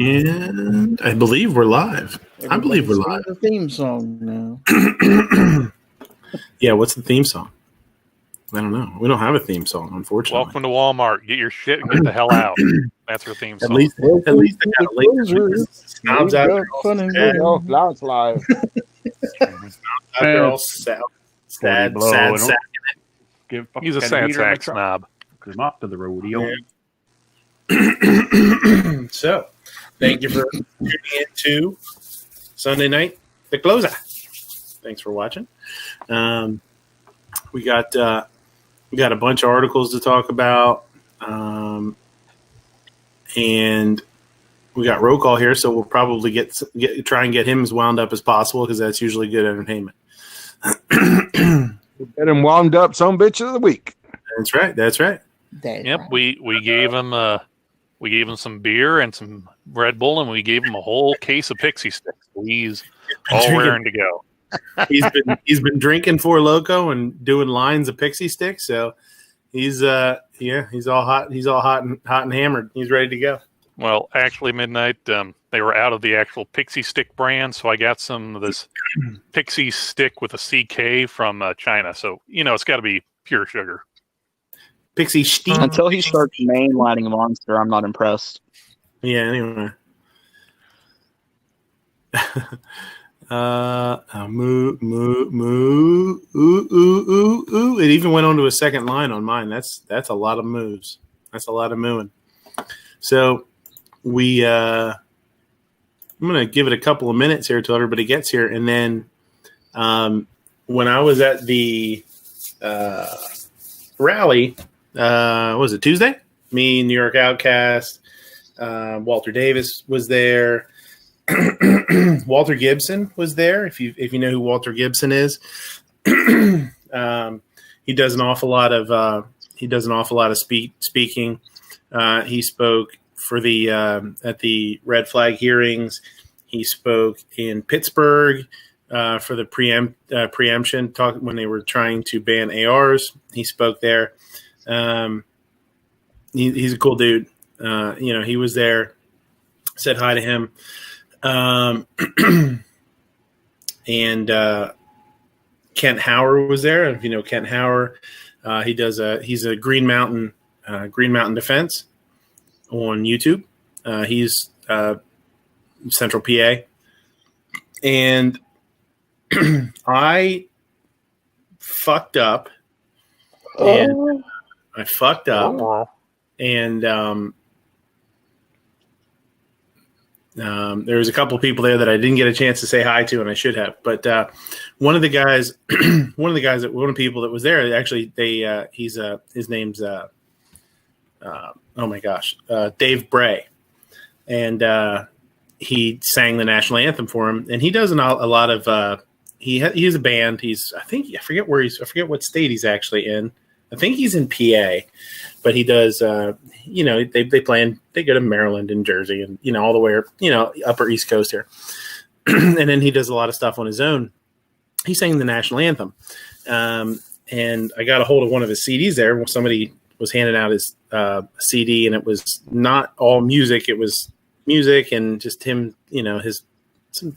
And I believe we're live. I believe we're live. The theme song now. Yeah, what's the theme song? I don't know. We don't have a theme song, unfortunately. Welcome to Walmart. Get your shit and get the hell out. That's our theme song. At least they got a late snobs out there. Oh, now it's live. Snobs out there all sad. He's a sad sack snob. Because I'm off to the rodeo. So, thank you for tuning in to Sunday Night, the Closer. Thanks for watching. We got a bunch of articles to talk about, and we got roll call here, so we'll probably try and get him as wound up as possible because that's usually good entertainment. Get him wound up, some bitch of the week. That's right. Yep, we gave him some beer and some Red Bull, and we gave him a whole case of Pixie Sticks. He's all raring to go. He's been drinking Four Loko and doing lines of Pixie Sticks, so he's all hot. He's all hot and hammered. He's ready to go. Well, actually, Midnight, they were out of the actual Pixie Stick brand, so I got some of this Pixie Stick with a CK from China. So it's got to be pure sugar. Pixie Stick. Until he starts mainlining Monster, I'm not impressed. Yeah. Anyway. Moo, moo, moo, ooh, ooh, ooh, ooh. It even went on to a second line on mine. That's a lot of moves. That's a lot of mooing. So I'm going to give it a couple of minutes here till everybody gets here. And then when I was at the rally, was it Tuesday? Me, New York Outcast, Walter Davis was there. Walter Gibson was there. If you know who Walter Gibson is, he does an awful lot of speaking. He spoke for the at the Red Flag hearings. He spoke in Pittsburgh for the preemption talk when they were trying to ban ARs. He spoke there. He's a cool dude. He was there. Said hi to him. And Kent Hauer was there. If you know Kent Hauer, he's a Green Mountain Defense on YouTube. He's Central PA, and I fucked up. And I fucked up, and there was a couple of people there that I didn't get a chance to say hi to, and I should have. But one of the people that was there, actually, his name's Dave Bray, and he sang the national anthem for him, and he does a lot of. He has a band. I forget what state he's actually in. I think he's in PA, but he does. They go to Maryland and Jersey and all the way upper East Coast here, and then he does a lot of stuff on his own. He sang the national anthem, and I got a hold of one of his CDs there. When somebody was handing out his CD, and it was not all music; it was music and just him, his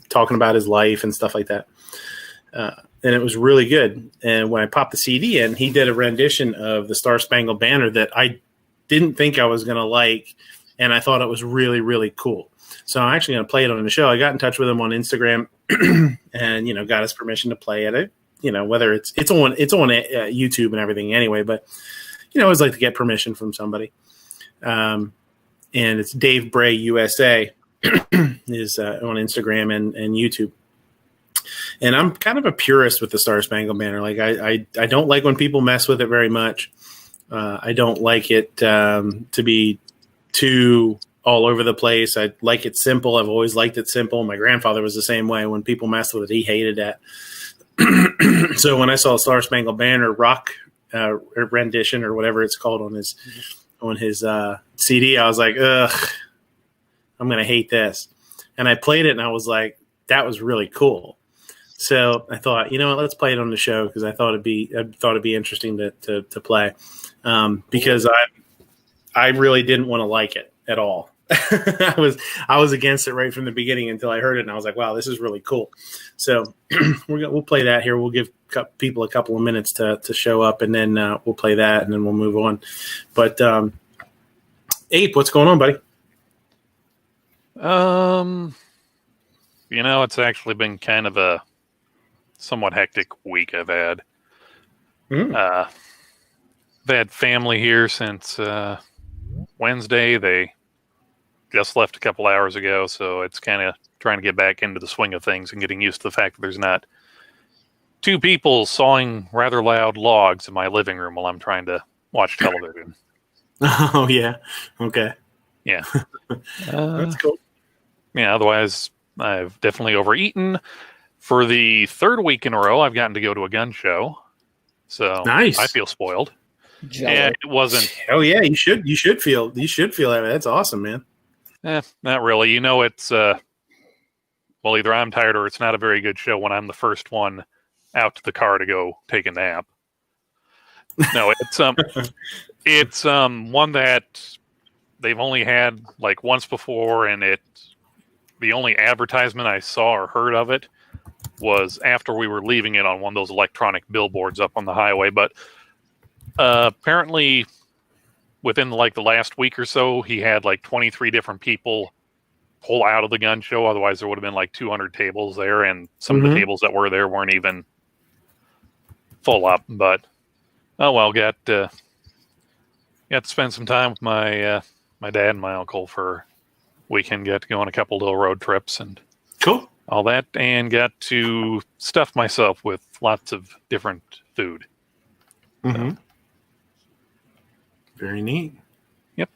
talking about his life and stuff like that. And it was really good. And when I popped the CD in, he did a rendition of the Star Spangled Banner that I didn't think I was going to like, and I thought it was really, really cool. So I'm actually going to play it on the show. I got in touch with him on Instagram, and got his permission to play it. Whether it's on YouTube and everything anyway, but I always like to get permission from somebody. And it's Dave Bray USA is on Instagram and YouTube. And I'm kind of a purist with the Star Spangled Banner. Like I don't like when people mess with it very much. I don't like it to be too all over the place. I like it simple. I've always liked it simple. My grandfather was the same way. When people messed with it, he hated that. So when I saw Star Spangled Banner rock rendition or whatever it's called on his CD, I was like, ugh, I'm gonna hate this. And I played it, and I was like, that was really cool. So I thought, let's play it on the show because I thought it'd be interesting to play because I really didn't want to like it at all. I was against it right from the beginning until I heard it, and I was like, "Wow, this is really cool." So we'll play that here. We'll give people a couple of minutes to show up, and then we'll play that, and then we'll move on. But Ape, what's going on, buddy? It's actually been kind of a somewhat hectic week I've had. I've had family here since Wednesday. They just left a couple hours ago, so it's kind of trying to get back into the swing of things and getting used to the fact that there's not two people sawing rather loud logs in my living room while I'm trying to watch television. Oh, yeah. Okay. Yeah. That's cool. Yeah, otherwise, I've definitely overeaten. For the third week in a row, I've gotten to go to a gun show. So nice. I feel spoiled. Jelly. And it wasn't. Oh yeah, you should feel that. That's awesome, man. Not really. It's well, either I'm tired or it's not a very good show when I'm the first one out to the car to go take a nap. No, it's one that they've only had like once before, and the only advertisement I saw or heard of it was after we were leaving it on one of those electronic billboards up on the highway. But apparently within like the last week or so, he had like 23 different people pull out of the gun show. Otherwise there would have been like 200 tables there, and some of the tables that were there weren't even full up. But oh well, got to spend some time with my dad and my uncle for weekend. Got to go on a couple little road trips and cool. All that, and got to stuff myself with lots of different food. Mm-hmm. So. Very neat. Yep.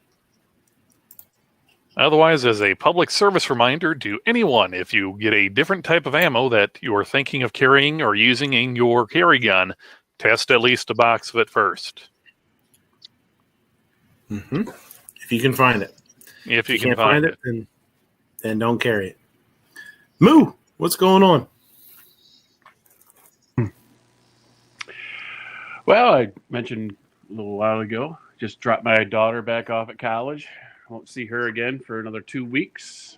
Otherwise, as a public service reminder to anyone, if you get a different type of ammo that you are thinking of carrying or using in your carry gun, test at least a box of it first. Mm-hmm. If you can find it. If you can find it. Then don't carry it. Moo, what's going on? Well, I mentioned a little while ago, just dropped my daughter back off at college. Won't see her again for another 2 weeks.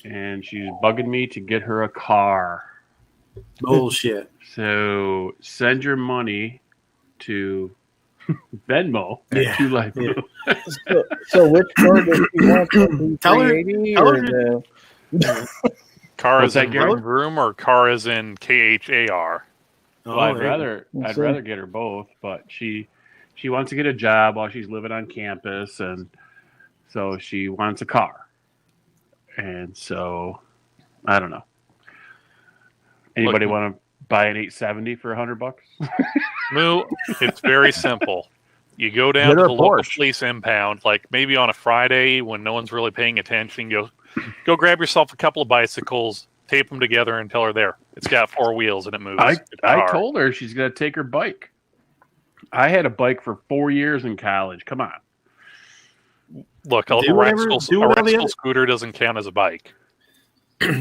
And she's bugging me to get her a car. Bullshit. So send your money to Venmo at Two Life Blue. So which car does she want? Tell her. Car What's as that, in Gary? room or car as in KHAR? Well, I'd rather get her both, but she wants to get a job while she's living on campus, and so she wants a car. And so I don't know. Anybody want to buy an 870 for $100? Moo, it's very simple. You go down to the local police impound, like maybe on a Friday when no one's really paying attention. Go grab yourself a couple of bicycles, tape them together, and tell her there. It's got 4 wheels and it moves. I told her she's going to take her bike. I had a bike for 4 years in college. Come on. Look, a rascal scooter doesn't count as a bike.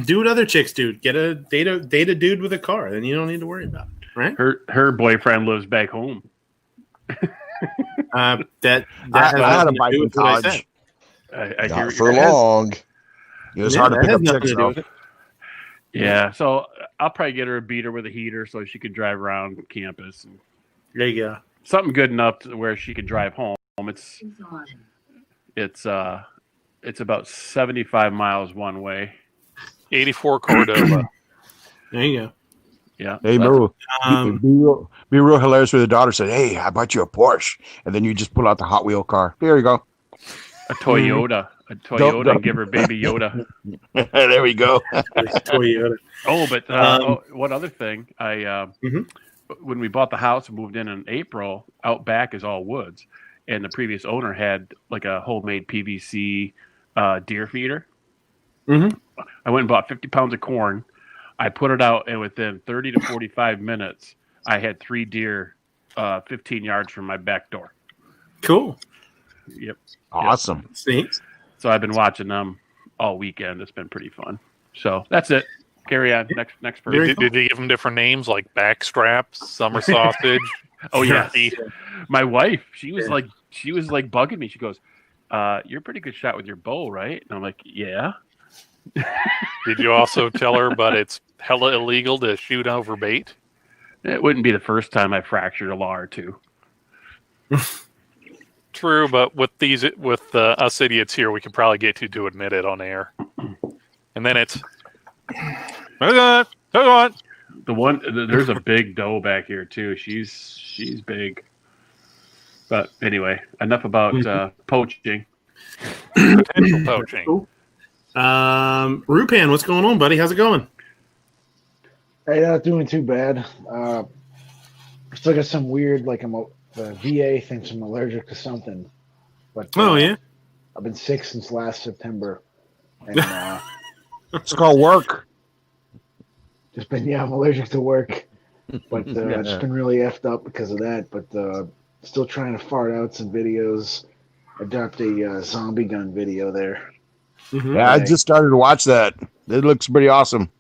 Do what other chicks do. Date a dude with a car, then you don't need to worry about it, right? Her boyfriend lives back home. I had a bike in college. I Not for long. It was hard to pick up chicks though. Yeah, so I'll probably get her a beater with a heater so she could drive around campus. And there you go. Something good enough to where she could drive home. It's about 75 miles one way. 84 Cordova. There you go. Yeah. Hey, Moo, be real hilarious with the daughter. Said, "Hey, I bought you a Porsche," and then you just pull out the Hot Wheel car. There you go. A Toyota. And give her baby Yoda. There we go. Toyota. Oh, but one other thing. When we bought the house and moved in April, out back is all woods. And the previous owner had like a homemade PVC deer feeder. Mm-hmm. I went and bought 50 pounds of corn. I put it out, and within 30 to 45 minutes, I had 3 deer 15 yards from my back door. Cool. Yep. Awesome. Sneaks. So I've been watching them all weekend. It's been pretty fun. So that's it. Carry on. Next person. Did they give them different names like backstraps, summer sausage? Oh yeah. My wife, she was like bugging me. She goes, you're a pretty good shot with your bow, right? And I'm like, yeah. Did you also tell her, but it's hella illegal to shoot over bait? It wouldn't be the first time I fractured a law or two. True, but with us idiots here, we could probably get you to admit it on air. And then it's, hold on. There's a big doe back here too. She's big. But anyway, enough about poaching. Potential poaching. Cool. Rupan, what's going on, buddy? How's it going? Hey, not doing too bad. Still got some weird, like the VA thinks I'm allergic to something. But yeah. I've been sick since last September. And It's called work. I'm allergic to work. But it's been really effed up because of that. But still trying to fart out some videos. I dropped a zombie gun video there. Mm-hmm. Yeah, I just started to watch that. It looks pretty awesome.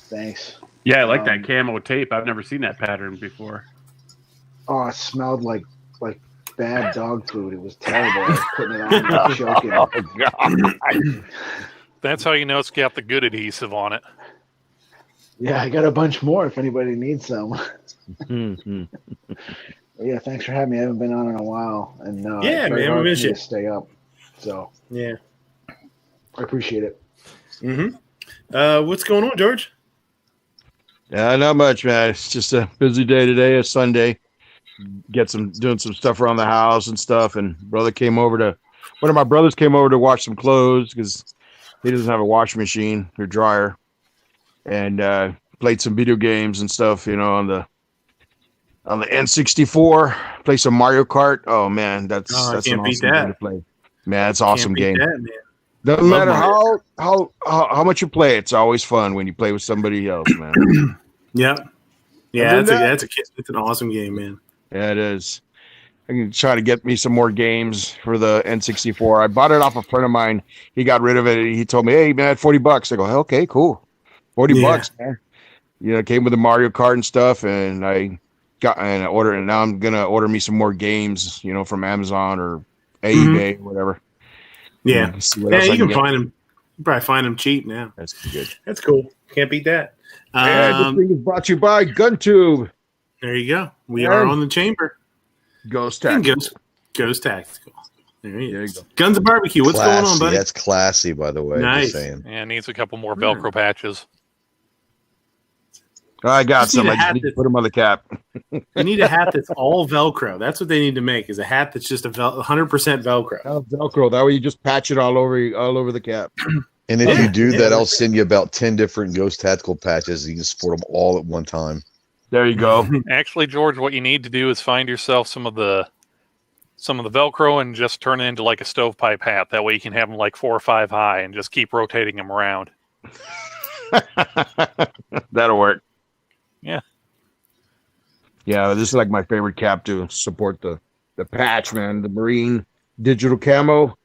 Thanks. Yeah, I like that camo tape. I've never seen that pattern before. Oh, it smelled like bad dog food. It was terrible. I was putting it on and choking. Oh, God. That's how you know it's got the good adhesive on it. Yeah, I got a bunch more if anybody needs some. Mm-hmm. Yeah, thanks for having me. I haven't been on in a while. And Yeah, it's very man, we hard for miss me you. to stay up. So Yeah. I appreciate it. Mm-hmm. What's going on, George? Yeah, not much, man. It's just a busy day today, a Sunday. Doing some stuff around the house and stuff. And one of my brothers came over to wash some clothes because he doesn't have a washing machine or dryer. And played some video games and stuff, on the N64. Play some Mario Kart. Oh man, that's I an can't beat awesome game that. to play. Man, it's an awesome Can't beat game. that, man. Doesn't Love matter Mario. how much you play, it's always fun when you play with somebody else, man. Yep. Yeah, Other than it's an awesome game, man. Yeah, it is. I can try to get me some more games for the N64. I bought it off a friend of mine. He got rid of it. He told me, "Hey, man, $40." I go, "Okay, cool, $40, man." It came with the Mario Kart and stuff, and I ordered it. And now I'm gonna order me some more games, from Amazon or eBay, whatever. Yeah, See what else I you can get. find them. You can probably find them cheap now. That's good. That's cool. Can't beat that. This thing is brought to you by GunTube. There you go. We are on the chamber. Ghost And Tactical. Ghost Tactical. There you you go. go. Guns and Barbecue. What's going on, buddy? That's classy, by the way. Nice. Just saying. Yeah, it needs a couple more Velcro patches. I got Just need some. a I just hat need to that- put them on the cap. You need a hat that's all Velcro. That's what they need to make, is a hat that's just 100% Velcro. Oh, Velcro. That way you just patch it all over the cap. And if you do that, I'll send you about 10 different Ghost Tactical patches. You can sport them all at one time. There you go. Actually, George, what you need to do is find yourself some of the Velcro and just turn it into like a stovepipe hat. That way you can have them like 4 or 5 high and just keep rotating them around. That'll work. Yeah. Yeah, this is like my favorite cap to support the patch, man. The Marine digital camo.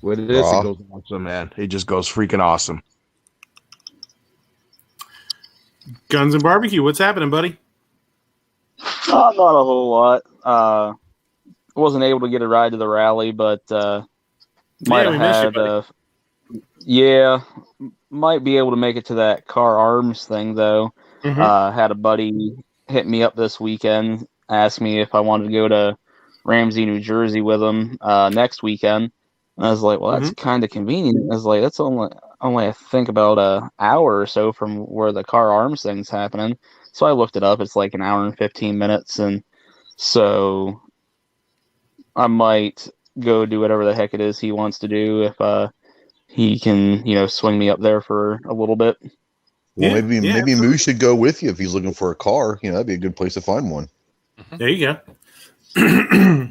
What it is, it goes awesome, man. It just goes freaking awesome. Guns and Barbecue. What's happening, buddy? Not a whole lot. Wasn't able to get a ride to the rally, but might we have missed you, buddy. Might be able to make it to that car arms thing though. Had a buddy hit me up this weekend, asked me if I wanted to go to Ramsey, New Jersey with him next weekend. And I was like, well, that's kind of convenient. I was like, that's only I think about an hour or so from where the car arms thing's happening. So I looked it up. It's like an hour and 15 minutes. And so I might go do whatever the heck it is he wants to do if he can, swing me up there for a little bit. Well, maybe Moose should go with you if he's looking for a car. That'd be a good place to find one. There you go. You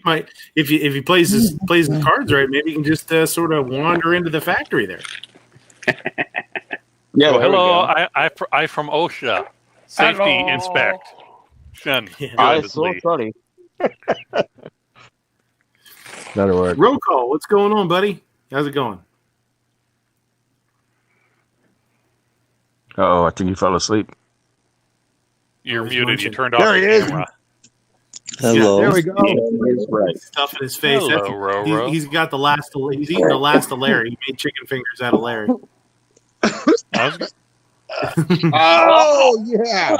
might if he plays his cards right, maybe you can just sort of wander into the factory there. Yeah. Oh, hello, I from OSHA. Safety inspection. I saw buddy. That'll work. Roll call. What's going on, buddy? How's it going? Oh, I think he fell asleep. You're He's muted. munching. You turned off There the he is. camera. Hello. There we go. Right. Stuff in his face. Hello, Roro. He's got the last. He's eating the last of Larry. He made chicken fingers out of Larry. I was, Oh yeah.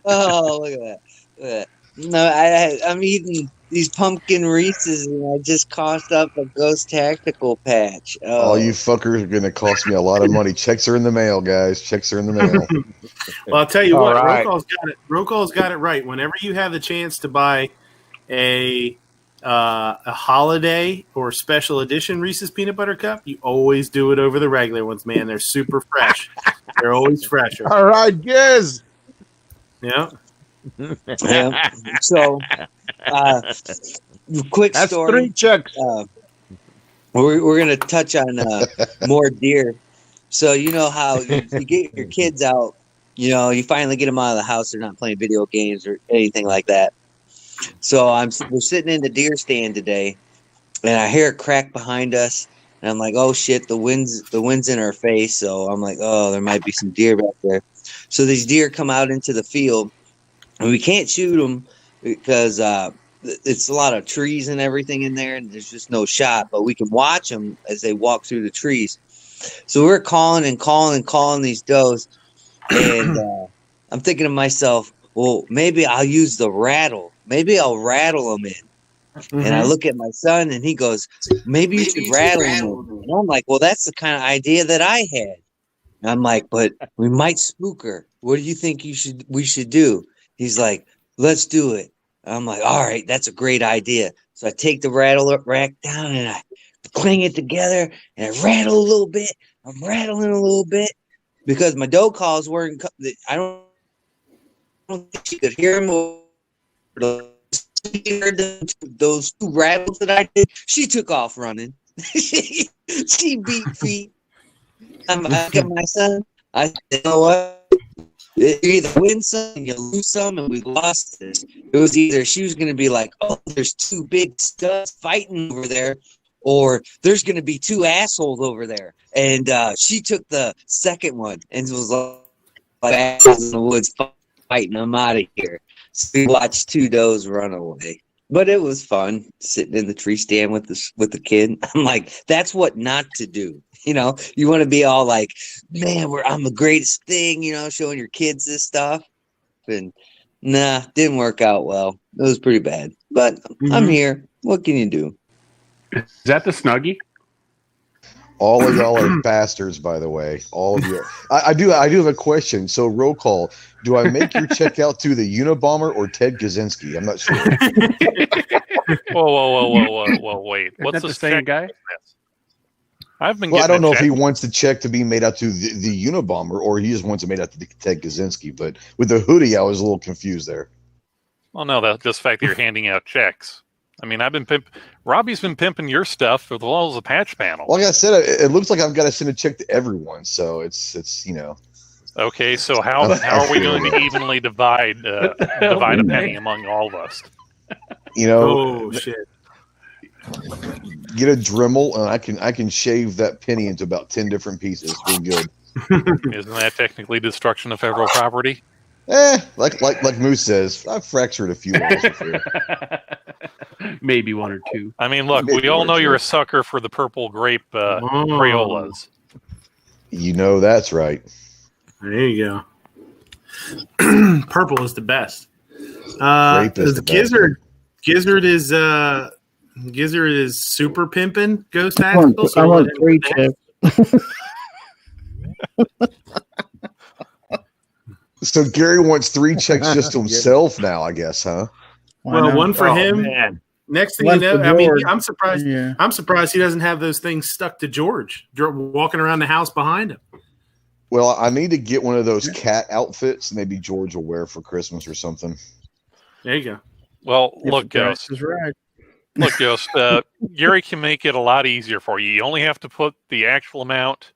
Oh, look at that. Look at that. No, I'm eating these pumpkin Reese's, and I just coughed up a Ghost Tactical patch. All you fuckers are going to cost me a lot of money. Checks are in the mail, guys. Checks are in the mail. Well, I'll tell you All what. right. Rokol's got it right. Whenever you have the chance to buy a holiday or special edition Reese's peanut butter cup, you always do it over the regular ones, man. They're super fresh. They're always fresher. All right, Giz. Yeah. Yeah. So, quick That's story. 3 checks. We're gonna touch on more deer. So you know how you get your kids out. You know, you finally get them out of the house. They're not playing video games or anything like that. So we're sitting in the deer stand today, and I hear a crack behind us, and I'm like, "Oh shit, the wind's in our face." So I'm like, "Oh, there might be some deer back there." So these deer come out into the field, and we can't shoot them because it's a lot of trees and everything in there, and there's just no shot. But we can watch them as they walk through the trees. So we're calling these does, and I'm thinking to myself, well, maybe I'll use the rattle. Maybe I'll rattle them in. Mm-hmm. And I look at my son, and he goes, maybe you should rattle them. And I'm like, well, that's the kind of idea that I had. And I'm like, but we might spook her. What do you think we should do? He's like, let's do it. I'm like, all right, that's a great idea. So I take the rattle rack down, and I cling it together, and I rattle a little bit. I'm rattling a little bit because my doe calls weren't. I don't think she could hear him. Those 2 rattles that I did, she took off running. She beat feet. I look at my son. I said, you know what? You either win some and you lose some, and we lost this. It was either she was going to be like, oh, there's 2 big studs fighting over there, or there's going to be 2 assholes over there. And she took the second one and was like assholes in the woods fighting. I'm out of here. So we watched 2 does run away. But it was fun sitting in the tree stand with the kid. I'm like, that's what not to do. You know, you want to be all like, man, I'm the greatest thing, you know, showing your kids this stuff. And nah, didn't work out well. It was pretty bad. But I'm here. What can you do? Is that the Snuggie? All of y'all are bastards, by the way. All of you. I do have a question. So, roll call. Do I make your check out to the Unabomber or Ted Kaczynski? I'm not sure. Whoa, wait. What's the same guy? I've been. Well, I don't know if he wants the check to be made out to the Unabomber or he just wants it made out to Ted Kaczynski. But with the hoodie, I was a little confused there. Well, no, that's just the fact that you're handing out checks. I mean, Robbie's been pimping your stuff as well as the patch panel. Like I said, it looks like I've got to send a check to everyone. So it's you know. Okay, so how are we going to evenly divide a penny among all of us? You know, oh shit! Get a Dremel, and I can shave that penny into about 10 different pieces. We're good. Isn't that technically destruction of federal property? Like Moose says, I've fractured a few walls before. Maybe 1 or 2. I mean, look, we all know you're a sucker for the purple grape Crayolas. You know that's right. There you go. Purple is the best. Gizzard is super pimping Ghost Tactical. I want 3 chips. So Gary wants 3 checks just to himself now, I guess, huh? Well, one for him. Man. Next thing One you know, for I mean, George. I'm surprised. Yeah. I'm surprised he doesn't have those things stuck to George walking around the house behind him. Well, I need to get one of those cat outfits. Maybe George will wear for Christmas or something. There you go. Well, look, Price Ghost. is right. Look, Ghost. Gary can make it a lot easier for you. You only have to put the actual amount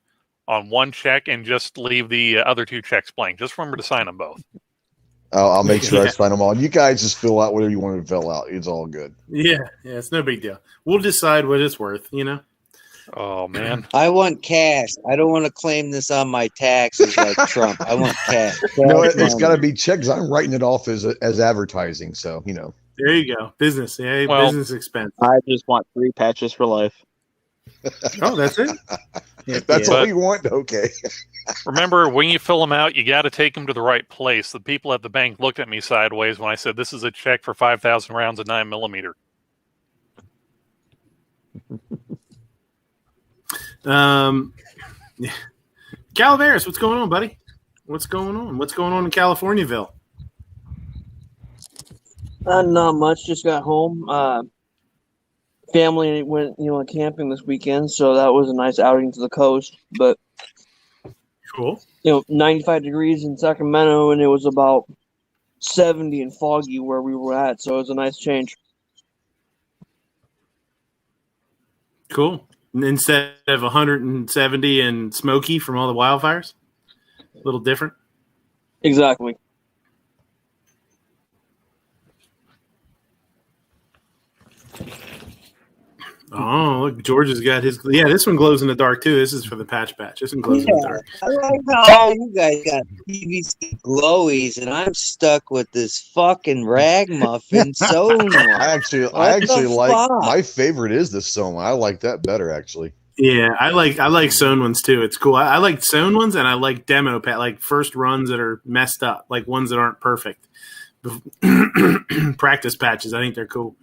on one check and just leave the other 2 checks blank. Just remember to sign them both. I'll make sure I sign them all. You guys just fill out whatever you want to fill out. It's all good. Yeah, it's no big deal. We'll decide what it's worth, you know? Oh, man. I want cash. I don't want to claim this on my taxes like Trump. I want cash. No, it's got to be checked 'cause I'm writing it off as advertising. So, you know. There you go. Business. Yeah, Well- business expense. I just want 3 patches for life. Oh, that's it? That's Yeah. all you want? Okay. Remember, when you fill them out, you got to take them to the right place. The people at the bank looked at me sideways when I said, "This is a check for 5,000 rounds of 9mm." Yeah. Calaveras, what's going on, buddy? What's going on? What's going on in Californiaville? Not much. Just got home. Family went, camping this weekend, so that was a nice outing to the coast. But Cool. 95 degrees in Sacramento, and it was about 70 and foggy where we were at, so it was a nice change. Cool. Instead of 170 and smoky from all the wildfires? A little different. Exactly. Oh, look, George has got his. Yeah, this one glows in the dark too. This is for the patch. This one glows in the dark. I like how all you guys got PVC glowies, and I'm stuck with this fucking ragamuffin Soma. I actually like my favorite is the Soma. I like that better actually. Yeah, I like sewn ones too. It's cool. I like sewn ones, and I like demo like first runs that are messed up, like ones that aren't perfect. Practice patches. I think they're cool.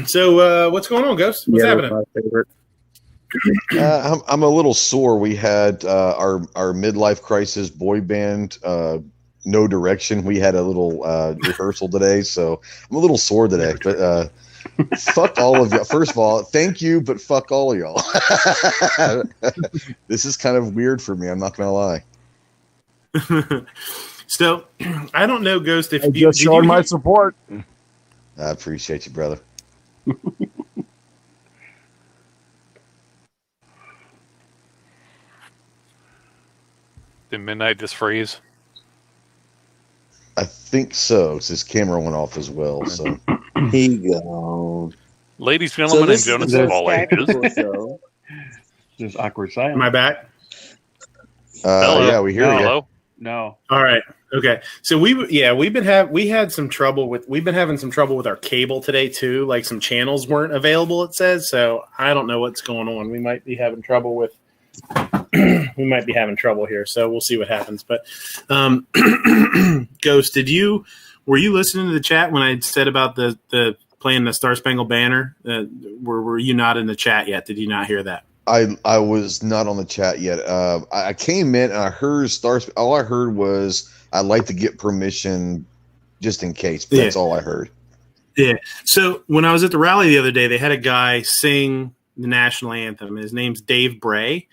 So, what's going on, Ghost? What's happening? My favorite. I'm a little sore. We had our midlife crisis boy band, No Direction. We had a little rehearsal today, so I'm a little sore today. But fuck all of y'all. First of all, thank you, but fuck all of y'all. This is kind of weird for me. I'm not gonna lie. So, I don't know, Ghost. If I you just showed my support. I appreciate you, brother. Did Midnight just freeze? I think so. His camera went off as well. So He gone. Ladies, gentlemen, and Jonas of all ages. Just awkward silence. Am I back? Hello. yeah, we hear you. Hello. No. All right. Okay. So we've been having some trouble with our cable today too. Like some channels weren't available, it says. So I don't know what's going on. We might be having trouble here. So we'll see what happens. But Ghost, were you listening to the chat when I said about the playing the Star Spangled Banner? Were you not in the chat yet? Did you not hear that? I was not on the chat yet. I came in and I heard all I heard was I'd like to get permission just in case. But that's all I heard. Yeah. So when I was at the rally the other day, they had a guy sing the national anthem. His name's Dave Bray.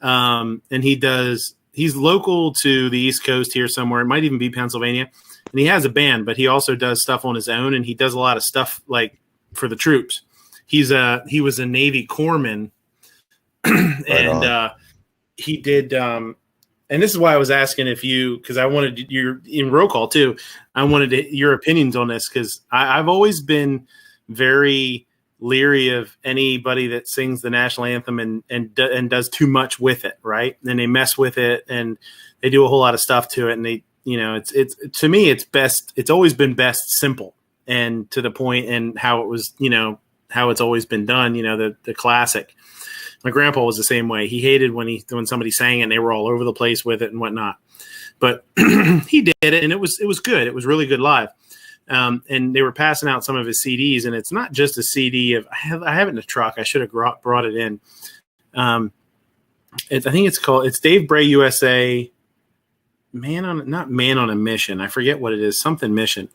And he's local to the East Coast here somewhere. It might even be Pennsylvania. And he has a band, but he also does stuff on his own. And he does a lot of stuff like for the troops. He was a Navy corpsman. And he did, and this is why I was asking because I wanted you're in roll call too. I wanted your opinions on this because I've always been very leery of anybody that sings the national anthem and does too much with it, right? And they mess with it and they do a whole lot of stuff to it. And they, it's to me, it's best. It's always been best simple and to the point and how it was, how it's always been done. The classic. My grandpa was the same way. He hated when somebody sang it and they were all over the place with it and whatnot. But he did it and it was good. It was really good live. And they were passing out some of his CDs, and it's not just a CD of I have it in the truck. I should have brought it in. I think it's Dave Bray USA Man on a Mission. I forget what it is, something mission.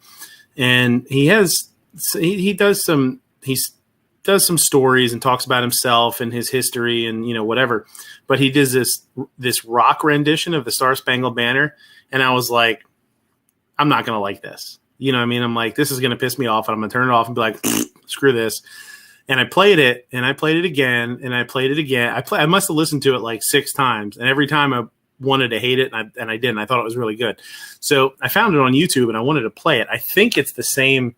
And he does some stories and talks about himself and his history and whatever. But he does this rock rendition of the Star Spangled Banner, and I was like, I'm not gonna like this. You know what I mean? I'm like, this is going to piss me off, and I'm going to turn it off and be like, screw this. And I played it, and I played it again, and I played it again. I must have listened to it like 6 times, and every time I wanted to hate it, and I didn't. I thought it was really good. So I found it on YouTube, and I wanted to play it. I think it's the same.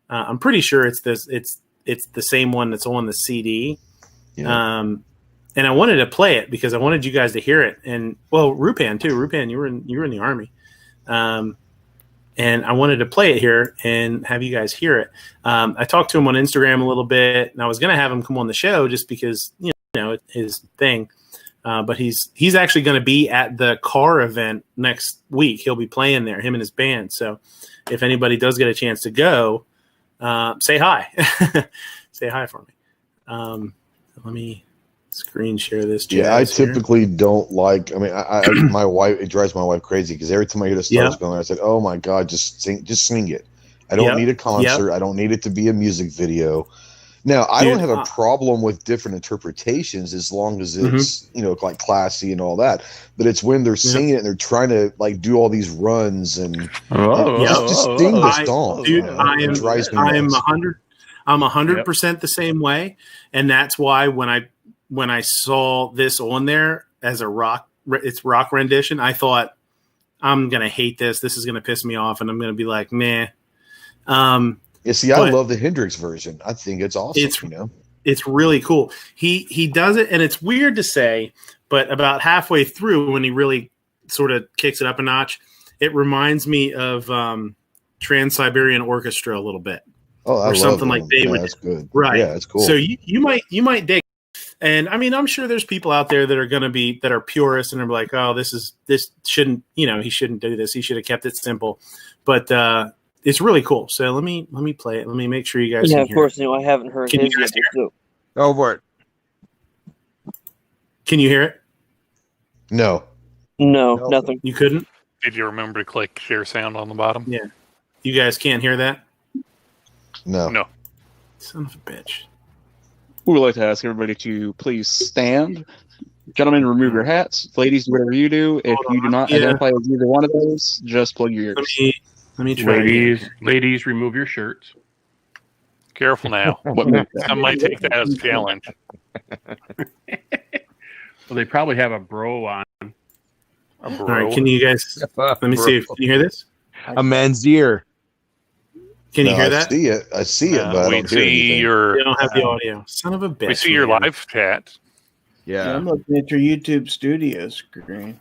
I'm pretty sure it's the same one that's on the CD. Yeah. And I wanted to play it because I wanted you guys to hear it. And well, Rupan too. Rupan, you were in the Army. and I wanted to play it here and have you guys hear it. I talked to him on Instagram a little bit, and I was going to have him come on the show just because it's his thing. But he's actually going to be at the car event next week. He'll be playing there, him and his band. So if anybody does get a chance to go, say hi. Say hi for me. Let me screen share this. Yeah, I typically don't like. I mean, my wife, it drives my wife crazy because every time I hear the stars going, I said, "Oh my god, just sing it." I don't need a concert. I don't need it to be a music video. Now, I don't have a problem with different interpretations as long as it's like classy and all that. But it's when they're singing it and they're trying to like do all these runs and just sing the song. Dude, it drives me nuts. I'm 100% the same way, and that's why when I saw this on there as a rock rendition, I thought I'm gonna hate this. This is gonna piss me off, and I'm gonna be like, meh. Yeah, see, I love the Hendrix version. I think it's awesome. It's really cool. He does it, and it's weird to say, but about halfway through, when he really sort of kicks it up a notch, it reminds me of Trans-Siberian Orchestra a little bit. Oh, I or love something them. like they would. That's good. Right. Yeah, that's cool. So you might dig. And I mean, I'm sure there's people out there that are purists and are like, oh, this shouldn't, he shouldn't do this. He should have kept it simple. But it's really cool. So let me play it. Let me make sure you guys can hear it. Yeah, of course. I haven't heard Can his you guys yet. hear it? Go for it. Can you hear it? No, nothing. You couldn't? Did you remember to click share sound on the bottom? Yeah. You guys can't hear that? No. Son of a bitch. We would like to ask everybody to please stand. Gentlemen, remove your hats. Ladies, do whatever you do. If you do not identify as either one of those, just plug your ears. Let me try. Ladies, remove your shirts. Careful now. Some might take that as a challenge. Well, they probably have a bro on. A bro. All right, can you guys let me see if can you hear this? A man's ear. Can you hear that? I see it, but I don't hear anything. You don't have the audio. Son of a bitch. We see your live chat. Yeah, I'm looking at your YouTube studio screen.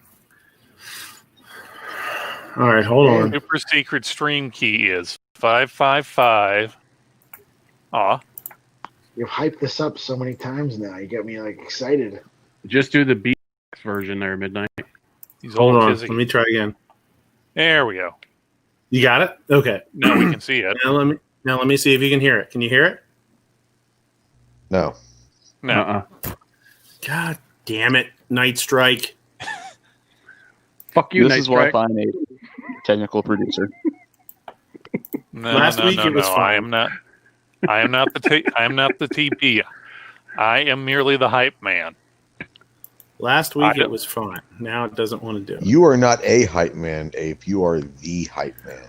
All right, hold on. Super secret stream key is 555. You've hyped this up so many times now. You got me like excited. Just do the beat version there, Midnight. Hold on. Let me try again. There we go. You got it? Okay. Now we can see it. Now let me see if you can hear it. Can you hear it? No. God damn it, Night Strike. Fuck you, This Night is why I Strike. find a technical producer. Last week it was fun. I am not the TP. I am merely the hype man. Last week it was fun. Now it doesn't want to do it. You are not a hype man, Ape. You are the hype man.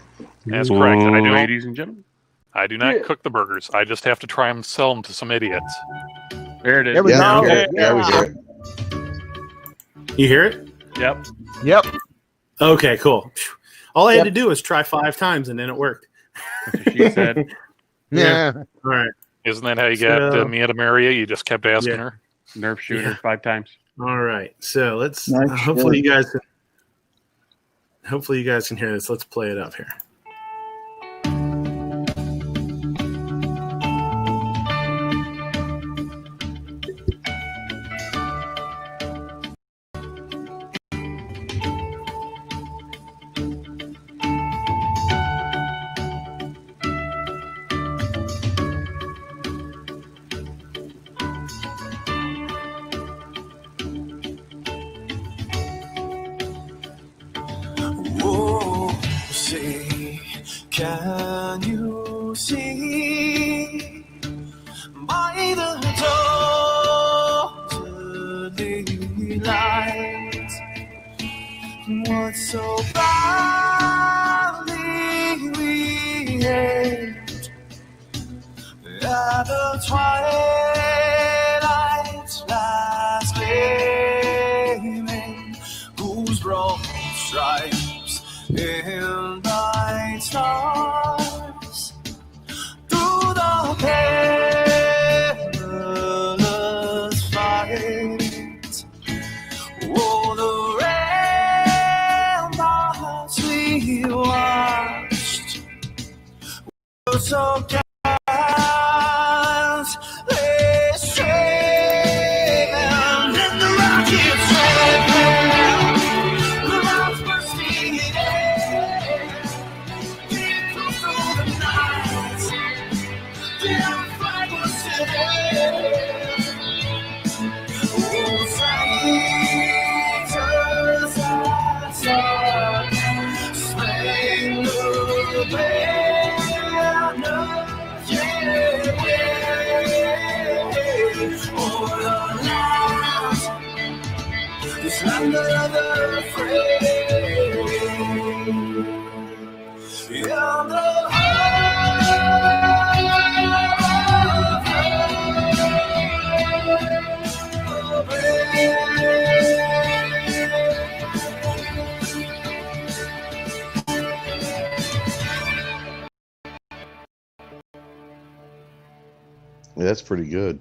That's correct. Ladies and gentlemen. I do not cook the burgers. I just have to try and sell them to some idiots. There it is. There we go. Yeah, we hear it. You hear it? Yep. Okay, cool. All I had to do was try 5 times and then it worked. That's what she said. Yeah. All right. Isn't that how you got Mia to marry you? You just kept asking her? Nerf shooter 5 times. All right. So let's Nice hopefully you guys can hear this. Let's play it up here. Can you see by the totally light what so badly we hate at the twilight's last gleaming, whose broad stripes in bright stars through the perilous fight. Oh, the ramparts we watch sometimes they stray and in the rocket's red, the rocks bursting in air, get close to the night, the flag was set. Oh, Santa's outside, spangled banner, yeah, all around this land of the free, in the Yeah, that's pretty good.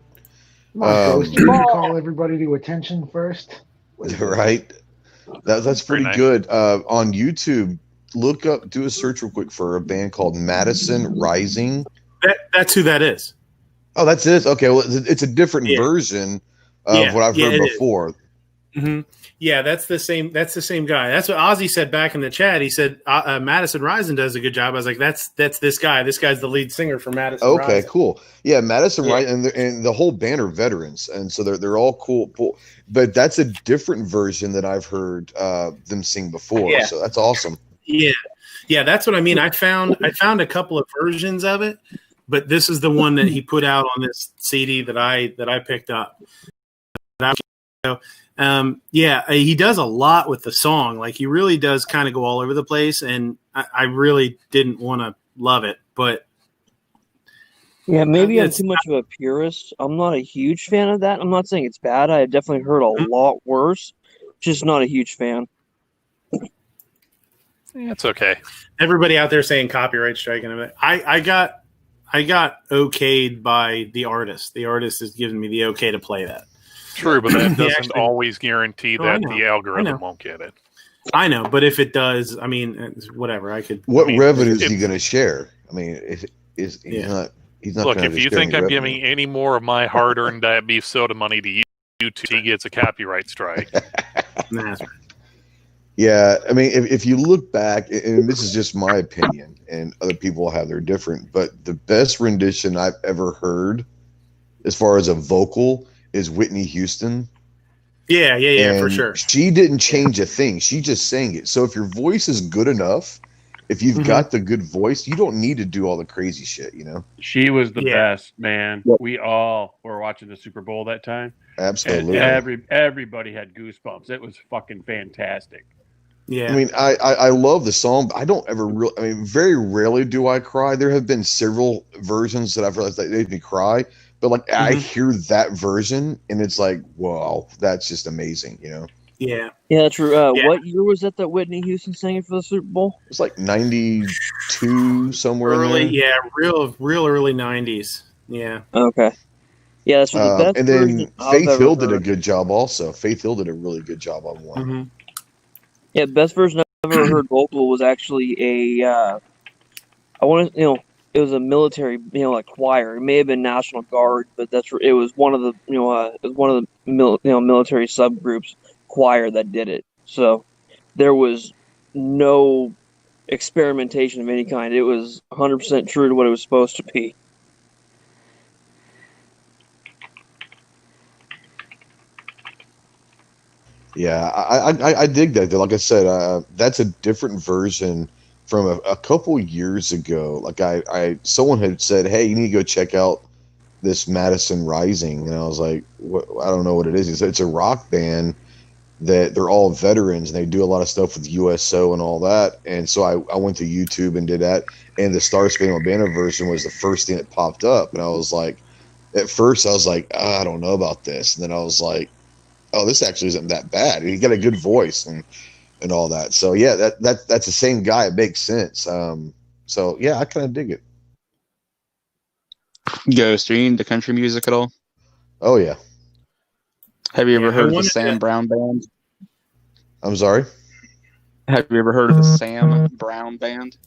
Come on, Ghost, you didn't call everybody to attention first. Right? That's pretty nice. good. On YouTube, look up, do a search real quick for a band called Madison Rising. That's who that is. Oh, that's it. Okay, well, it's a different version of what I've heard before. Mm-hmm. Yeah, that's the same. That's the same guy. That's what Ozzy said back in the chat. He said Madison Rising does a good job. I was like, that's this guy. This guy's the lead singer for Madison. Okay, Rising. cool. Yeah, Madison Rising, and the whole band are veterans, and so they're all cool. But that's a different version that I've heard them sing before. Yeah. So that's awesome. Yeah, that's what I mean. I found a couple of versions of it, but this is the one that he put out on this CD that I picked up. He does a lot with the song. Like, he really does kind of go all over the place, and I really didn't want to love it, but yeah, maybe I'm too much of a purist. I'm not a huge fan of that. I'm not saying it's bad. I have definitely heard a lot worse. Just not a huge fan. It's okay. Everybody out there saying copyright strike and everything. I got okayed by the artist. The artist has given me the okay to play that. True, but that doesn't always guarantee that know. the algorithm won't get it. I know, but if it does, I mean, it's whatever. What revenue is he going to share? I mean, he's not. Look, if you think I'm giving any more of my hard-earned Diet Beef Soda money to YouTube, he gets a copyright strike. Yeah, I mean, if you look back, and this is just my opinion, and other people have their different, but the best rendition I've ever heard, as far as a vocal, is Whitney Houston. Yeah, And for sure. She didn't change a thing. She just sang it. So if your voice is good enough, if you've got the good voice, you don't need to do all the crazy shit, you know? She was the best, man. We all were watching the Super Bowl that time. Absolutely. And everybody had goosebumps. It was fucking fantastic. Yeah. I mean, I love the song, but I don't ever really, I mean, very rarely do I cry. There have been several versions that I've realized that made me cry, but like I hear that version and it's like, wow, that's just amazing, you know? Yeah. Yeah, true. What year was that Whitney Houston sang it for the Super Bowl? It's like 92, somewhere early, in there. real early 90s. Yeah. Okay. Yeah, that's what the best. And then Faith Hill did a good job also. Faith Hill did a really good job on one. Mm-hmm. Yeah, the best version I've ever heard vocal was actually it was a military, like choir. It may have been National Guard, but it was one of the, military subgroups choir that did it. So there was no experimentation of any kind. It was 100% true to what it was supposed to be. Yeah, I dig that. Like I said, that's a different version from a couple years ago. Like someone had said, "Hey, you need to go check out this Madison Rising," and I was like, I don't know what it is. He said it's a rock band that they're all veterans and they do a lot of stuff with USO and all that. And so I went to YouTube and did that, and the Star Spangled Banner version was the first thing that popped up, and I was like, at first I was like, I don't know about this, and then I was like, oh, this actually isn't that bad. He got a good voice and all that. So yeah, that's the same guy. It makes sense. So yeah, I kind of dig it. Ghost, are you into country music at all? Oh yeah. Have you ever heard of the Sam Brown Band? I'm sorry? Have you ever heard of the Sam Brown Band?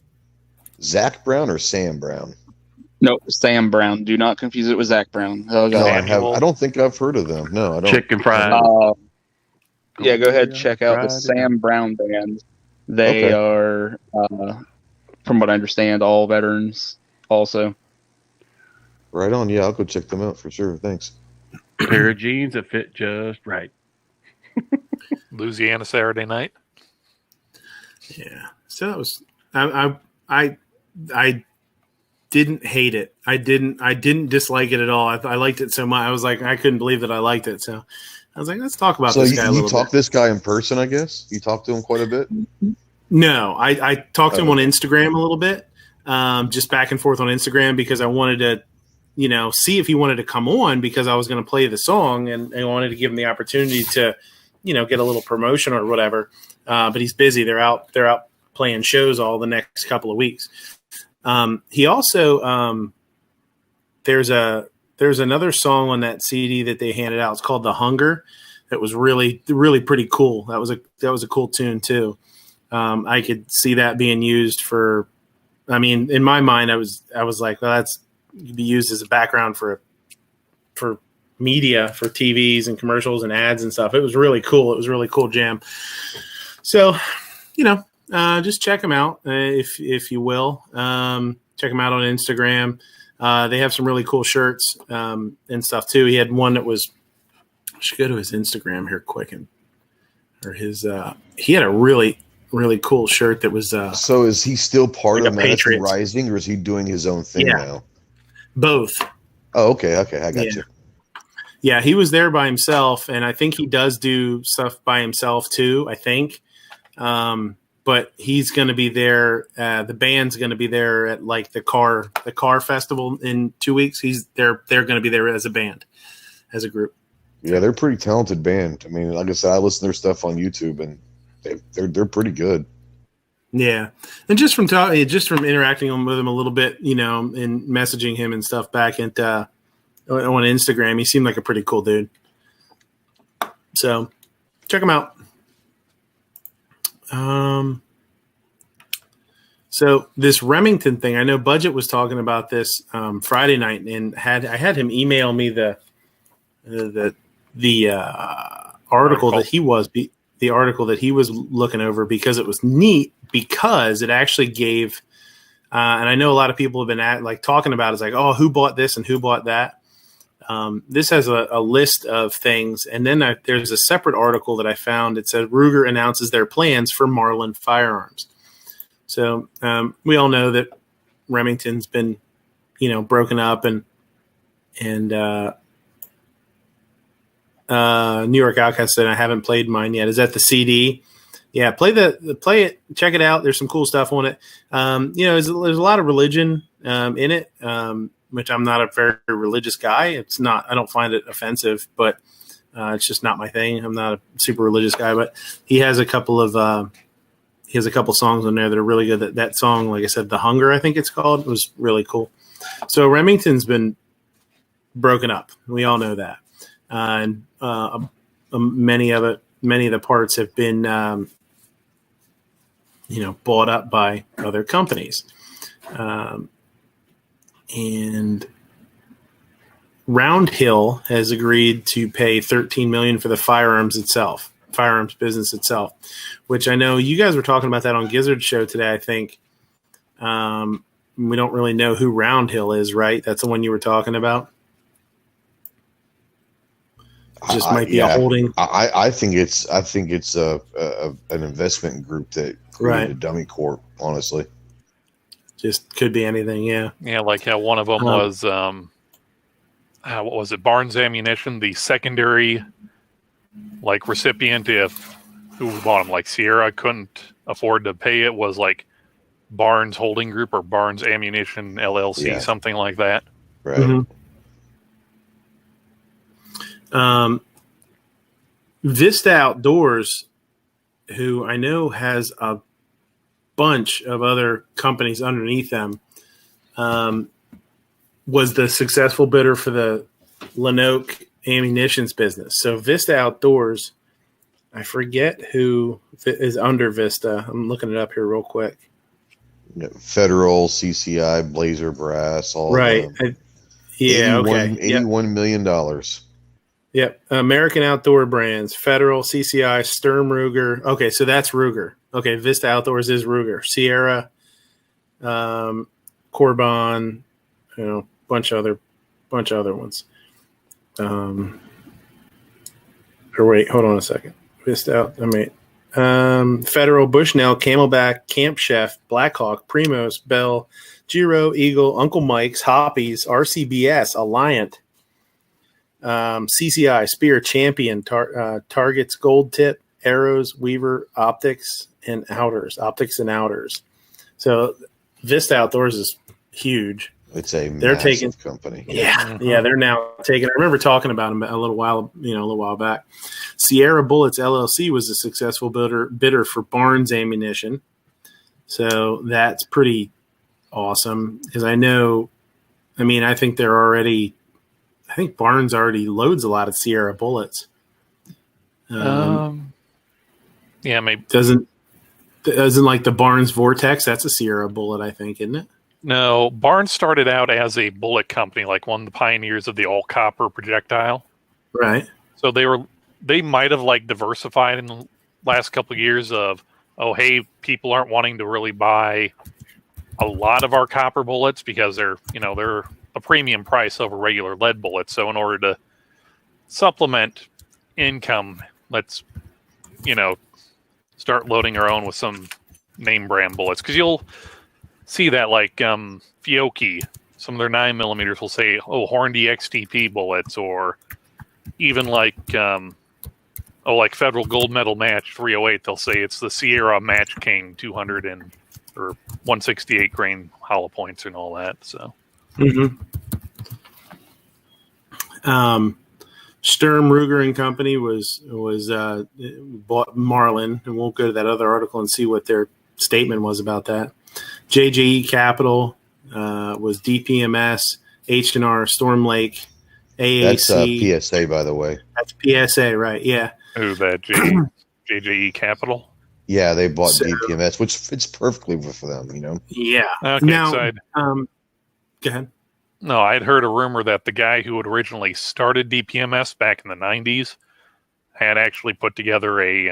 Zach Brown or Sam Brown? No, Sam Brown. Do not confuse it with Zach Brown. Oh, No, God. I don't think I've heard of them. No, I don't. Chicken fried. Yeah, go ahead, check out the Friday Sam Brown band. They are, from what I understand, all veterans also. Right on. Yeah, I'll go check them out for sure. Thanks. Pair of jeans that fit just right. Louisiana Saturday night. Yeah. So that was I didn't hate it. I didn't dislike it at all. I liked it so much. I was like, I couldn't believe that I liked it. So I was like, let's talk about this guy a little bit. So you talked this guy in person, I guess? You talked to him quite a bit? No, I talked to him on Instagram a little bit, just back and forth on Instagram because I wanted to, see if he wanted to come on because I was going to play the song and I wanted to give him the opportunity to, get a little promotion or whatever. But he's busy. They're out playing shows all the next couple of weeks. He also there's another song on that CD that they handed out. It's called "The Hunger." That was really, really pretty cool. That was a cool tune too. I could see that being used for. I mean, in my mind, I was like, well, that's could be used as a background for media, for TVs and commercials and ads and stuff. It was really cool. It was a really cool jam. So, just check them out if you will. Check them out on Instagram. They have some really cool shirts and stuff too. He had one that was. I should go to his Instagram here quick he had a really, really cool shirt that was. So is he still part like of Madison Rising, or is he doing his own thing now? Both. Oh, okay, I got you. Yeah, he was there by himself, and I think he does do stuff by himself too. I think, but he's going to be there. The band's going to be there at like the car festival in 2 weeks. They're going to be there as a band, as a group. Yeah, they're a pretty talented band. I mean, like I said, I listen to their stuff on YouTube, and they're pretty good. Yeah, and just from interacting with him a little bit, and messaging him and stuff back at on Instagram, he seemed like a pretty cool dude. So check him out. So this Remington thing, I know Budget was talking about this Friday night, and I had him email me the article that he was the article that he was looking over because it was neat because it actually gave and I know a lot of people have been talking about it. It's like, oh, who bought this and who bought that. This has a list of things, and then there's a separate article that I found. It said Ruger announces their plans for Marlin firearms. So we all know that Remington's been, broken up, and New York Outcast said I haven't played mine yet. Is that the CD? Yeah, play it, check it out. There's some cool stuff on it. There's a lot of religion in it, which I'm not a very religious guy. It's not. I don't find it offensive, but it's just not my thing. I'm not a super religious guy, but he has a couple of songs on there that are really good. That song, like I said, "The Hunger," I think it's called, was really cool. So Remington's been broken up. We all know that, and many of the parts have been, bought up by other companies. And Round Hill has agreed to pay $13 million for the firearms business itself, which I know you guys were talking about that on Gizzard's show today. I think we don't really know who Round Hill is, right? That's the one you were talking about. Just might be a holding. I think it's an investment group that created a dummy corp. Honestly, just could be anything. Yeah. Yeah, like how one of them was what was it? Barnes Ammunition, the secondary recipient. If who bought them, like Sierra couldn't afford to pay it, was like Barnes Holding Group or Barnes Ammunition LLC, something like that. Right. Mm-hmm. Vista Outdoors, who I know has a bunch of other companies underneath them, was the successful bidder for the Lenoke ammunitions business. So Vista Outdoors, I forget who is under Vista. I'm looking it up here real quick. Federal, CCI, Blazer Brass, all Right. of them. Yeah. Okay. $81 million. Yep. American Outdoor Brands, Federal, CCI, Sturm Ruger. Okay, so that's Ruger. Okay, Vista Outdoors is Ruger. Sierra, Corbon, bunch of other ones. Or wait, hold on a second. Vista out. Federal, Bushnell, Camelback, Camp Chef, Blackhawk, Primos, Bell, Giro, Eagle, Uncle Mike's, Hoppies, RCBS, Alliant, CCI, Spear, Champion, Targets, Gold Tip, Arrows, Weaver, Optics, and Outers. So Vista Outdoors is huge. It's a massive company. Yeah, they're now taking. I remember talking about them a little while back. Sierra Bullets LLC was a successful bidder for Barnes Ammunition, so that's pretty awesome. Because I think Barnes already loads a lot of Sierra bullets. Yeah, maybe doesn't like the Barnes Vortex. That's a Sierra bullet, I think, isn't it? No, Barnes started out as a bullet company, like one of the pioneers of the all copper projectile. Right. So they might have diversified in the last couple of years of, hey, people aren't wanting to really buy a lot of our copper bullets because they're a premium price over regular lead bullets. So in order to supplement income, let's start loading our own with some name brand bullets, because you'll see that Fiocchi, some of their 9mm will say, Hornady XTP bullets, or even Federal Gold Medal Match 308, they'll say it's the Sierra Match King 200 or 168 grain hollow points and all that. So, Sturm Ruger and Company was bought Marlin, and we'll go to that other article and see what their statement was about that. JJE Capital was DPMS, H&R, Storm Lake, AAC. That's PSA, by the way. That's PSA, right? Yeah. Who that? JJE Capital. Yeah, they bought DPMS, which fits perfectly for them. Yeah. Okay. Now, go ahead. No, I had heard a rumor that the guy who had originally started DPMS back in the 90s had actually put together a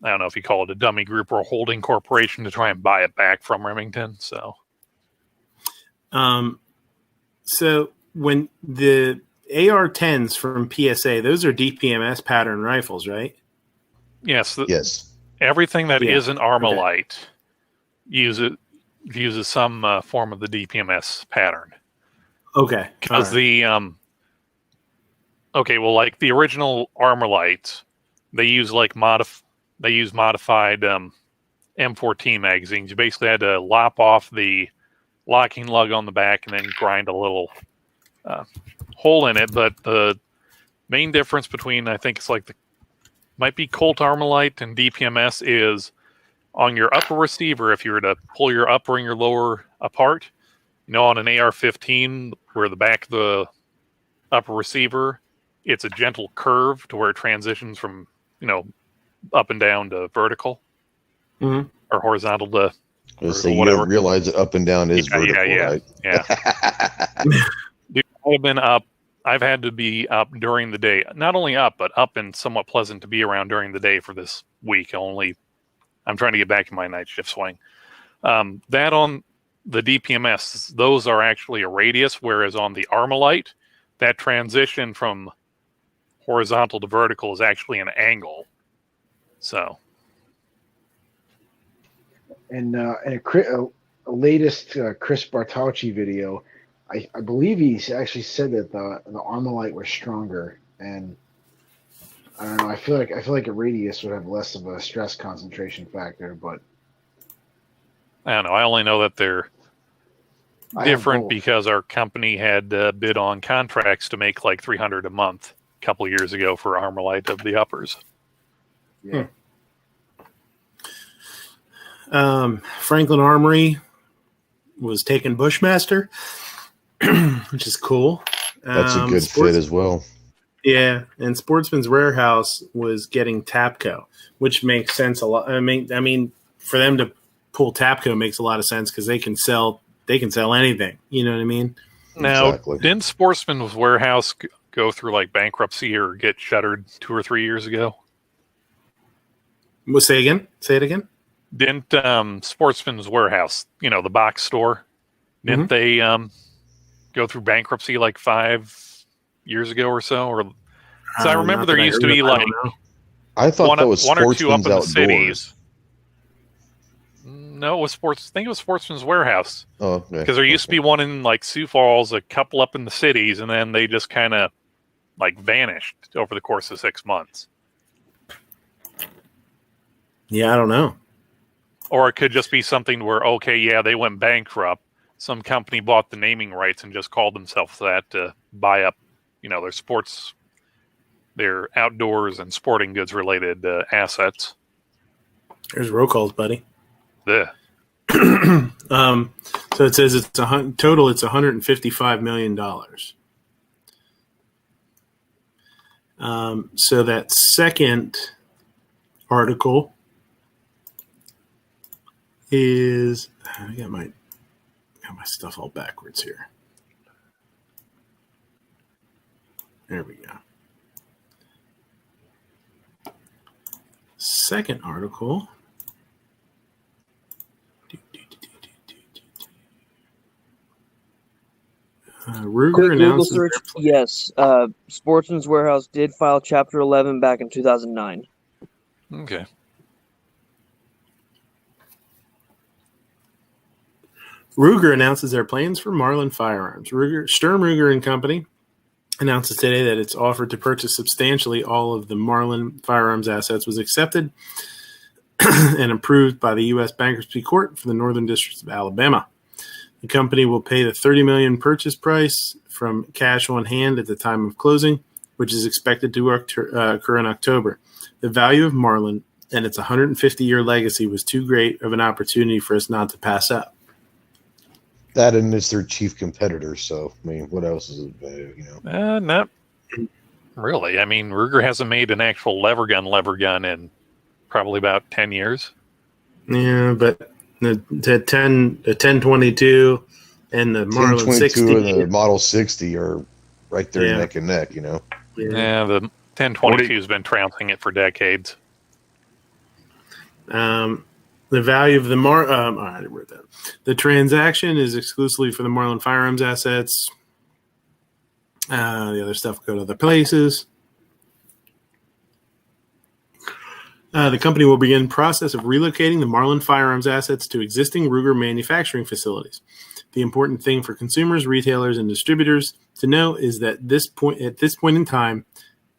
I don't know if you call it a dummy group or a holding corporation to try and buy it back from Remington. So when the AR-10s from PSA, those are DPMS pattern rifles, right? Yes. Yes. Everything that isn't Armalite uses some form of the DPMS pattern. Okay. Because the like the original Armalite, they use modified M14 magazines. You basically had to lop off the locking lug on the back and then grind a little hole in it. But the main difference between, I think it's might be Colt Armalite and DPMS, is on your upper receiver. If you were to pull your upper and your lower apart, on an AR-15, where the back of the upper receiver, it's a gentle curve to where it transitions from up and down to vertical, or horizontal to so you don't realize that up and down is vertical, right? Yeah. Dude, I've been up. I've had to be up during the day. Not only up, but up and somewhat pleasant to be around during the day for this week. I'm trying to get back in my night shift swing. That on the DPMS, those are actually a radius, whereas on the Armalite, that transition from horizontal to vertical is actually an angle. So, and a latest Chris Bartolci video, I believe he actually said that the Armalite was stronger, and I don't know. I feel like a radius would have less of a stress concentration factor, but I don't know. I only know that they're different because our company had bid on contracts to make $300 a month a couple of years ago for Armalite of the uppers. Yeah. Franklin Armory was taking Bushmaster, which is cool. That's a good fit as well. Yeah, and Sportsman's Warehouse was getting Tapco, which makes sense a lot. I mean, for them to pull Tapco makes a lot of sense because they can sell anything. You know what I mean? Now, Exactly. didn't Sportsman's Warehouse go through like bankruptcy or get shuttered 2 or 3 years ago? Say it again. Didn't Sportsman's Warehouse, the box store, didn't they go through bankruptcy like 5 years ago or so? Or so I remember there used to be like I thought that was one or two up in Sportsman's the Outdoors. cities. No, it was I think it was Sportsman's Warehouse. Oh, okay. Because there used to be one in like Sioux Falls, a couple up in the cities, and then they just kind of like vanished over the course of 6 months. Yeah, I don't know. Or it could just be something where, okay, yeah, they went bankrupt. Some company bought the naming rights and just called themselves that to buy up, their outdoors and sporting goods related assets. There's roll calls, buddy. Yeah. So it says it's total. It's $155 million. So that second article is I got my stuff all backwards here. There we go. Second article. Ruger Quick Google announces search. Yes, Sportsman's Warehouse did file Chapter 11 back in 2009. Okay. Ruger announces their plans for Marlin firearms. Sturm Ruger and Company announces today that its offer to purchase substantially all of the Marlin firearms assets was accepted and approved by the U.S. Bankruptcy Court for the Northern District of Alabama. The company will pay the $30 million purchase price from cash on hand at the time of closing, which is expected to occur in October. The value of Marlin and its 150-year legacy was too great of an opportunity for us not to pass up. That and it's their chief competitor. So, I mean, what else is it? Not really. I mean, Ruger hasn't made an actual lever gun in probably about 10 years. Yeah, but the 1022 and the Marlin 60 and the Model 60 are right there neck and neck, Yeah, the 1022 has been trouncing it for decades. The value of the I wrote that. The transaction is exclusively for the Marlin firearms assets. The other stuff go to other places. The company will begin process of relocating the Marlin firearms assets to existing Ruger manufacturing facilities. The important thing for consumers, retailers, and distributors to know is that at this point in time,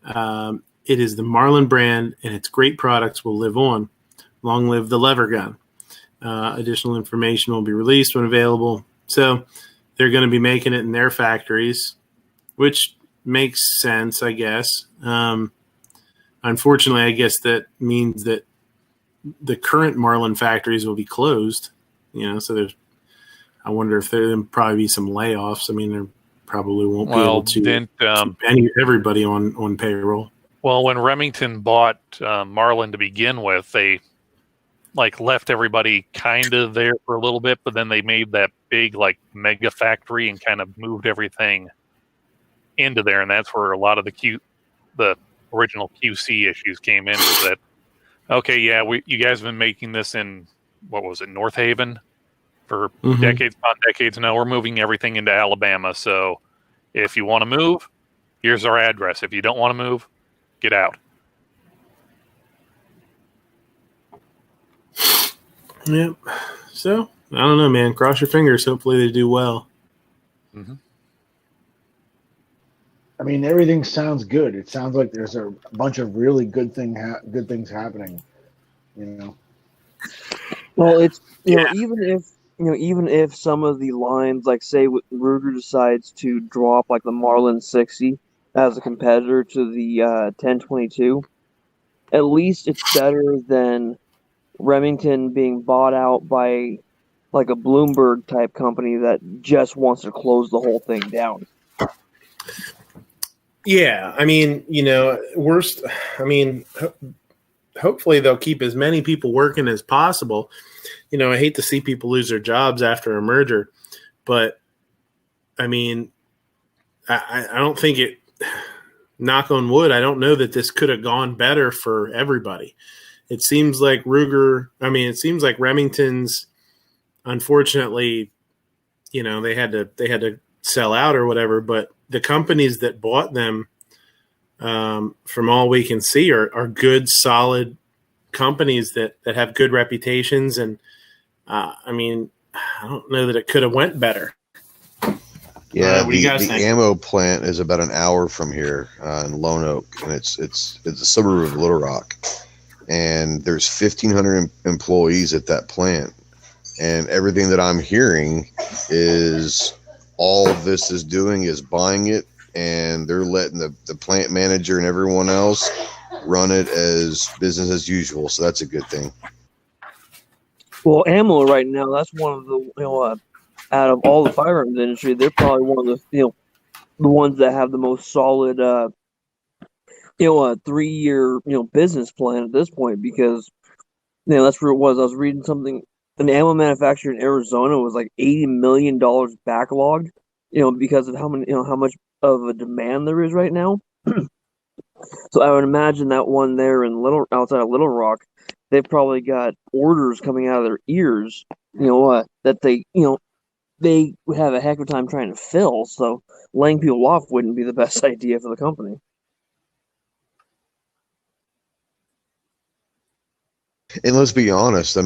it is the Marlin brand and its great products will live on. Long live the lever gun. Additional information will be released when available. So they're going to be making it in their factories, which makes sense, I guess. Unfortunately, I guess that means that the current Marlin factories will be closed. So I wonder if there'll probably be some layoffs. I mean, there probably won't be able to keep everybody on payroll. Well, when Remington bought Marlin to begin with, they left everybody kind of there for a little bit, but then they made that big mega factory and kind of moved everything into there, and that's where a lot of the original QC issues came in. Was that okay? Yeah, you guys have been making this in what was it, North Haven, for decades upon decades. Now we're moving everything into Alabama. So if you want to move, here's our address. If you don't want to move, get out. Yep. So I don't know, man. Cross your fingers. Hopefully they do well. Mm-hmm. I mean, everything sounds good. It sounds like there's a bunch of really good things happening. Well, it's even if some of the lines, say Ruger decides to drop the Marlin 60 as a competitor to the 1022, at least it's better than Remington being bought out by a Bloomberg type company that just wants to close the whole thing down. Yeah, I mean, worst. I mean, hopefully they'll keep as many people working as possible. I hate to see people lose their jobs after a merger, but I mean, I don't think it, knock on wood, I don't know that this could have gone better for everybody. It seems like Remington's, unfortunately, they had to sell out or whatever, but the companies that bought them, from all we can see, are good, solid companies that have good reputations. And I don't know that it could have went better. Yeah, what do you guys the think? ammo plant is about an hour from here in Lone Oak, and it's a suburb of Little Rock, and there's 1,500 employees at that plant, and everything that I'm hearing is all this is doing is buying it, and they're letting the plant manager and everyone else run it as business as usual. So that's a good thing. Well, ammo right now, that's one of the out of all the firearms industry, they're probably one of the the ones that have the most solid 3-year business plan at this point, because that's where it was. I was reading something. An ammo manufacturer in Arizona was like $80 million backlogged, because of how much of a demand there is right now. So I would imagine that one there in outside of Little Rock, they've probably got orders coming out of their ears, that they would have a heck of a time trying to fill. So laying people off wouldn't be the best idea for the company. And let's be honest,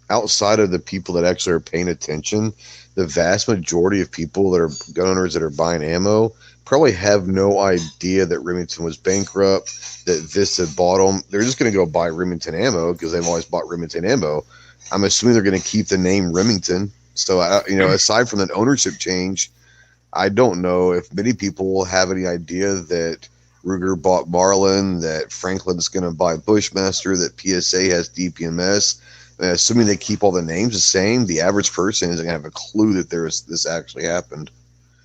outside of the people that actually are paying attention, the vast majority of people that are gun owners that are buying ammo probably have no idea that Remington was bankrupt, that Vista bought them. They're just going to go buy Remington ammo because they've always bought Remington ammo. I'm assuming they're going to keep the name Remington. So, aside from that ownership change, I don't know if many people will have any idea that Ruger bought Marlin, that Franklin's going to buy Bushmaster, that PSA has DPMS. Assuming they keep all the names the same, the average person isn't going to have a clue that this actually happened,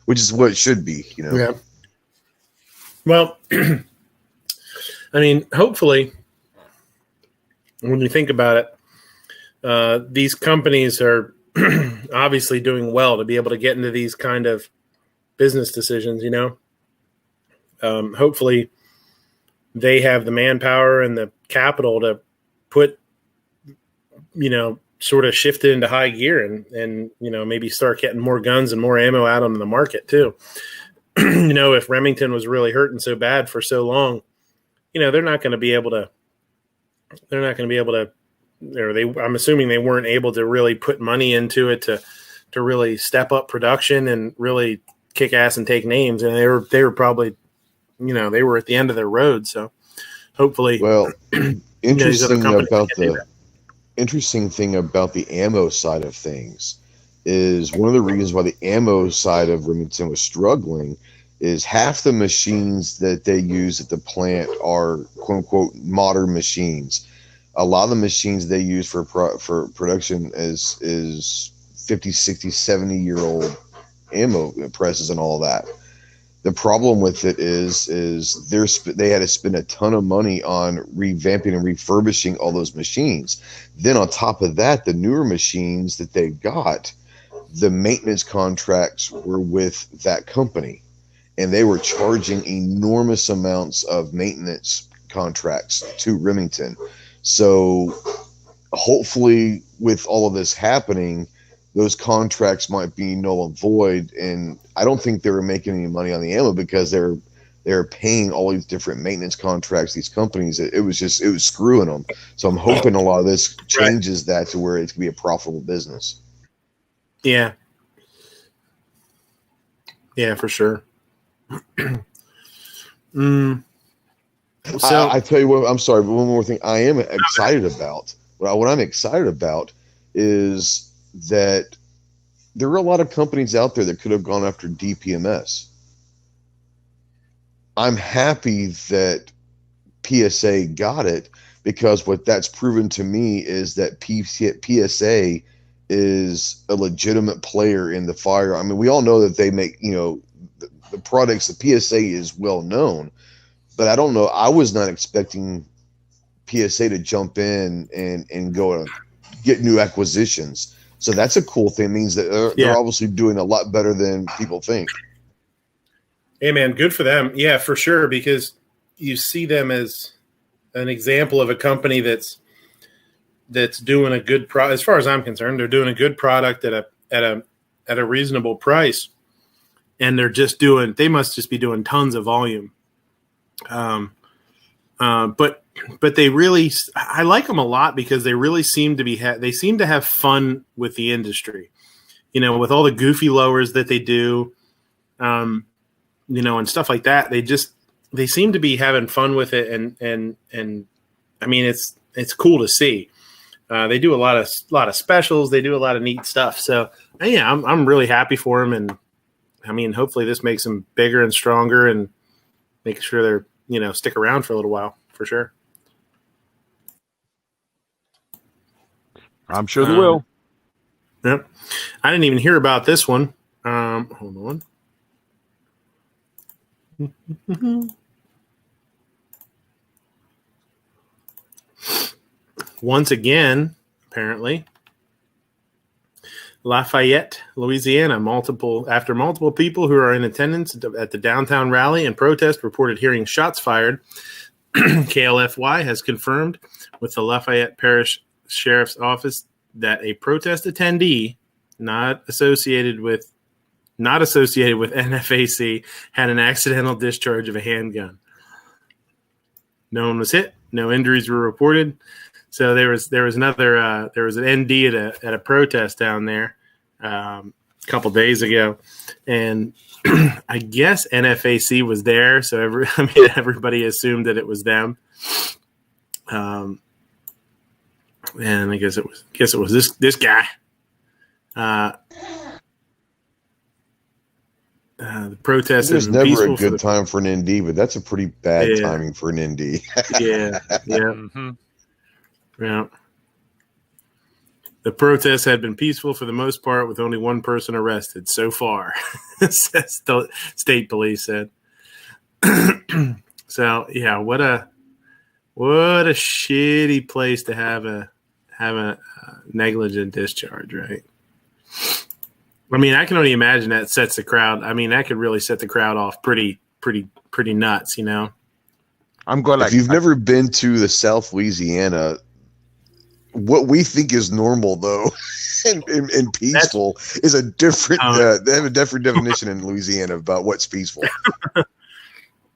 which is what it should be, Yeah. Well, hopefully, when you think about it, these companies are obviously doing well to be able to get into these kind of business decisions, hopefully they have the manpower and the capital to put, sort of shift it into high gear and maybe start getting more guns and more ammo out on the market too. If Remington was really hurting so bad for so long, they're not going to be able to, I'm assuming they weren't able to really put money into it to really step up production and really kick ass and take names. And they were probably, they were at the end of their road. So hopefully, well, interesting thing about the ammo side of things is one of the reasons why the ammo side of Remington was struggling is half the machines that they use at the plant are quote unquote modern machines. A lot of the machines they use for production is 50, 60, 70-year-old ammo presses and all that. The problem with it is they had to spend a ton of money on revamping and refurbishing all those machines. Then on top of that, the newer machines that they got, the maintenance contracts were with that company, and they were charging enormous amounts of maintenance contracts to Remington. So hopefully with all of this happening, those contracts might be null and void. And I don't think they were making any money on the ammo because they're paying all these different maintenance contracts, these companies. It was screwing them. So I'm hoping a lot of this changes that to where it can be a profitable business. Yeah. Yeah, for sure. So I tell you what, I'm sorry, but one more thing I am excited about. What I'm excited about is that there are a lot of companies out there that could have gone after DPMS. I'm happy that PSA got it because what that's proven to me is that PSA is a legitimate player in the fire. I mean, we all know that they make, the products, the PSA is well known, but I don't know. I was not expecting PSA to jump in and go and get new acquisitions. So that's a cool thing. It means that they're obviously doing a lot better than people think. Hey, man, good for them. Yeah, for sure, because you see them as an example of a company that's doing a good product. As far as I'm concerned, they're doing a good product at a reasonable price, and they must just be doing tons of volume. But they really, I like them a lot because they really seem to have fun with the industry, with all the goofy lowers that they do, and stuff like that. They seem to be having fun with it. And I mean, it's cool to see. They do a lot of specials. They do a lot of neat stuff. So yeah, I'm really happy for them. And I mean, hopefully this makes them bigger and stronger and making sure they're, stick around for a little while for sure. I'm sure they will. Yep. I didn't even hear about this one. Hold on. Once again, apparently, Lafayette, Louisiana, after multiple people who are in attendance at the downtown rally and protest reported hearing shots fired, KLFY has confirmed with the Lafayette Parish Sheriff's Office that a protest attendee not associated with NFAC had an accidental discharge of a handgun. No one was hit. No injuries were reported. So there was another there was an ND at a protest down there a couple days ago, and I guess NFAC was there. So everybody assumed that it was them. And I guess it was this guy. The protest is never a good time for an ND, but that's a pretty bad timing for an ND. Yeah. Mm-hmm. Yeah. The protests had been peaceful for the most part, with only one person arrested so far, says the state police said. So yeah, what a shitty place to have a negligent discharge, right? I mean, I can only imagine that sets the crowd. I mean, that could really set the crowd off pretty nuts, I'm glad. If you've never been to the South Louisiana, what we think is normal, though, and peaceful is a different. They have a different definition in Louisiana about what's peaceful.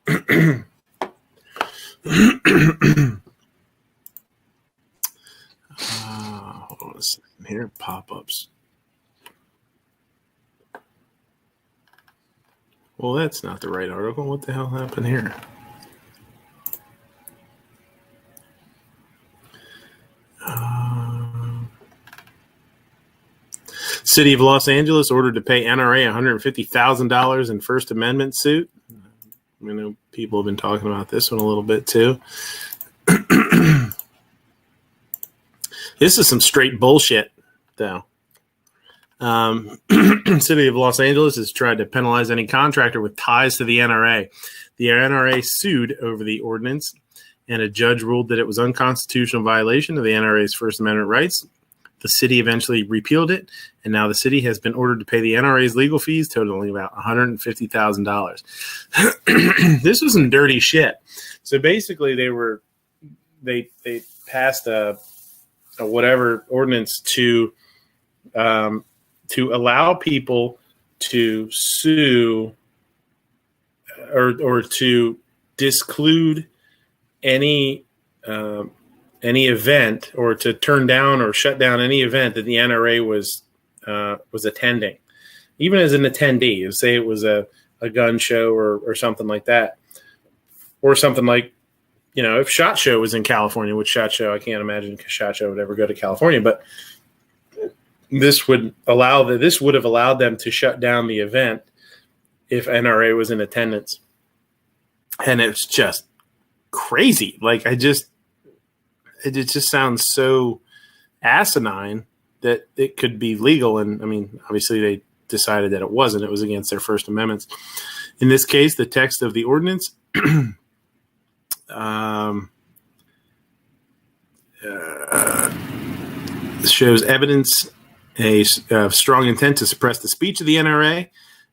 Hold on a second here. Pop-ups. Well, that's not the right article. What the hell happened here? City of Los Angeles ordered to pay NRA $150,000 in First Amendment suit. I know people have been talking about this one a little bit too. This is some straight bullshit, though. City of Los Angeles has tried to penalize any contractor with ties to the NRA. The NRA sued over the ordinance, and a judge ruled that it was unconstitutional violation of the NRA's First Amendment rights. The city eventually repealed it, and now the city has been ordered to pay the NRA's legal fees, totaling about $150,000. This was some dirty shit. So basically, they passed a whatever ordinance to allow people to sue or to disclude any event, or to turn down or shut down any event that the NRA was attending, even as an attendee. Say it was a gun show or something like that, or something like, if SHOT Show was in California, which SHOT Show, I can't imagine SHOT Show would ever go to California, but this would have allowed them to shut down the event if NRA was in attendance. And it's just crazy. Like, it just sounds so asinine that it could be legal. And I mean, obviously they decided that it wasn't. It was against their First Amendments. In this case, the text of the ordinance shows evidence of strong intent to suppress the speech of the NRA.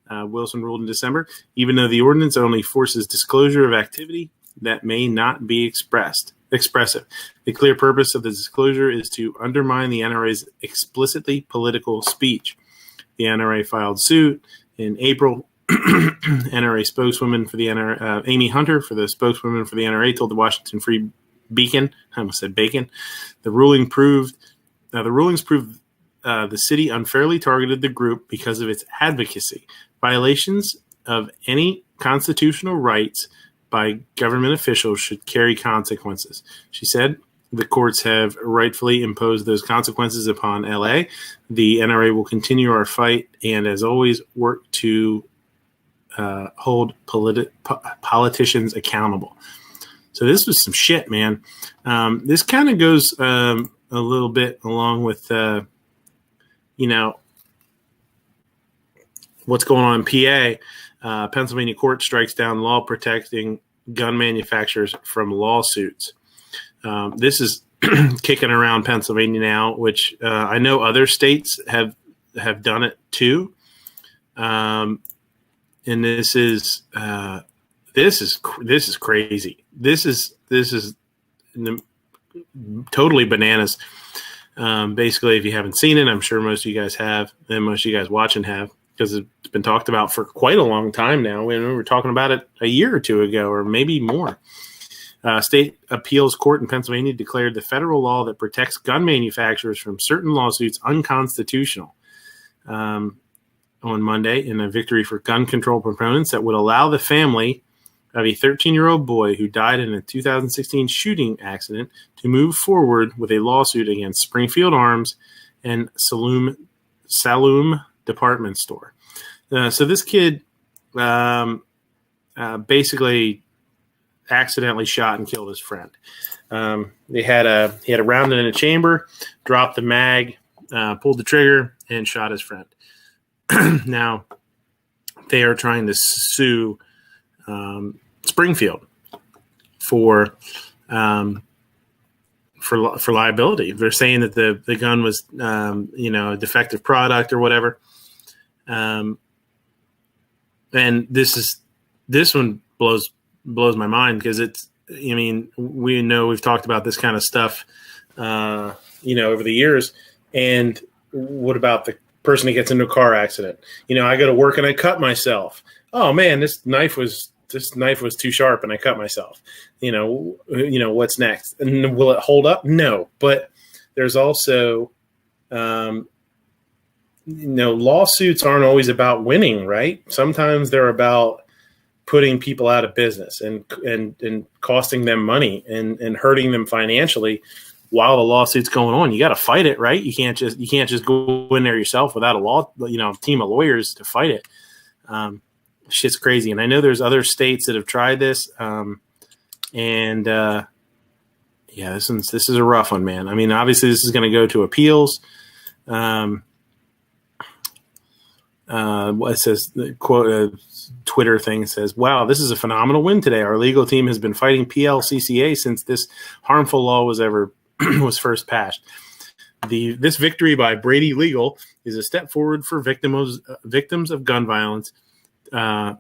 Wilson ruled in December, even though the ordinance only forces disclosure of activity that may not be expressive. The clear purpose of the disclosure is to undermine the NRA's explicitly political speech. The NRA filed suit in April. NRA spokeswoman for the NRA, Amy Hunter, for the spokeswoman for the NRA, told the Washington Free Beacon, I almost said bacon, the rulings proved the city unfairly targeted the group because of its advocacy. Violations of any constitutional rights by government officials should carry consequences. She said the courts have rightfully imposed those consequences upon LA. The NRA will continue our fight and, as always, work to hold politicians accountable. So this was some shit, man. This kind of goes a little bit along with, what's going on in PA. Pennsylvania court strikes down law protecting gun manufacturers from lawsuits. This is kicking around Pennsylvania now, which I know other states have done it too. And this is crazy. This is totally bananas. Basically, if you haven't seen it, I'm sure most of you guys have, and most of you guys watching have, because it's been talked about for quite a long time now. We were talking about it a year or two ago, or maybe more. State appeals court in Pennsylvania declared the federal law that protects gun manufacturers from certain lawsuits unconstitutional on Monday, in a victory for gun control proponents that would allow the family of a 13-year-old boy who died in a 2016 shooting accident to move forward with a lawsuit against Springfield Arms and Saloom Department Store. So this kid basically accidentally shot and killed his friend. He had a round in a chamber, dropped the mag, pulled the trigger, and shot his friend. Now, they are trying to sue Springfield for liability. They're saying that the gun was a defective product or whatever. And this one blows my mind, because we know we've talked about this kind of stuff over the years. And what about the person that gets into a car accident? I go to work and I cut myself. Oh man, this knife was too sharp and I cut myself. What's next? And will it hold up? No. But there's also, lawsuits aren't always about winning, right? Sometimes they're about putting people out of business and costing them money and hurting them financially while the lawsuit's going on. You got to fight it, right? You can't just go in there yourself without a team of lawyers to fight it. Shit's crazy. And I know there's other states that have tried this. This is a rough one, man. Obviously this is going to go to appeals. It says, the quote, Twitter thing says, "Wow, this is a phenomenal win today. Our legal team has been fighting PLCCA since this harmful law was first passed. This victory by Brady Legal is a step forward for victims of gun violence to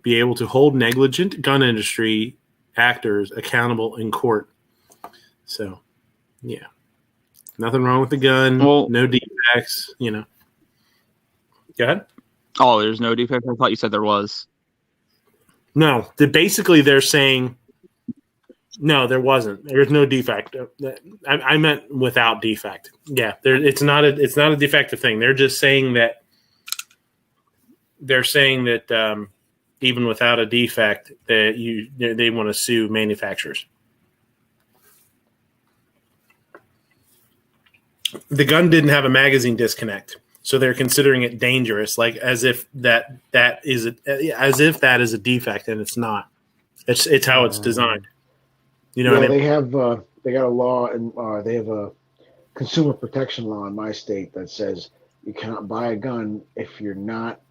be able to hold negligent gun industry actors accountable in court." So, yeah, nothing wrong with the gun. Well, no defects. Go ahead. Oh, there's no defect? I thought you said there was. No, basically they're saying no, there wasn't. There's no defect. I meant without defect. Yeah, it's not a defective thing. They're just saying that. They're saying that even without a defect, that they want to sue manufacturers. The gun didn't have a magazine disconnect, so they're considering it dangerous, like as if that is a defect, and it's not. It's how it's designed. You know what I mean? They got a law, and they have a consumer protection law in my state that says you cannot buy a gun if you're not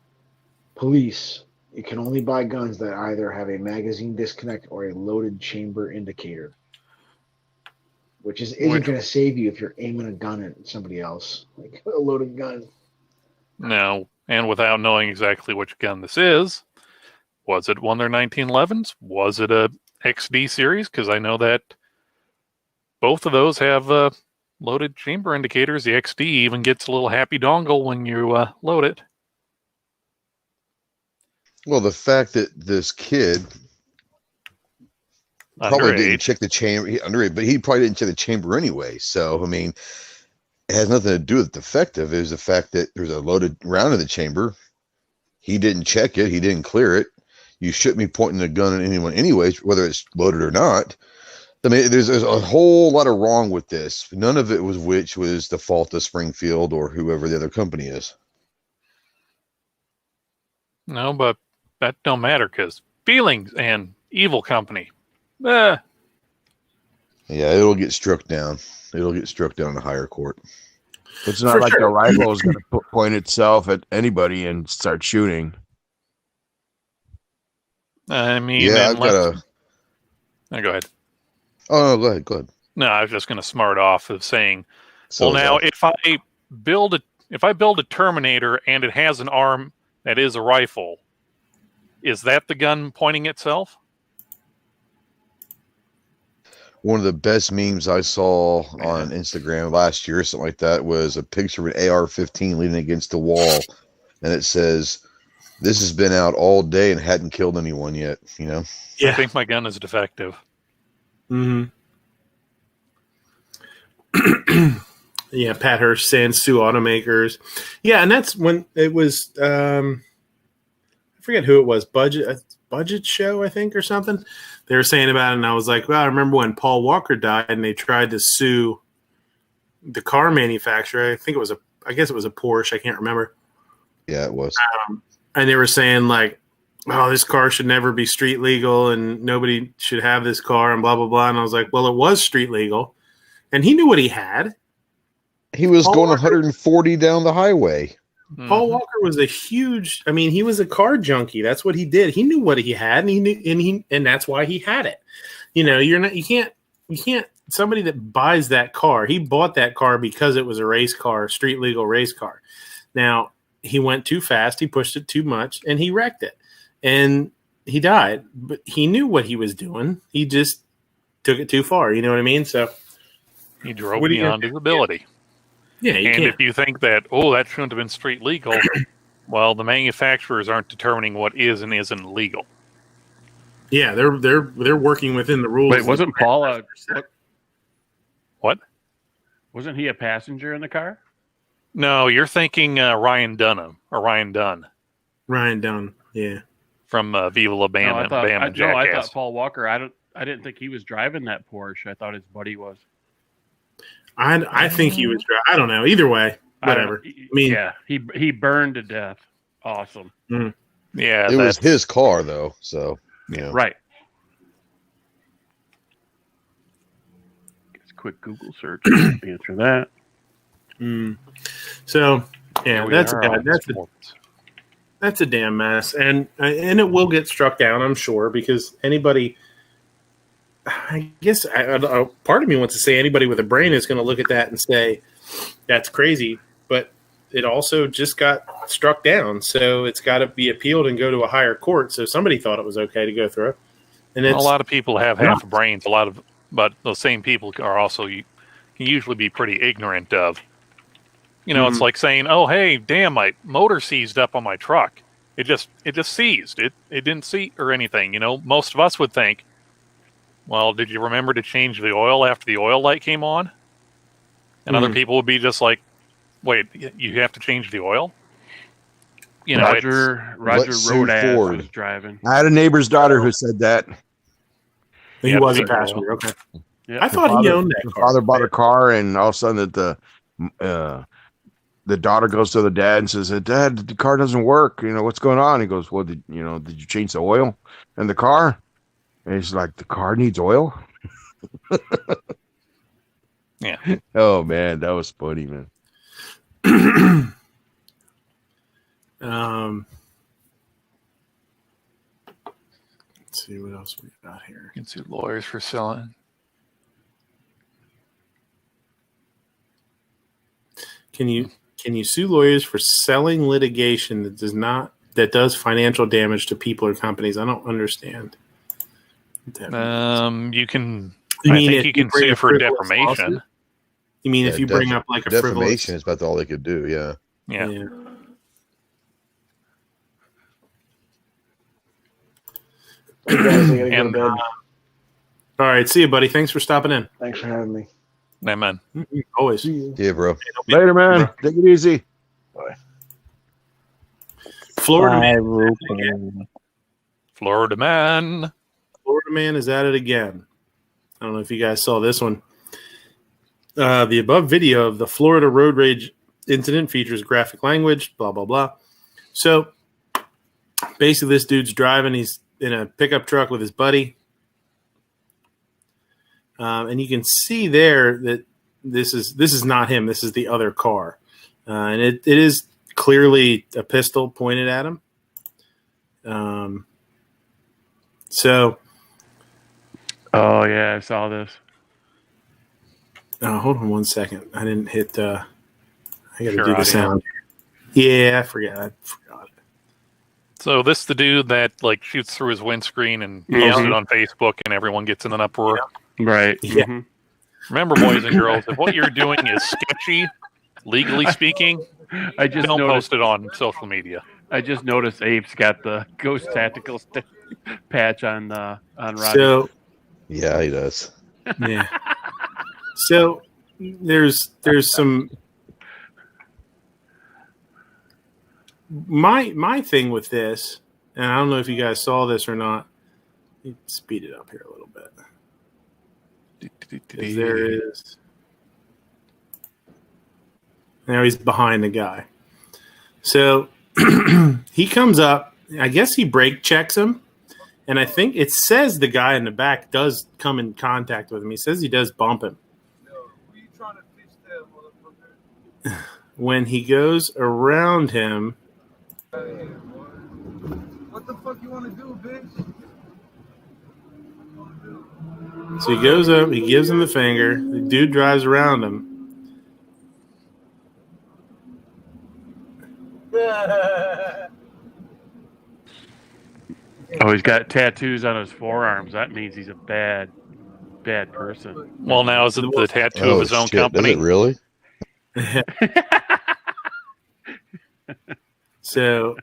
police. You can only buy guns that either have a magazine disconnect or a loaded chamber indicator. which isn't going to save you if you're aiming a gun at somebody else, like a loaded gun. No, and without knowing exactly which gun this is, was it one of their 1911s? Was it a XD series? Because I know that both of those have loaded chamber indicators. The XD even gets a little happy dongle when you load it. Well, the fact that this kid probably didn't check the chamber, underage, but he probably didn't check the chamber anyway. So, I mean, it has nothing to do with defective. It was the fact that there's a loaded round in the chamber. He didn't check it. He didn't clear it. You shouldn't be pointing a gun at anyone anyways, whether it's loaded or not. I mean, there's a whole lot of wrong with this. None of it was the fault of Springfield or whoever the other company is. No, but that don't matter because feelings and evil company. Yeah, it'll get struck down. It'll get struck down in a higher court. It's not like the rifle is going to point itself at anybody and start shooting. I mean, yeah, I've got a. No, go ahead. Oh, no, go ahead. No, I was just going to smart off of saying, So well, now if I build a Terminator and it has an arm that is a rifle, is that the gun pointing itself? One of the best memes I saw on Instagram last year, or something like that, was a picture of an AR-15 leaning against the wall, and it says, "This has been out all day and hadn't killed anyone yet." You know? Yeah. I think my gun is defective. Mm-hmm. Yeah, Pat Hirsch saying sue automakers. Yeah, and that's when it was. I forget who it was. Budget show, I think, or something. They were saying about it, and I was like, well, I remember when Paul Walker died, and they tried to sue the car manufacturer. I guess it was a Porsche. I can't remember. Yeah, it was. And they were saying like, oh, this car should never be street legal, and nobody should have this car, and blah blah blah. And I was like, well, it was street legal, and he knew what he had. He was going 140 down the highway. Paul Walker was he was a car junkie. That's what he did. He knew what he had, and that's why he had it. You know, you can't somebody that buys that car, he bought that car because it was a race car, street legal race car. Now, he went too fast, he pushed it too much, and he wrecked it. And he died. But he knew what he was doing. He just took it too far, you know what I mean? So he drove beyond his ability. Yeah, and if you think that, that shouldn't have been street legal, well, the manufacturers aren't determining what is and isn't legal. Yeah, they're working within the rules. Wait, wasn't Paul what? Wasn't he a passenger in the car? No, you're thinking Ryan Dunn. Ryan Dunn, yeah, from Viva La Bama. I thought Paul Walker. I didn't think he was driving that Porsche. I thought his buddy was. I think he was. I don't know. Either way, whatever. I mean, yeah, he burned to death. Awesome. Mm. Yeah, it was his car though. So yeah, right. Just quick Google search. Answer that. So yeah, that's a damn mess, and it will get struck down, I'm sure, because anybody. I guess part of me wants to say anybody with a brain is going to look at that and say that's crazy, but it also just got struck down, so it's got to be appealed and go to a higher court. So somebody thought it was okay to go through it, and a lot of people have half a brains. But those same people are also can usually be pretty ignorant of. You know, it's like saying, "Oh, hey, damn, my motor seized up on my truck. It just seized. It didn't see or anything." You know, most of us would think, well, did you remember to change the oil after the oil light came on? And other people would be just like, wait, you have to change the oil? You know, Roger Rodass was driving. I had a neighbor's daughter who said that. He was a passenger. Okay. Yeah. I thought he owned that car. Father bought a car, and all of a sudden the daughter goes to the dad and says, "Dad, the car doesn't work. You know, what's going on?" He goes, "Well, did you change the oil in the car?" And he's like, "The car needs oil?" Yeah. Oh man, that was funny, man. Let's see what else we got here. You can sue lawyers for selling. Can you sue lawyers for selling litigation that does financial damage to people or companies? I don't understand. You can. You I mean think if you can bring sue a for frivolous defamation. lawsuit? You mean if you bring up like a frivolous defamation is about all they could do? Yeah. Yeah. Hey guys, I gotta go to And bed. All right, see you, buddy. Thanks for stopping in. Thanks for having me. Amen. Always. Yeah, bro. Later, man. Take it easy. Bye. Florida Bye, man. Rupen. Florida man. Florida man is at it again. I don't know if you guys saw this one. The above video of the Florida road rage incident features graphic language, blah, blah, blah. So basically this dude's driving. He's in a pickup truck with his buddy. And you can see there that this is not him. This is the other car. And it is clearly a pistol pointed at him. So. Oh, yeah, I saw this. Hold on one second. I didn't hit. I got to Sure, do the sound. Yeah, I forgot. So this the dude that like shoots through his windscreen and posts it on Facebook, and everyone gets in an uproar. Right. Yeah. Mm-hmm. Remember, boys and girls, if what you're doing is sketchy, legally speaking, I just don't noticed. post it on social media. I just noticed Abe's got the Ghost Tactical patch on Roddy. So Yeah, he does. yeah. So there's some. My thing with this, and I don't know if you guys saw this or not. Let me speed it up here a little bit. 'Cause there is. Now he's behind the guy. So he comes up. I guess he brake checks him. And I think it says the guy in the back does come in contact with him. He says he does bump him. When he goes around him. What the fuck you want to do, bitch? So he goes up, he gives him the finger. The dude drives around him. Oh, he's got tattoos on his forearms. That means he's a bad person. Well, now is it the tattoo of his own shit, company? Does it really? So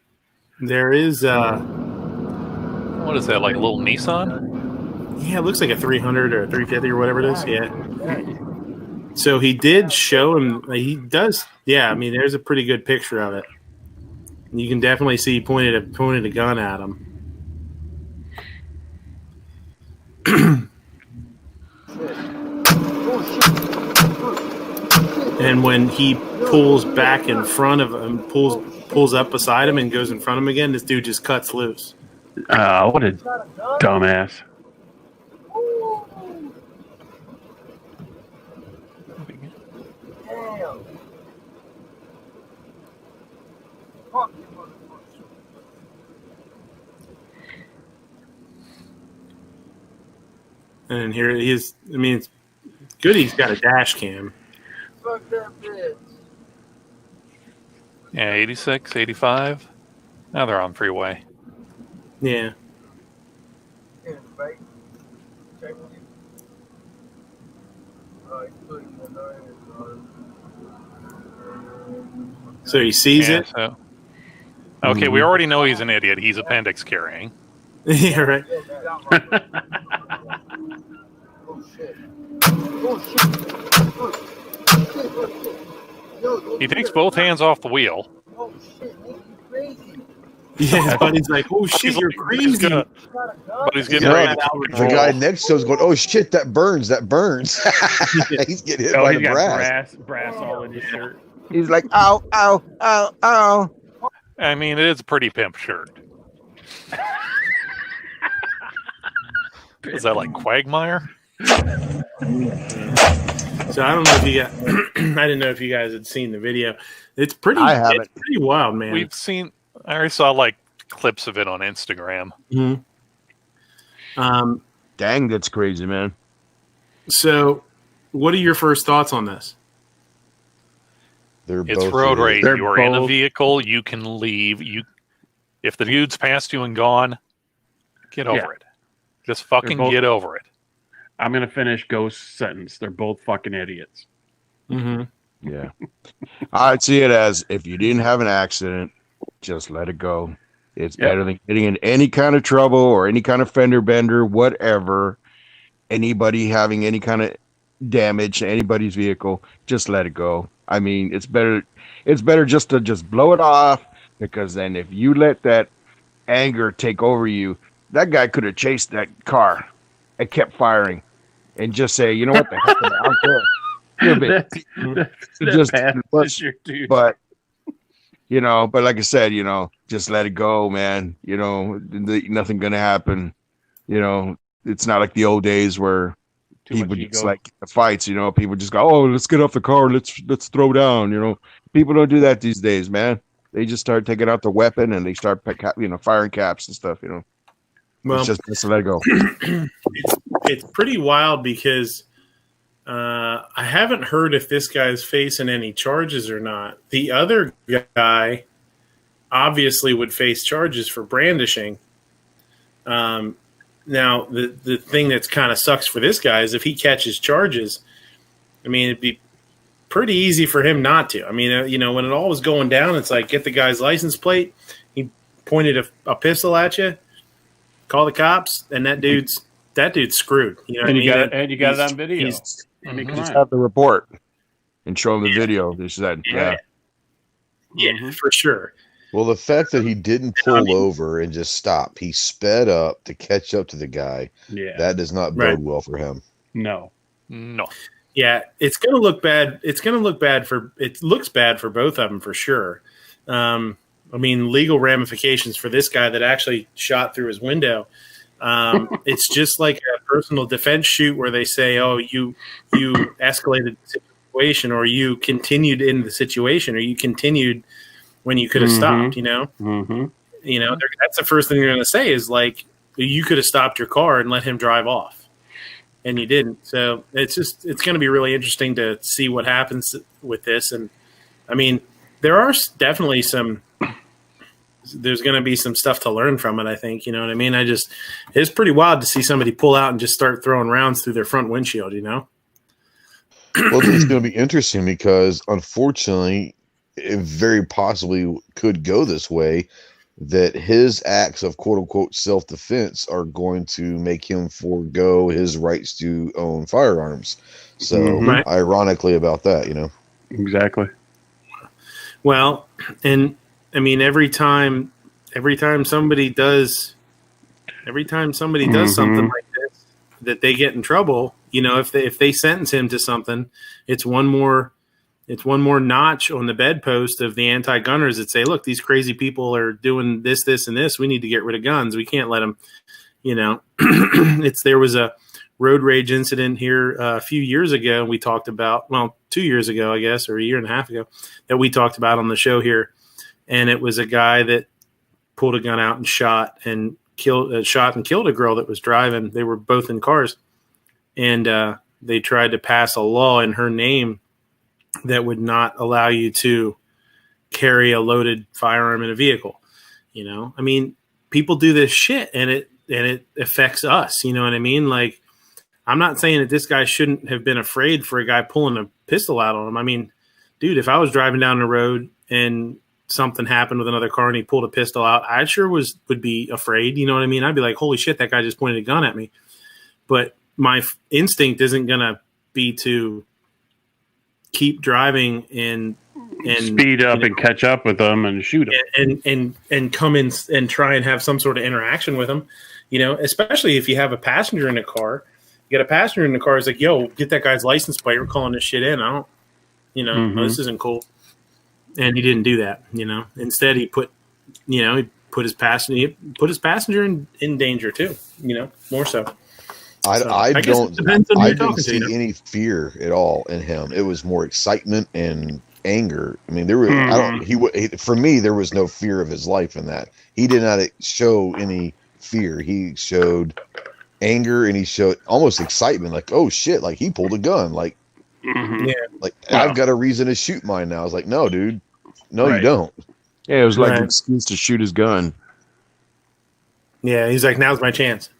there is What is that, like a little Nissan? yeah, it looks like a 300 or a 350 or whatever it is. Yeah. So he did show him. He does. Yeah, I mean, there's a pretty good picture of it. You can definitely see he pointed a gun at him. And when he pulls back in front of him, pulls up beside him and goes in front of him again, this dude just cuts loose. What a dumbass. And here he is. I mean, it's good he's got a dash cam. Fuck that bitch. Yeah, 86, 85. Now they're on freeway. Yeah. Yeah, right. Check with you. Alright, good. So he sees Yeah, it. so. Okay, we already know he's an idiot. He's appendix carrying. Yeah, right. Oh shit. Oh shit. He takes both hands off the wheel. Oh shit, ain't you crazy? Yeah, buddy's like, oh shit, He's you're like, crazy. But he's getting Yeah, ready to the guy next to us going, "Oh shit, that burns! That burns!" He's getting hit Oh, by he's the got brass. brass all in his shirt. He's like, ow, ow, ow, ow. I mean, it is a pretty pimp shirt. Is that like Quagmire? So I don't know if you got. I didn't know if you guys had seen the video. It's pretty. I haven't. It's pretty wild, man. We've seen. I already saw like clips of it on Instagram. Mhm. Dang, that's crazy, man. So, what are your first thoughts on this? They're It's both road rage. They're You are in a both- vehicle. You can leave. If the dude's past you and gone, get over it. Just fucking both- get over it. I'm gonna finish Ghost's sentence. They're both fucking idiots. Mm-hmm. Yeah. I'd see it as if you didn't have an accident, just let it go. It's Yep. better than getting in any kind of trouble or any kind of fender bender, whatever. Anybody having any kind of damage to anybody's vehicle, just let it go. I mean, it's better just to just blow it off, because then if you let that anger take over you, that guy could have chased that car and kept firing and just say, you know what, the heck with it, I don't care. You're a bit, just passenger, dude. but but like I said, just let it go, man. Nothing gonna happen. It's not like the old days where Too much people just ego. like the fights. People just go, oh, let's get off the car, let's throw down. People don't do that these days, man. They just start taking out the weapon and they start firing caps and stuff. Well, it's just let it go. It's pretty wild because I haven't heard if this guy's facing any charges or not. The other guy obviously would face charges for brandishing. Now, the thing that's kind of sucks for this guy is if he catches charges, I mean, it'd be pretty easy for him not to. I mean, when it all was going down, it's like, get the guy's license plate. He pointed a pistol at you, call the cops, and that dude's screwed. You know what I mean? You got it on video. I mean, come Just on. have the report and show them the video. They said, Yeah, for sure. Well, the fact that he didn't pull over and just stop, he sped up to catch up to the guy. Yeah. That does not bode well for him. No. Yeah, it's going to look bad. It looks bad for both of them for sure. I mean, legal ramifications for this guy that actually shot through his window. It's just like a personal defense shoot where they say, "Oh, you escalated the situation, or you continued in the situation, or you continued when you could have stopped." Mm-hmm. That's the first thing they're going to say is like, "You could have stopped your car and let him drive off, and you didn't." So it's going to be really interesting to see what happens with this. And I mean, there are definitely there's going to be some stuff to learn from it, I think. You know what I mean? It's pretty wild to see somebody pull out and just start throwing rounds through their front windshield, Well, it's going to be interesting because, unfortunately, it very possibly could go this way, that his acts of quote-unquote self-defense are going to make him forego his rights to own firearms. So, Right. ironically about that, Exactly. Well, and I mean, every time somebody does something like this, that they get in trouble, if they sentence him to something, it's one more notch on the bedpost of the anti-gunners that say, look, these crazy people are doing this, and this. We need to get rid of guns. We can't let them, there was a road rage incident here a few years ago. We talked about, 2 years ago, I guess, or a year and a half ago, that we talked about on the show here. And it was a guy that pulled a gun out and shot and killed a girl that was driving. They were both in cars, and they tried to pass a law in her name that would not allow you to carry a loaded firearm in a vehicle. I mean, people do this shit, and it affects us. You know what I mean? Like, I'm not saying that this guy shouldn't have been afraid for a guy pulling a pistol out on him. I mean, dude, if I was driving down the road and something happened with another car and he pulled a pistol out, I sure would be afraid. You know what I mean? I'd be like, holy shit, that guy just pointed a gun at me. But my instinct isn't going to be to keep driving and speed up and catch up with them and shoot them and come in and try and have some sort of interaction with them. Especially if you have a passenger in the car. You get a passenger in the car, it's like, yo, get that guy's license plate. We're calling this shit in. I don't, this isn't cool. And he didn't do that, Instead, he put his passenger in danger too, more so. I don't see any fear at all in him. It was more excitement and anger. I mean, there was for me, there was no fear of his life in that. He did not show any fear. He showed anger and he showed almost excitement, like, oh shit, like he pulled a gun, like Mhm. Yeah. Like, Wow. I've got a reason to shoot mine now. I was like, no, dude. No, you Right. don't. Yeah, it was like an Right. excuse to shoot his gun. Yeah, he's like, now's my chance.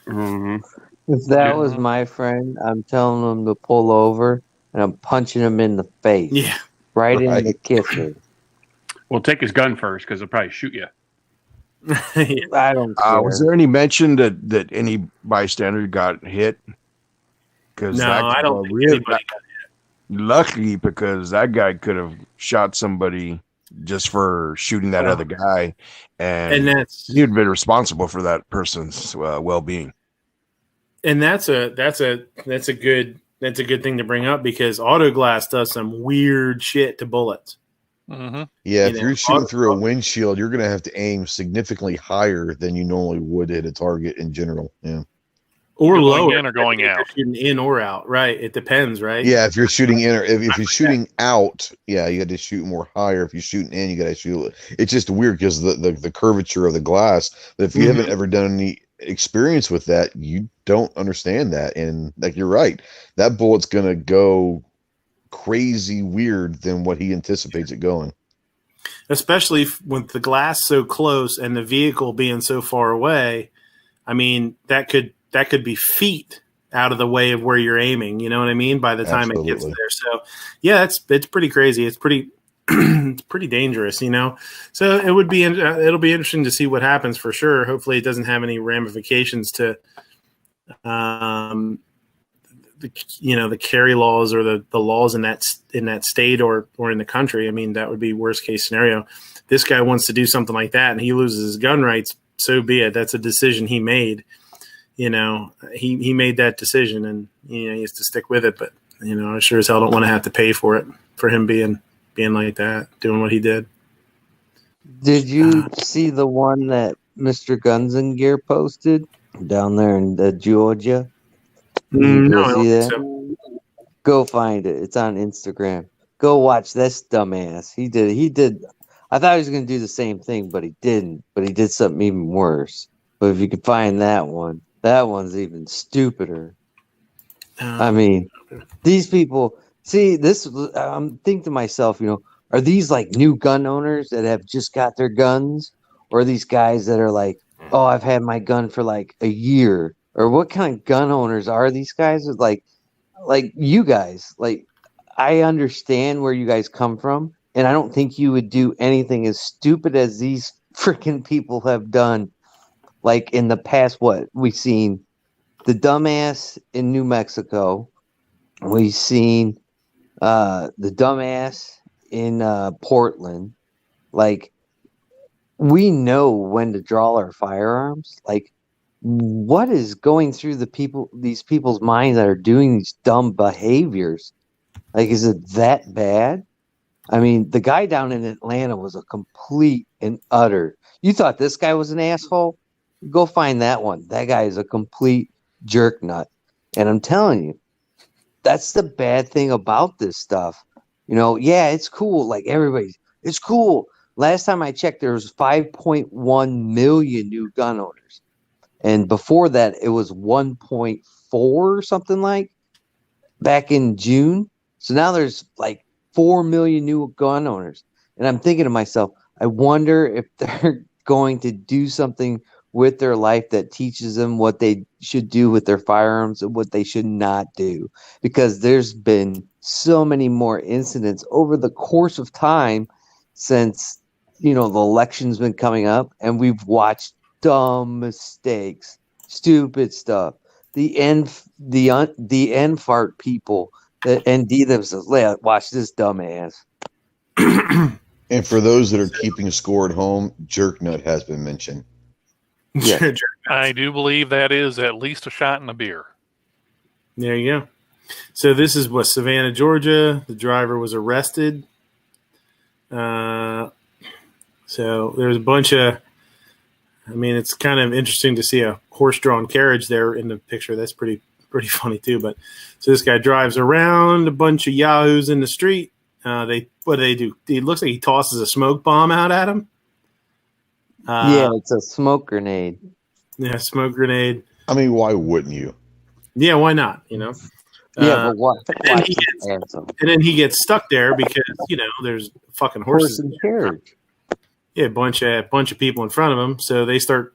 Mhm. If that Yeah. was my friend, I'm telling him to pull over and I'm punching him in the face. Yeah. Right in the Right. kisser. Well, take his gun first because he'll probably shoot you. Yeah. I don't care. Was there any mention that any bystander got hit? Because No, I don't think anybody. lucky, because that guy could have shot somebody just for shooting that other guy, And and that's he'd been responsible for that person's well-being. and that's a good thing to bring up because autoglass does some weird shit to bullets. Mm-hmm. Yeah, You if know, you're shooting through a windshield, you're going to have to aim significantly higher than you normally would hit a target in general. Yeah. Or Going lower, in or going if you're out. shooting in or out, right? It depends, right? Yeah, if you're shooting in or if you're shooting out, yeah, you got to shoot more higher. If you're shooting in, you got to shoot. It's just weird because the curvature of the glass. But if you haven't ever done any experience with that, you don't understand that. And like you're right, that bullet's going to go crazy weird than what he anticipates it going. Especially with the glass so close and the vehicle being so far away. I mean, that could be feet out of the way of where you're aiming. You know what I mean? By the time it gets there. So yeah, it's pretty crazy. It's pretty, it's pretty dangerous, you know? So it'll be interesting to see what happens for sure. Hopefully it doesn't have any ramifications to, the carry laws or the laws in that state or in the country. I mean, that would be worst case scenario. This guy wants to do something like that and he loses his gun rights. So be it. That's a decision he made. You know, he made that decision and, he has to stick with it. But, I sure as hell don't want to have to pay for it, for him being like that, doing what he did. Did you see the one that Mr. Guns and Gear posted down there in Georgia? Did you No, go I see don't that? think so. Go find it. It's on Instagram. Go watch this dumbass. He did. I thought he was going to do the same thing, but he didn't. But he did something even worse. But if you could find that one's even stupider. I mean, these people, see, I'm thinking to myself, are these like new gun owners that have just got their guns? Or are these guys that are like, oh, I've had my gun for like a year? Or what kind of gun owners are these guys? Like you guys, like, I understand where you guys come from, and I don't think you would do anything as stupid as these freaking people have done. Like in the past, what we've seen, the dumbass in New Mexico, we've seen the dumbass in Portland. Like, we know when to draw our firearms. Like, what is going through these people's minds that are doing these dumb behaviors? Like, is it that bad? I mean, the guy down in Atlanta was a complete and utter. You thought this guy was an asshole? Go find that one. That guy is a complete jerk nut. And I'm telling you, that's the bad thing about this stuff. Yeah, it's cool. Like, it's cool. Last time I checked, there was 5.1 million new gun owners. And before that, it was 1.4 or something like back in June. So now there's like 4 million new gun owners. And I'm thinking to myself, I wonder if they're going to do something with their life that teaches them what they should do with their firearms and what they should not do. Because there's been so many more incidents over the course of time since, the election's been coming up, and we've watched dumb mistakes, stupid stuff. The end fart people that ND themselves. Watch this dumbass. And for those that are keeping score at home, jerk nut has been mentioned. Yeah. I do believe that is at least a shot in a beer. There you go. So this is Savannah, Georgia. The driver was arrested. So there's a bunch of, it's kind of interesting to see a horse-drawn carriage there in the picture. That's pretty funny too. But so this guy drives around a bunch of yahoos in the street. What do they do? It looks like he tosses a smoke bomb out at him. Yeah, it's a smoke grenade. Yeah, smoke grenade. I mean, why wouldn't you? Yeah, why not? Yeah, but what? And he gets stuck there because there's fucking horses. Horse and carriage. Yeah, a bunch of people in front of him, so they start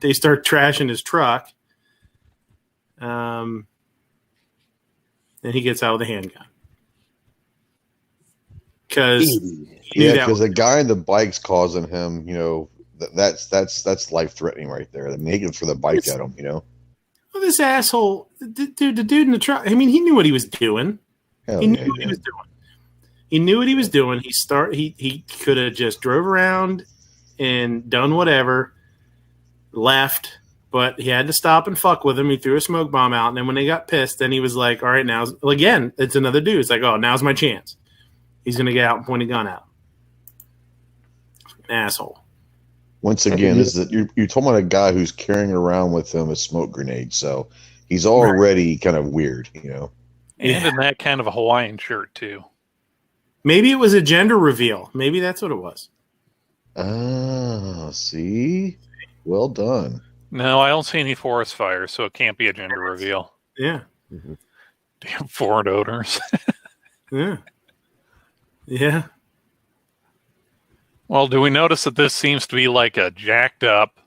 trashing his truck. And he gets out with a handgun because the guy on the bike's causing him. That's life threatening right there. They're making for the bike at him. Well, this asshole, the dude in the truck. I mean, he knew what he was doing. He knew what he was doing. He knew what he was doing. He could have just drove around and done whatever, left, but he had to stop and fuck with him. He threw a smoke bomb out, and then when they got pissed, then he was like, all right, again, it's another dude. It's like, oh, now's my chance. He's going to get out and point a gun out. An asshole. Once again, you're talking about a guy who's carrying around with him a smoke grenade, so he's already kind of weird, And in that kind of a Hawaiian shirt, too. Maybe it was a gender reveal. Maybe that's what it was. Ah, see? Well done. No, I don't see any forest fires, so it can't be a gender reveal. Yeah. Mm-hmm. Damn foreign odors. Yeah. Yeah. Well, do we notice that this seems to be like a jacked up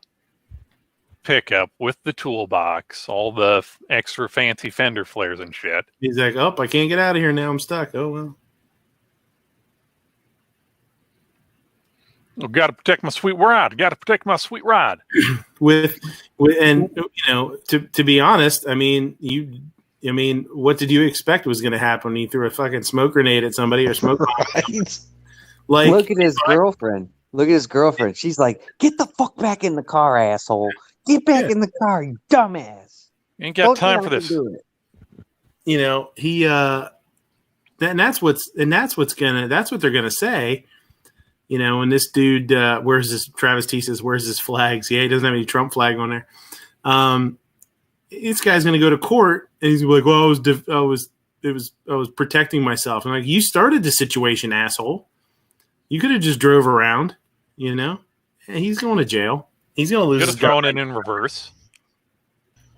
pickup with the toolbox, all the extra fancy fender flares and shit? He's like, oh, I can't get out of here now. I'm stuck. Oh, well. I've got to protect my sweet ride. Got to protect my sweet ride. To be honest, I mean, what did you expect was going to happen when you threw a fucking smoke grenade at somebody or smoke bomb? Right? Like, look at his girlfriend. Look at his girlfriend. She's like, "Get the fuck back in the car, asshole! Get back in the car, you dumbass! Ain't got time for this." That's what they're gonna say. And this dude, where's this? Travis T says, "Where's his flags?" Yeah, he doesn't have any Trump flag on there. This guy's gonna go to court, and he's like, "Well, I was protecting myself." And like, you started the situation, asshole. You could have just drove around, And he's going to jail. He's going to lose. Could have thrown it in reverse.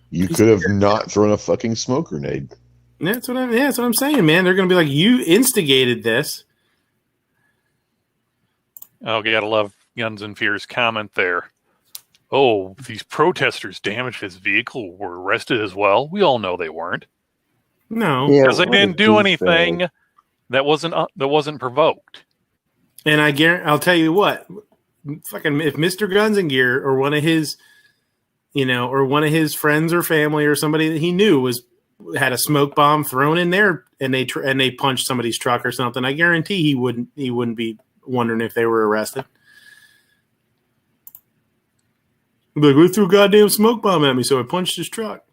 You could have not thrown a fucking smoke grenade. That's what I'm saying, man. They're going to be like, you instigated this. Oh, you gotta love Guns and Fear's comment there. Oh, these protesters damaged his vehicle, were arrested as well. We all know they weren't. No, because they didn't do anything that wasn't provoked. And I'll tell you what, fucking if Mr. Guns and Gear or one of his, or one of his friends or family or somebody that he knew had a smoke bomb thrown in there, and they punched somebody's truck or something, I guarantee he wouldn't be wondering if they were arrested. Like, we threw a goddamn smoke bomb at me, so I punched his truck.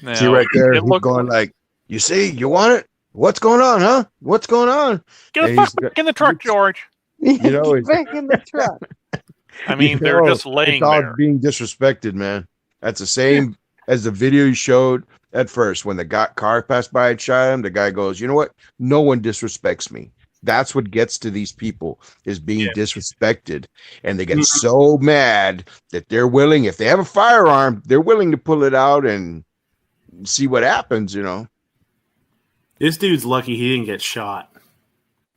Now, see right there, he's going like, you see, you want it? What's going on, huh? What's going on? Get the fuck back in the truck, George. Get back in the truck. I mean, they're just laying it's all there. being disrespected, man. That's the same as the video you showed at first. When the car passed by and shot him, the guy goes, you know what? No one disrespects me. That's what gets to these people, is being disrespected. And they get so mad that they're willing, if they have a firearm, they're willing to pull it out and see what happens, This dude's lucky he didn't get shot.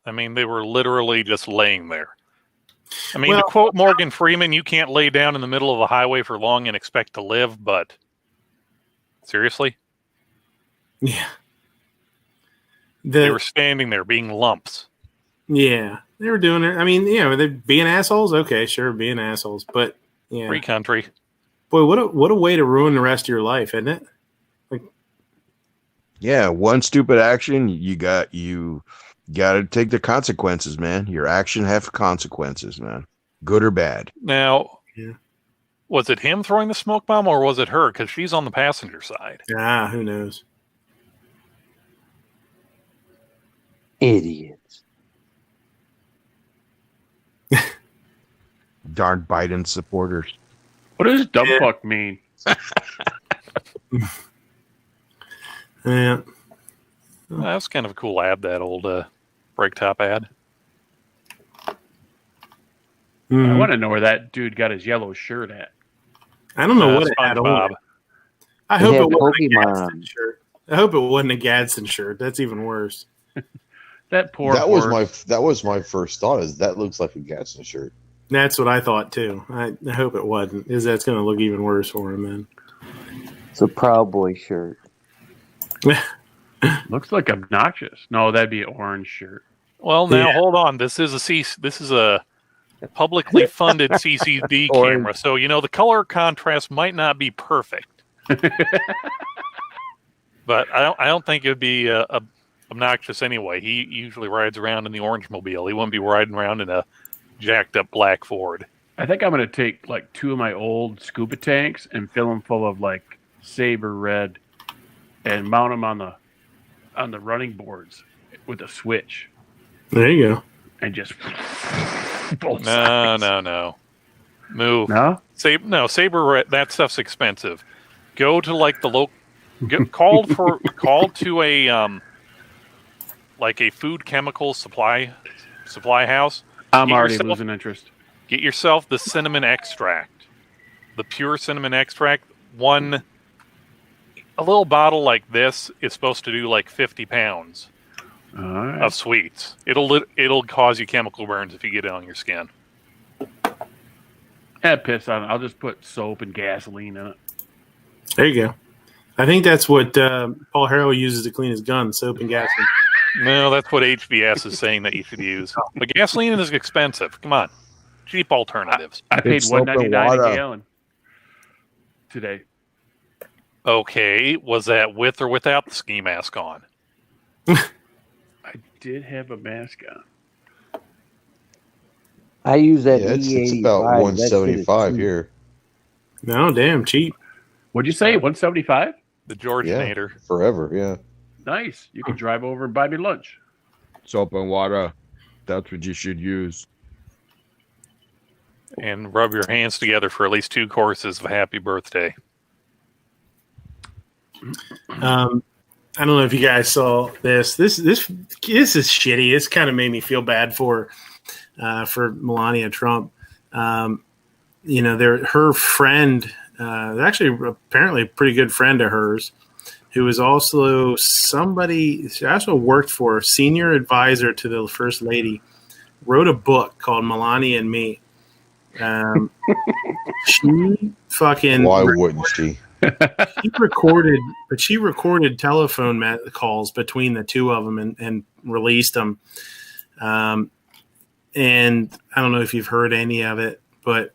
I mean, they were literally just laying there. I mean, to quote Morgan Freeman, you can't lay down in the middle of a highway for long and expect to live, but seriously? Yeah. They were standing there being lumps. Yeah, they were doing it. I mean, they're being assholes. Okay, sure, being assholes, but yeah, Free country. Boy, what a way to ruin the rest of your life, isn't it? Like, yeah, one stupid action, you got to take the consequences, man. Your action have consequences, man, good or bad. Now, was it him throwing the smoke bomb, or was it her? Because she's on the passenger side. Who knows? Idiots. Darn Biden supporters. What does dumb fuck mean? Yeah. Well, that's kind of a cool ad, that old brake top ad. I want to know where that dude got his yellow shirt at. I don't know what it had on. I They hope had it wasn't a Pokemon. Gadsden shirt. I hope it wasn't a Gadsden shirt. That's even worse. That poor That horse. was my first thought. Is that looks like a Gadsden shirt? That's what I thought too. I hope it wasn't. Is that's going to look even worse for him then? It's a Proud Boy shirt. Looks like obnoxious. No, that'd be an orange shirt. Well, now Yeah. hold on. This is a publicly funded CCD camera, so the color contrast might not be perfect. But I don't think it'd be obnoxious anyway. He usually rides around in the orange mobile. He wouldn't be riding around in a jacked up black Ford. I think I'm going to take like 2 of my old scuba tanks and fill them full of like Saber red and mount them on the running boards with a switch There you go. and just both sides. No. Move. No? Saber red, that stuff's expensive. Go to like the local call to a like a food chemical supply house. I'm already losing interest. Get yourself the cinnamon extract, the pure cinnamon extract. A little bottle like this is supposed to do like 50 pounds of sweets. It'll cause you chemical burns if you get it on your skin. Piss on it. I'll just put soap and gasoline in it. There you go. I think that's what Paul Harrell uses to clean his gun: soap and gasoline. No, that's what HVS is saying that you should use. But gasoline is expensive. Come on, cheap alternatives. I paid It's soap and $1.99 water. a gallon today. Okay, was that with or without the ski mask on? I did have a mask on. I use that Yeah, it's E85. about That shit is 175 cheap. here. No, damn cheap. What'd you say? 175? The Georgianator. Forever, yeah. Nice. You can drive over and buy me lunch. Soap and water. That's what you should use. And rub your hands together for at least 2 courses of happy birthday. I don't know if you guys saw this. This is shitty. This kind of made me feel bad for Melania Trump. Her friend, actually apparently a pretty good friend of hers, who is also somebody. She also worked for senior advisor to the First Lady. Wrote a book called Melania and Me. She fucking. Why wouldn't she? She recorded telephone calls between the two of them and released them. And I don't know if you've heard any of it, but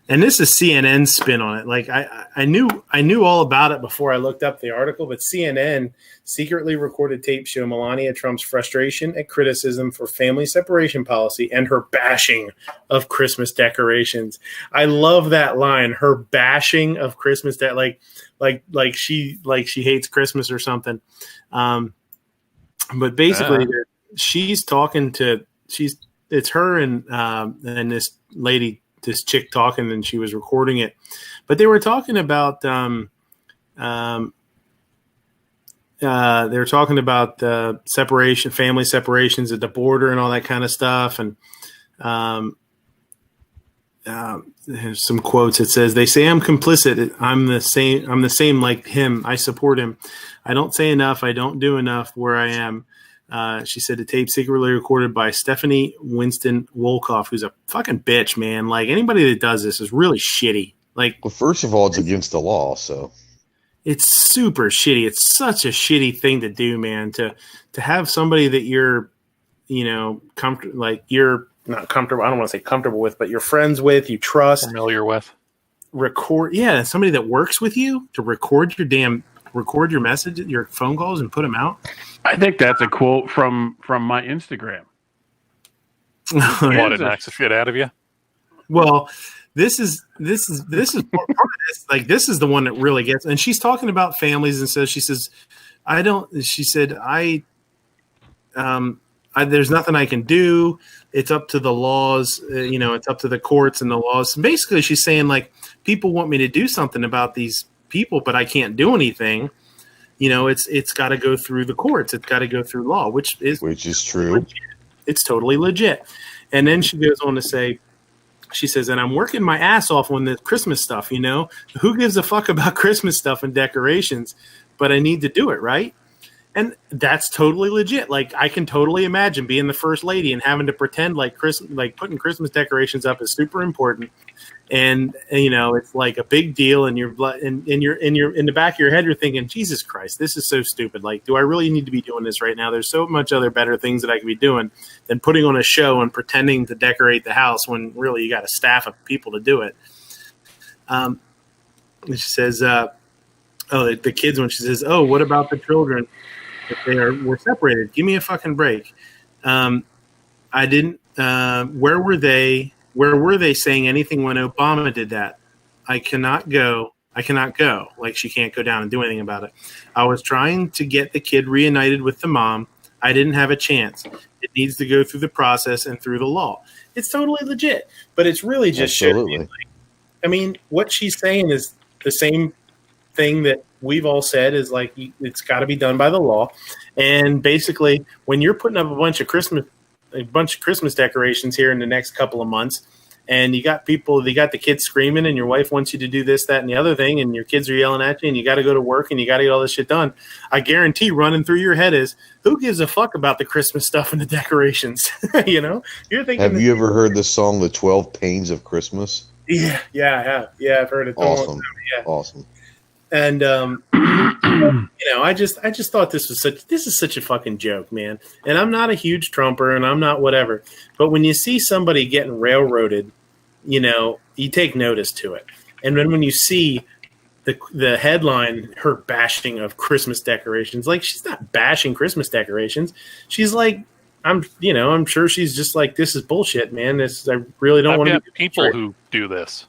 and this is CNN's spin on it. Like I knew all about it before I looked up the article, but CNN secretly recorded tapes show Melania Trump's frustration at criticism for family separation policy and her bashing of Christmas decorations. I love that line. Her bashing of Christmas like she hates Christmas or something. But basically she's talking to it's her and this lady, this chick talking, and she was recording it, but they were talking about separation, family separations at the border and all that kind of stuff. And there's some quotes. It says, "They say I'm complicit. I'm the same like him. I support him. I don't say enough. I don't do enough where I am." She said the tape secretly recorded by Stephanie Winston Wolkoff, who's a fucking bitch, man. Like, anybody that does this is really shitty. Like, Well, first of all, it's against the law, so it's super shitty. It's such a shitty thing to do, man. To have somebody that you're, you're not comfortable. I don't want to say comfortable with, but you're friends with, you trust, Familiar with. record. Yeah, somebody that works with you to record your message, your phone calls, and put them out. I think that's a quote from my Instagram. What, it knocks the shit out of you? Well, this is part of this. Like, this is the one that really gets. And she's talking about families, and so she says, there's nothing I can do. It's up to the laws. It's up to the courts and the laws. And basically, she's saying, like, people want me to do something about these people, but I can't do anything. It's got to go through the courts. It's got to go through law, which is true. Legit. It's totally legit. And then she goes on to say, She says, and I'm working my ass off on the Christmas stuff, Who gives a fuck about Christmas stuff and decorations? But I need to do it, right? And that's totally legit. Like, I can totally imagine being the first lady and having to pretend like putting Christmas decorations up is super important. And it's like a big deal, and you're in the back of your head, you're thinking, Jesus Christ, this is so stupid. Like, do I really need to be doing this right now? There's so much other better things that I could be doing than putting on a show and pretending to decorate the house when really you got a staff of people to do it. She says, the kids, when she says, oh, what about the children if were separated? Give me a fucking break. I didn't. Where were they? Where were they saying anything when Obama did that? I cannot go. Like, she can't go down and do anything about it. I was trying to get the kid reunited with the mom. I didn't have a chance. It needs to go through the process and through the law. It's totally legit, but it's really just shit. I mean, what she's saying is the same thing that we've all said, is like, it's got to be done by the law. And basically, when you're putting up a bunch of Christmas decorations here in the next couple of months, and you got the kids screaming, and your wife wants you to do this, that, and the other thing, and your kids are yelling at you, and you got to go to work, and you got to get all this shit done. I guarantee running through your head is, who gives a fuck about the Christmas stuff and the decorations? You're thinking. Have you ever heard the song "The 12 Pains of Christmas"? Yeah, I have. Yeah, I've heard it. Awesome. Yeah. Awesome. And I just thought this is such a fucking joke, man. And I'm not a huge Trumper, and I'm not whatever. But when you see somebody getting railroaded, you take notice to it. And then when you see the headline, her bashing of Christmas decorations, like, she's not bashing Christmas decorations. She's like, I'm sure she's just like, this is bullshit, man. I really don't want to be people who do this.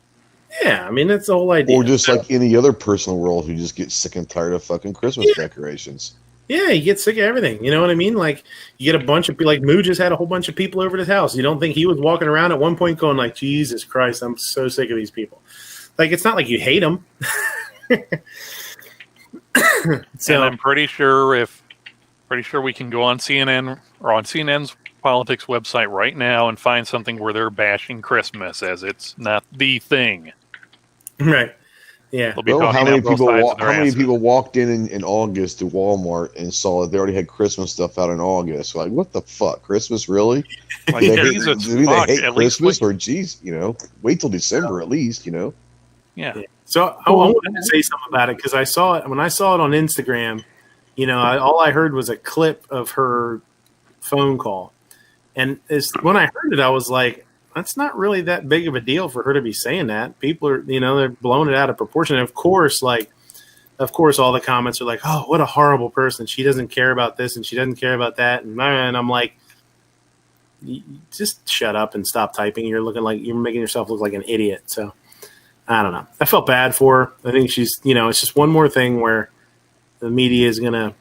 Yeah, I mean, that's the whole idea. Or just like any other person in the world who just gets sick and tired of fucking Christmas decorations. Yeah, you get sick of everything. You know what I mean? Like, you get a bunch of people, like Moo just had a whole bunch of people over at his house. You don't think he was walking around at one point going like, Jesus Christ, I'm so sick of these people. Like, it's not like you hate them. So, and I'm pretty sure we can go on CNN or on CNN's politics website right now and find something where they're bashing Christmas as it's not the thing. Right. Yeah. Well, how many people walked in August to Walmart and saw that they already had Christmas stuff out in August? Like, what the fuck? Christmas, really? Like, do they hate Christmas? Or, geez, wait till December at least, Yeah. So I wanted to say something about it, because when I saw it on Instagram, all I heard was a clip of her phone call. And when I heard it, I was like, that's not really that big of a deal for her to be saying that. People are, they're blowing it out of proportion. And of course, all the comments are like, oh, what a horrible person. She doesn't care about this and she doesn't care about that. And I'm like, just shut up and stop typing. You're making yourself look like an idiot. So I don't know. I felt bad for her. I think she's, it's just one more thing where the media is going to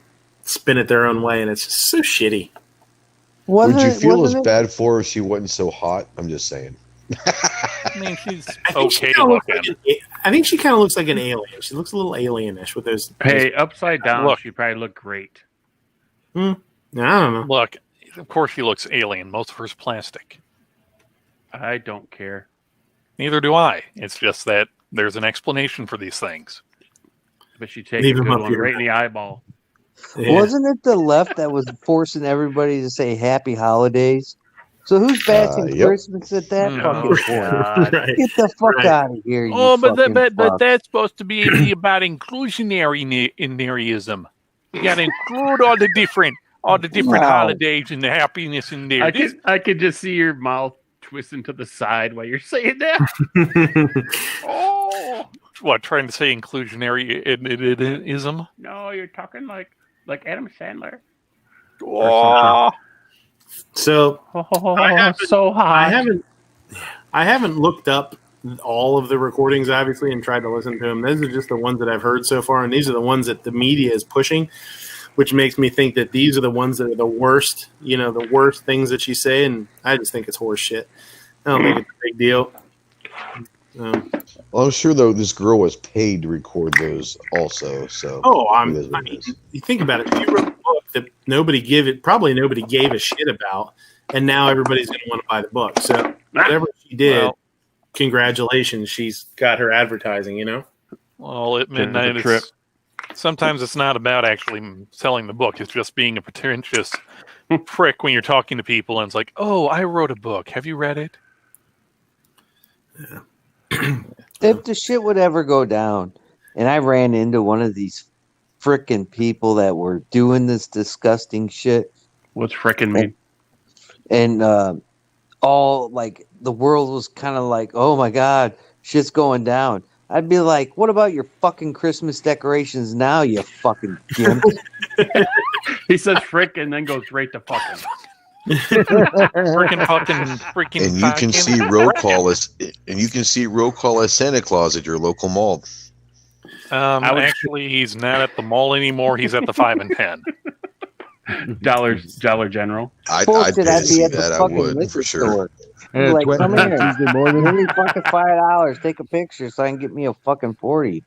spin it their own way. And it's just so shitty. Would you feel as bad for her if she wasn't so hot? I'm just saying. I mean, she's okay looking. I think she kind of looks like an alien. She looks a little alienish with those. Hey, upside down, she probably look great. I don't know. Look, of course she looks alien. Most of her's plastic. I don't care. Neither do I. It's just that there's an explanation for these things. But she takes a good one right in the eyeball. Yeah. Wasn't it the left that was forcing everybody to say Happy Holidays? So who's bashing Christmas at that fucking point? Right. Get the fuck out of here! But that's supposed to be about inclusionary-ism. You got to include all the different holidays and the happiness in there. I could just see your mouth twisting to the side while you're saying that. Oh, what? Trying to say inclusionary-ism? No, you're talking like Adam Sandler. Oh. So so hot. I haven't looked up all of the recordings, obviously, and tried to listen to them. These are just the ones that I've heard so far, and these are the ones that the media is pushing, which makes me think that these are the ones that are the worst, the worst things that she say, and I just think it's horse shit. I don't think it's a big deal. Well, I'm sure though this girl was paid to record those also. So you think about it. She wrote a book that nobody gave a shit about, and now everybody's going to want to buy the book. So whatever she did, congratulations, she's got her advertising, you know? Well, at midnight, sometimes it's not about actually selling the book. It's just being a pretentious prick when you're talking to people and it's like, oh, I wrote a book. Have you read it? Yeah. If the shit would ever go down and I ran into one of these frickin' people that were doing this disgusting shit. What's frickin' mean? And all like the world was kind of like, oh my God, shit's going down. I'd be like, what about your fucking Christmas decorations now, you fucking gimp? He says frick and then goes right to fucking. freaking. And you can see roll call as Santa Claus at your local mall. Actually, he's not at the mall anymore. He's at the 5 and 10. Dollar General. I'd Bullshit, I'd see be at that. the I fucking would liquor for sure. store. And Like, at come here. Tuesday morning. Give me fucking $5. Take a picture so I can get me a fucking 40.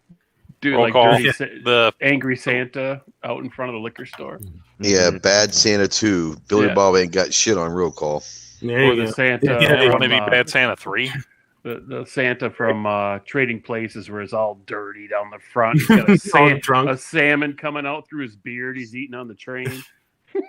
Dude, Roll like call. the angry Santa out in front of the liquor store. Yeah, Bad Santa 2. Billy Yeah. Bob ain't got shit on roll call. There Or you the go. Santa. Yeah, from, maybe Bad Santa 3. The Santa from Trading Places where it's all dirty down the front. He's got a salmon coming out through his beard. He's eating on the train.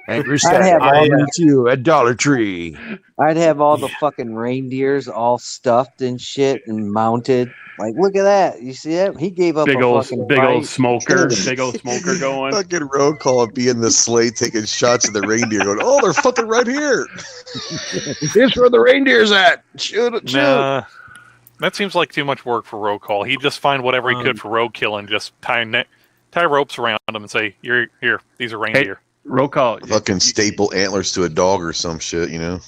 Angry I'd have all Santa the- too at Dollar Tree. I'd have all the fucking reindeers all stuffed and shit and mounted. Like, look at that. You see that? He gave up Big a old fucking smoker. fight. Big old smoker going. Fucking roll call and be in the sleigh taking shots at the reindeer going, oh, they're fucking right here. Here's where the reindeer's at. Shoot it, shoot. Nah, that seems like too much work for road call. He'd just find whatever he could for roadkill and just tie ropes around them and say, "You're here. These are reindeer." Roll call. Fucking staple antlers to a dog or some shit, you know?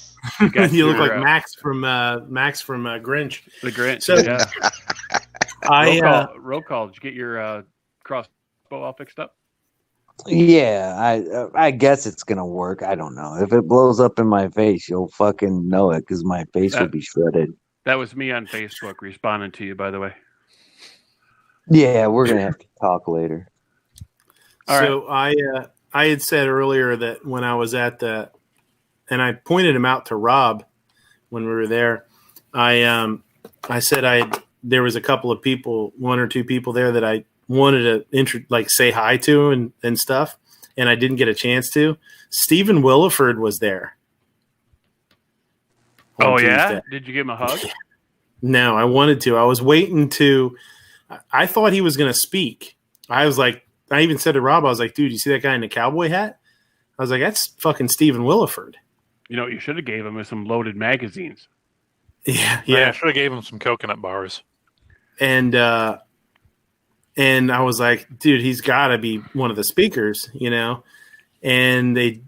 You look like Max from Grinch. The Grinch. So, yeah. Roll call. Did you get your crossbow all fixed up? Yeah, I guess it's gonna work. I don't know. If it blows up in my face, you'll fucking know it because my face will be shredded. That was me on Facebook responding to you, by the way. Yeah, we're gonna have to talk later. So I had said earlier that when I was at and I pointed him out to Rob when we were there. I said there was a couple of people, 1 or 2 people there that I wanted to say hi to and stuff, and I didn't get a chance to. Stephen Williford was there. Oh yeah? Did you give him a hug? No, I wanted to. I was waiting to. I thought he was going to speak. I was like, I even said to Rob, I was like, dude, you see that guy in the cowboy hat? I was like, that's fucking Stephen Williford. You know, you should have gave him some loaded magazines. Yeah. I should have gave him some coconut bars. And I was like, dude, he's got to be one of the speakers, you know. And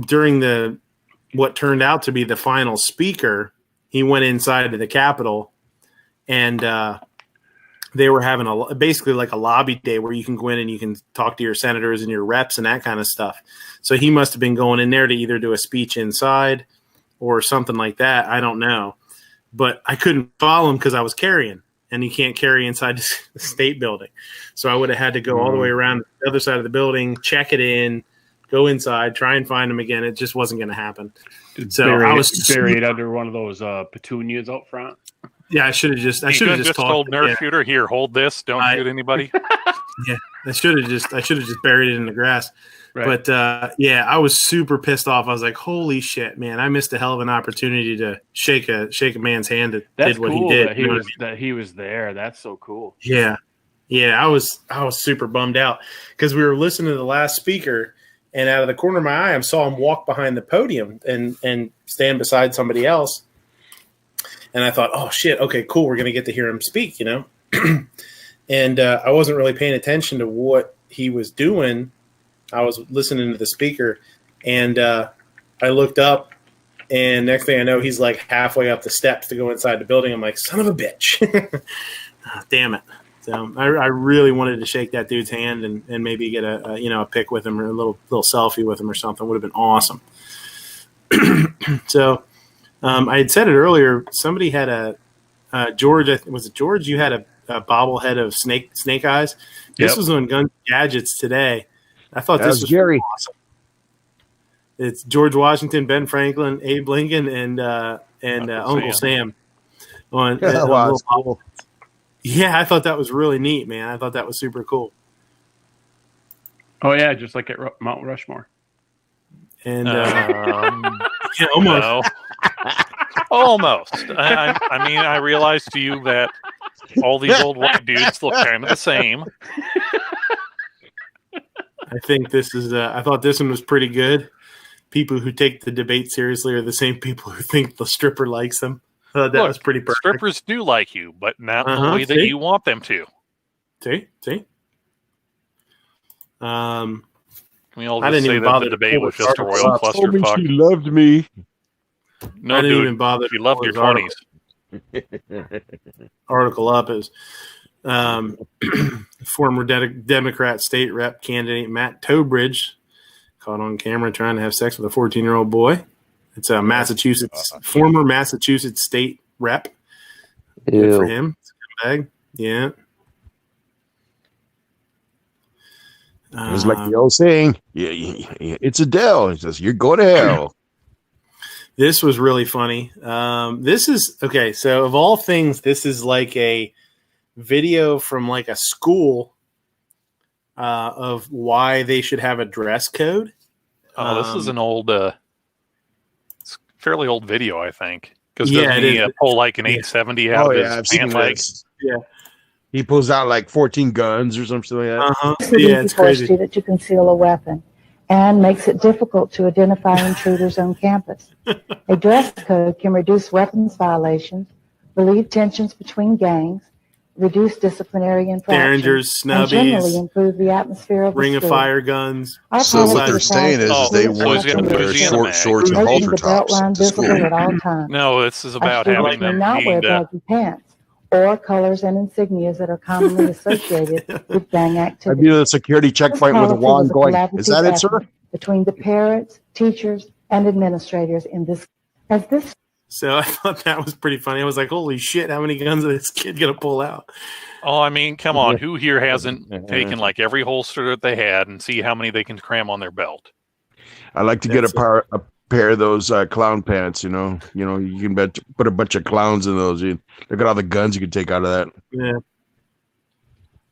during what turned out to be the final speaker, he went inside to the Capitol, and they were having basically like a lobby day where you can go in and you can talk to your senators and your reps and that kind of stuff. So he must have been going in there to either do a speech inside or something like that. I don't know. But I couldn't follow him because I was carrying, and you can't carry inside the state building. So I would have had to go all the way around the other side of the building, check it in, go inside, try and find him again. It just wasn't going to happen. So I was buried under one of those petunias out front. Yeah, I should have just told Nerf Shooter, here, hold this. Don't shoot anybody. Yeah, I should have just buried it in the grass. Right. But I was super pissed off. I was like, holy shit, man! I missed a hell of an opportunity to shake a man's hand that did what he did. That he was there. That's so cool. Yeah. I was super bummed out because we were listening to the last speaker, and out of the corner of my eye, I saw him walk behind the podium and stand beside somebody else. And I thought, oh shit, okay, cool, we're gonna get to hear him speak, you know. And I wasn't really paying attention to what he was doing. I was listening to the speaker, and I looked up, and next thing I know, he's like halfway up the steps to go inside the building. I'm like, son of a bitch. Damn it. So I really wanted to shake that dude's hand and maybe get a pic with him or a little selfie with him or something. Would have been awesome. So I had said it earlier. Somebody had George. Was it George? You had a bobblehead of snake eyes. This was on Guns and Gadgets today. I thought this was Jerry. Awesome. It's George Washington, Ben Franklin, Abe Lincoln, and Uncle Sam. on, Wow, on that's cool. Yeah, I thought that was really neat, man. I thought that was super cool. Oh yeah, just like at Mount Rushmore. And yeah, almost. No. Almost. I mean, I realized to you that all these old white dudes look kind of the same. I think this is. I thought this one was pretty good. People who take the debate seriously are the same people who think the stripper likes them. That Look, was pretty perfect. Strippers do like you, but not the way that see? you want them to. See. Can we all I just didn't say even that bother the to debate pull was the just a article royal up. Told me she clusterfuck? loved me. No, I didn't dude, even bother. she to loved pull your his 20s. Article up is former Democrat state rep candidate Matt Tobridge caught on camera trying to have sex with a 14-year-old boy. It's a former Massachusetts state rep. Good for him. Scumbag. Yeah. It was like the old saying, it's Adele. He says, you're going to hell. This was really funny. This is okay. So of all things, this is like a video from like a school of why they should have a dress code. Oh, this is an old, it's fairly old video, I think. Because Yeah, doesn't it he is. pull like an 870 out of I've his seen pant leg? this. Yeah. He pulls out like 14 guns or something like that. Makes it easy for a student to conceal a weapon and makes it difficult to identify intruders on campus. A dress code can reduce weapons violations, relieve tensions between gangs, reduce disciplinary infractions, Derringers, and generally snubbies, improve the atmosphere of the ring of school. fire guns. So what they're saying is they so want he's gonna to put wear his short mag. shorts and Making halter the belt tops line to school. visible at all times. No, this is A about student having may them not wear needing to. baggy pants or colors and insignias that are commonly associated with gang I'd activity. be at a security checkpoint with a Policy was wand going, collaborative is that it, sir? effort between the parents, teachers, and administrators in this. As this So I thought that was pretty funny. I was like, holy shit, how many guns is this kid going to pull out? Oh, I mean, come on. Who here hasn't taken like every holster that they had and see how many they can cram on their belt? I like to get a pair of those clown pants, you know. You can put a bunch of clowns in those. Look at all the guns you can take out of that. Yeah.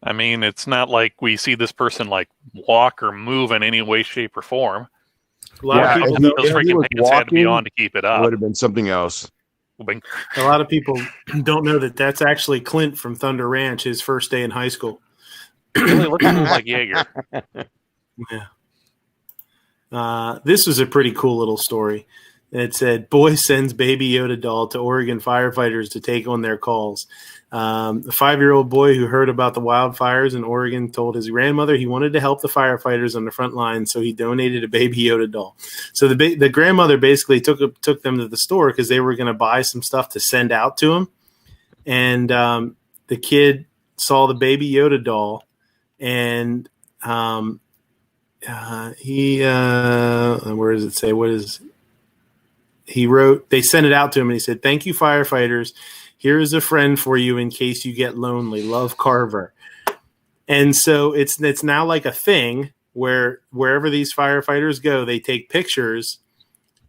I mean, it's not like we see this person like walk or move in any way, shape, or form. A lot of people Those freaking pants had to be on to keep it It up. would have been something else. A lot of people don't know that that's actually Clint from Thunder Ranch, his first day in high school. Really looks like Jaeger. Yeah. This was a pretty cool little story. It said, boy sends baby Yoda doll to Oregon firefighters to take on their calls. A 5-year-old boy who heard about the wildfires in Oregon told his grandmother he wanted to help the firefighters on the front line, so he donated a baby Yoda doll. So the grandmother basically took them to the store because they were going to buy some stuff to send out to him. And the kid saw the baby Yoda doll, and where does it say? He wrote, they sent it out to him, and he said, "Thank you, firefighters. Here is a friend for you in case you get lonely. Love, Carver." And so it's now like a thing where wherever these firefighters go, they take pictures.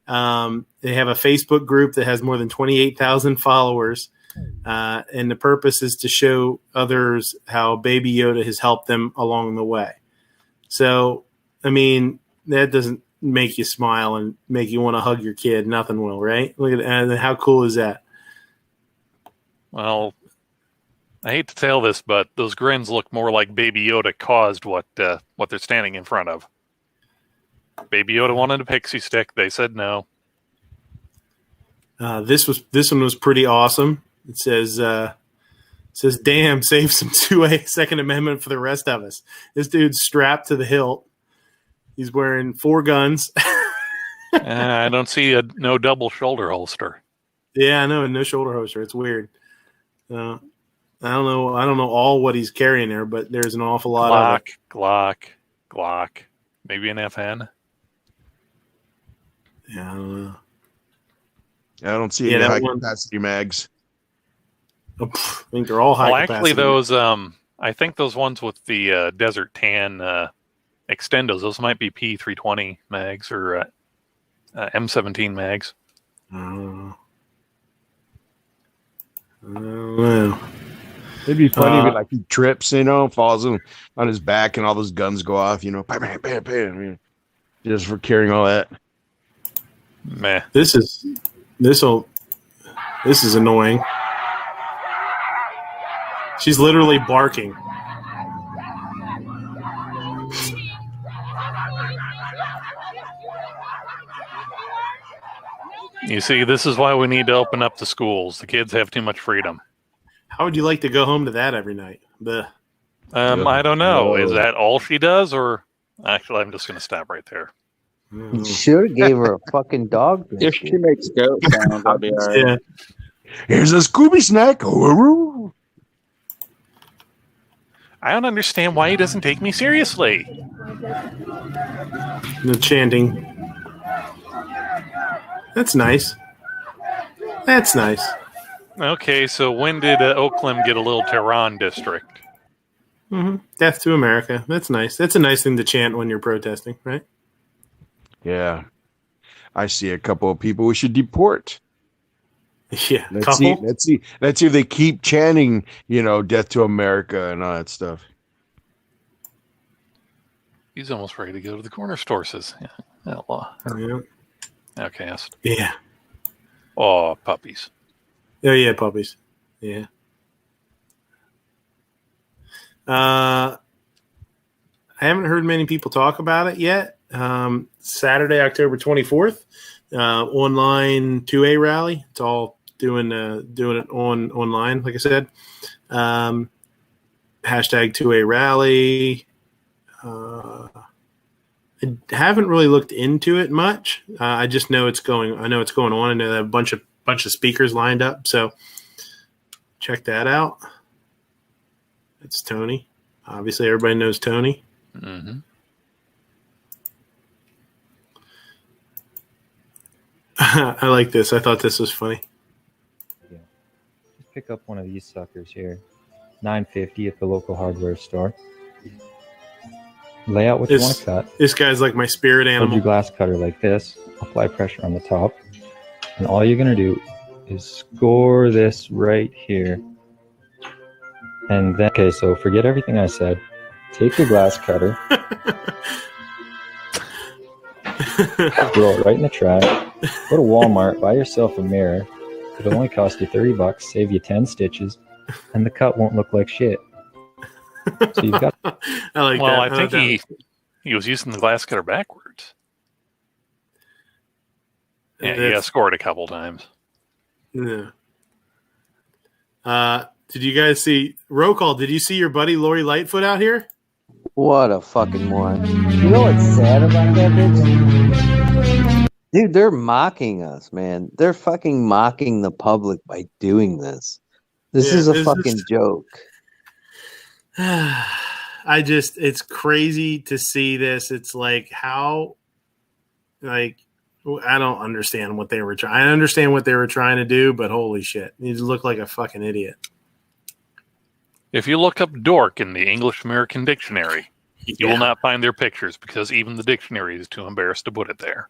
They have a Facebook group that has more than 28,000 followers. And the purpose is to show others how Baby Yoda has helped them along the way. So, I mean, that doesn't make you smile and make you want to hug your kid. Nothing will, right? Look at that. And how cool is that? Well, I hate to tell this, but those grins look more like Baby Yoda caused what they're standing in front of. Baby Yoda wanted a pixie stick. They said no. This one was pretty awesome. It says, "Damn, save some 2A Second Amendment for the rest of us." This dude's strapped to the hilt. He's wearing 4 guns. I don't see no double shoulder holster. Yeah, I know, no shoulder holster. It's weird. I don't know all what he's carrying there, but there's an awful lot of it. Glock. Maybe an FN. Yeah, I don't know. I don't see any high capacity mags. I think they're all high capacity. Actually, those I think those ones with the Desert Tan extendos, those might be P320 mags or M17 mags. Wow. It'd be funny if like he trips, falls on his back, and all those guns go off. Bam, bam, bam, bam, just for carrying all that. Meh. This is annoying. She's literally barking. You see, this is why we need to open up the schools. The kids have too much freedom. How would you like to go home to that every night? I don't know. Is that all she does, or actually, I'm just going to stop right there. Should have gave her a fucking dog. If she makes goat sounds, I'll be all right. Yeah. Here's a Scooby snack. I don't understand why he doesn't take me seriously. The chanting. That's nice. That's nice. Okay, so when did Oakland get a little Tehran district? Mm-hmm. Death to America. That's nice. That's a nice thing to chant when you're protesting, right? Yeah. I see a couple of people we should deport. Yeah. Let's see if they keep chanting, death to America and all that stuff. He's almost ready to go to the corner store, says Outlaw. Yeah. Outcast. Yeah. Oh, puppies. Oh, yeah, puppies. Yeah. I haven't heard many people talk about it yet. Saturday, October 24th, online 2A rally. It's all doing it online, like I said. Hashtag 2A rally. I haven't really looked into it much. I just know it's going. I know it's going on. I know they have a bunch of speakers lined up. So check that out. It's Tony. Obviously, everybody knows Tony. Mm-hmm. I like this. I thought this was funny. Yeah. Just pick up one of these suckers here. $9.50 at the local hardware store. Lay out what you want to cut. This guy's like my spirit animal. Hold your glass cutter like this. Apply pressure on the top. And all you're going to do is score this right here. And then, okay, so forget everything I said. Take your glass cutter. Throw it right in the trash. Go to Walmart, buy yourself a mirror. It'll only cost you $30, save you 10 stitches, and the cut won't look like shit. So you've got. I like well, that. I think he was using the glass cutter backwards. Yeah, he got scored a couple times. Yeah. Did you guys see roll call? Did you see your buddy Lori Lightfoot out here? What a fucking moron. You know what's sad about that bitch? Dude, they're mocking us, man. They're fucking mocking the public by doing this. This is a fucking joke. It's crazy to see this. It's like how, I don't understand what they were trying. I understand what they were trying to do, but holy shit, you look like a fucking idiot. If you look up dork in the English American Dictionary, you will not find their pictures because even the dictionary is too embarrassed to put it there.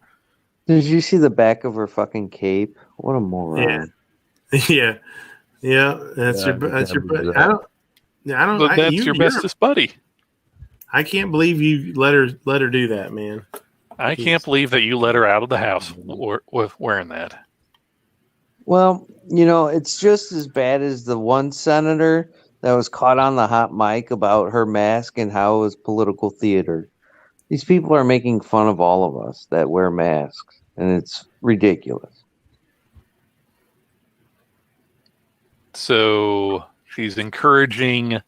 Did you see the back of her fucking cape? What a moron. Yeah. That's your buddy. That's your bestest buddy. I can't believe you let her do that, man. I can't believe that you let her out of the house with wearing that. Well, it's just as bad as the one senator that was caught on the hot mic about her mask and how it was political theater. These people are making fun of all of us that wear masks, and it's ridiculous. So she's encouraging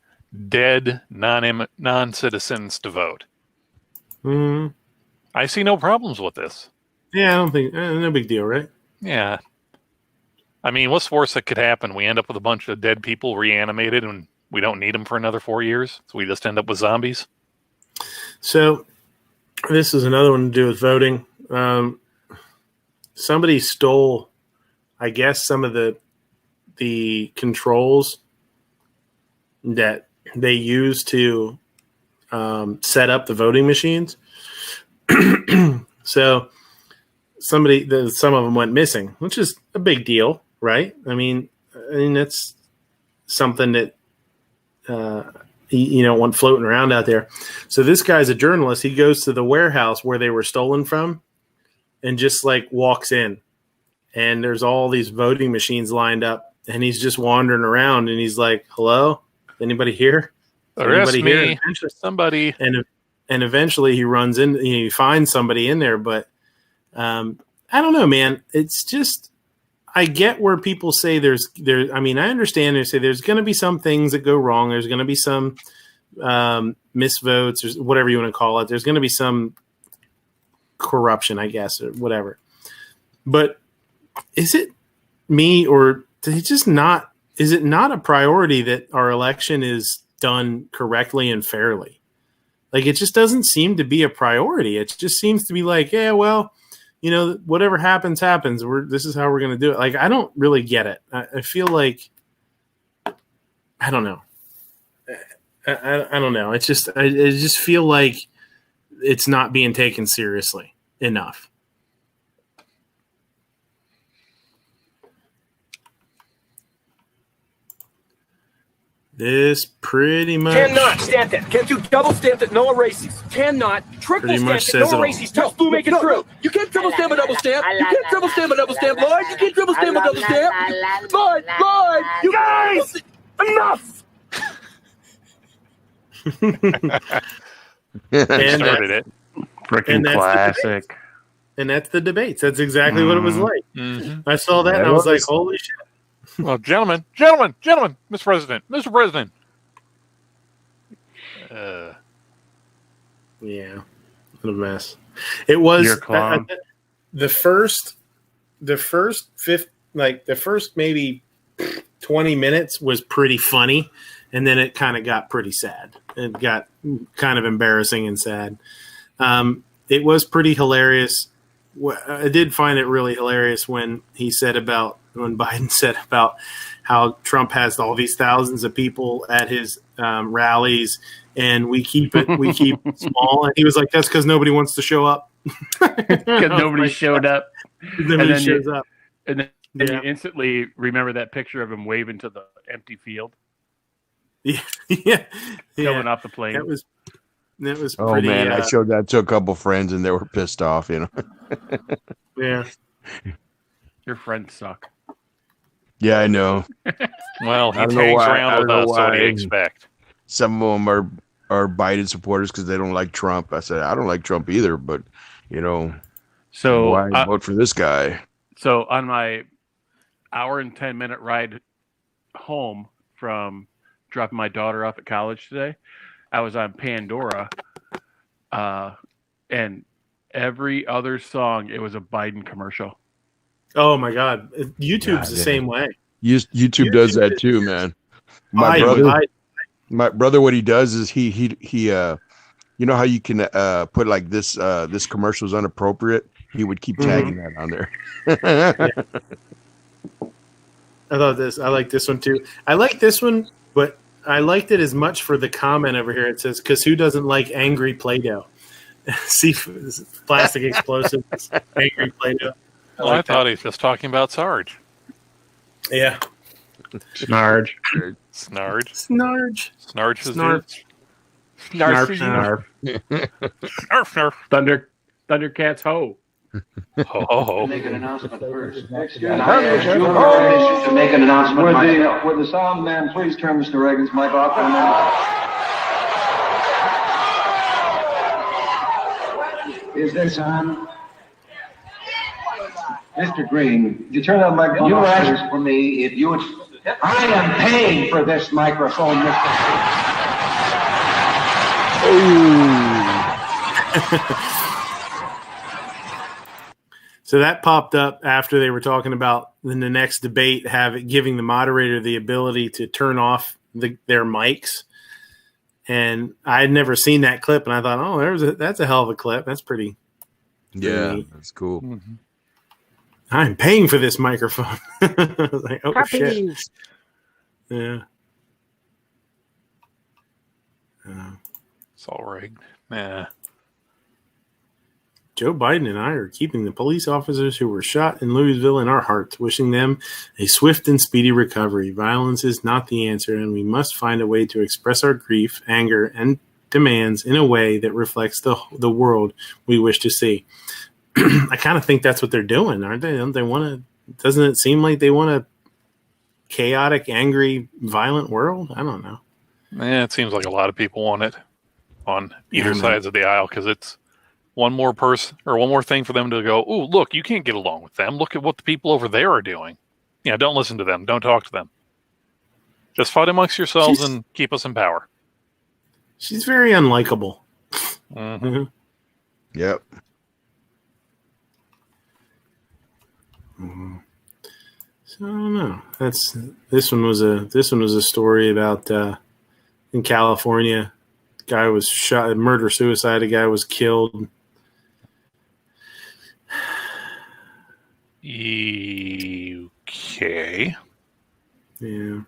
dead non-citizens to vote. Mm-hmm. I see no problems with this. Yeah, I don't think no big deal, right? Yeah. I mean, what's the worst that could happen? We end up with a bunch of dead people reanimated and we don't need them for another 4 years. So we just end up with zombies. So this is another one to do with voting. Somebody stole, I guess, some of the controls that they use to set up the voting machines. So some of them went missing, which is a big deal, right? I mean, I mean, that's something that you don't want floating around out there. So this guy's a journalist. He goes to the warehouse where they were stolen from and just like walks in. And there's all these voting machines lined up. And he's just wandering around. And he's like, hello? Anybody here? Arrest me. Somebody. And eventually he runs in. He finds somebody in there. But I don't know, man. It's just... I get where people say I mean, I understand they say there's going to be some things that go wrong. There's going to be some misvotes or whatever you want to call it. There's going to be some corruption, I guess, or whatever. But is it me or is it not a priority that our election is done correctly and fairly? Like, it just doesn't seem to be a priority. It just seems to be like, yeah, well, whatever happens. This is how we're going to do it. Like, I don't really get it. I feel like, I don't know. I don't know. It's just, I just feel like it's not being taken seriously enough. This pretty much cannot stamp that. Can't do double stamp that. No erases. Cannot triple stamp it. No erases. Just do make it true. You can't triple stamp a double stamp. You can't triple stamp a double stamp, Lloyd. You can't triple stamp a double stamp. Lloyd, you guys, enough. And started it. Freaking classic. And that's the debates. That's exactly what it was like. Mm-hmm. I saw that and I was like, holy shit. Well, gentlemen, Mr. President. Yeah, what a mess. It was the first maybe 20 minutes was pretty funny, and then it kind of got pretty sad. It got kind of embarrassing and sad. It was pretty hilarious. I did find it really hilarious when Biden said about how Trump has all these thousands of people at his rallies, and we keep small. And he was like, "That's because nobody wants to show up." Because nobody showed up. Nobody shows up. And then you instantly remember that picture of him waving to the empty field. Yeah. Coming off the plane. That was Oh pretty, man, I showed that to a couple friends and they were pissed off, Yeah. Your friends suck. Yeah, I know. Well, he hangs around with us, so what do you expect? Some of them are Biden supporters because they don't like Trump. I said, I don't like Trump either, but, so why vote for this guy? So on my hour and 10-minute ride home from dropping my daughter off at college today, I was on Pandora, and every other song, it was a Biden commercial. Oh my God! YouTube's the same way. YouTube does that too, man. My brother, what he does is he you know how you can put like this commercial is inappropriate. He would keep tagging that on there. I like this one too. I like this one, but I liked it as much for the comment over here. It says, "Because who doesn't like angry Play-Doh?" See, plastic explosives, angry Play-Doh. I thought he was just talking about Sarge. Yeah. Snarge. Snarge. Snarge. Snarge. Snarf. Snarf. Snarf. Thundercats ho. Ho. Make an announcement first. To make an announcement myself. Would the sound man please turn Mr. Reagan's mic off for a minute? Is this on? Mr. Green, you turn that microphone off. You asked for me if you would... I am paying for this microphone, Mr. So that popped up after they were talking about in the next debate giving the moderator the ability to turn off their mics. And I had never seen that clip, and I thought, oh, that's a hell of a clip. That's pretty neat. That's cool. Mm-hmm. I'm paying for this microphone. I was like, oh, shit. Yeah. It's all rigged. Nah. Joe Biden and I are keeping the police officers who were shot in Louisville in our hearts, wishing them a swift and speedy recovery. Violence is not the answer, and we must find a way to express our grief, anger, and demands in a way that reflects the world we wish to see. I kind of think that's what they're doing, aren't they? Don't they want to? Doesn't it seem like they want a chaotic, angry, violent world? I don't know. It seems like a lot of people want it on either sides of the aisle because it's one more person or one more thing for them to go, oh, look, you can't get along with them. Look at what the people over there are doing. Yeah, don't listen to them. Don't talk to them. Just fight amongst yourselves and keep us in power. She's very unlikable. Mm-hmm. Yep. Mm-hmm. So I don't know. This one was a story about in California, guy was shot, murder suicide. A guy was killed. Okay. Yeah.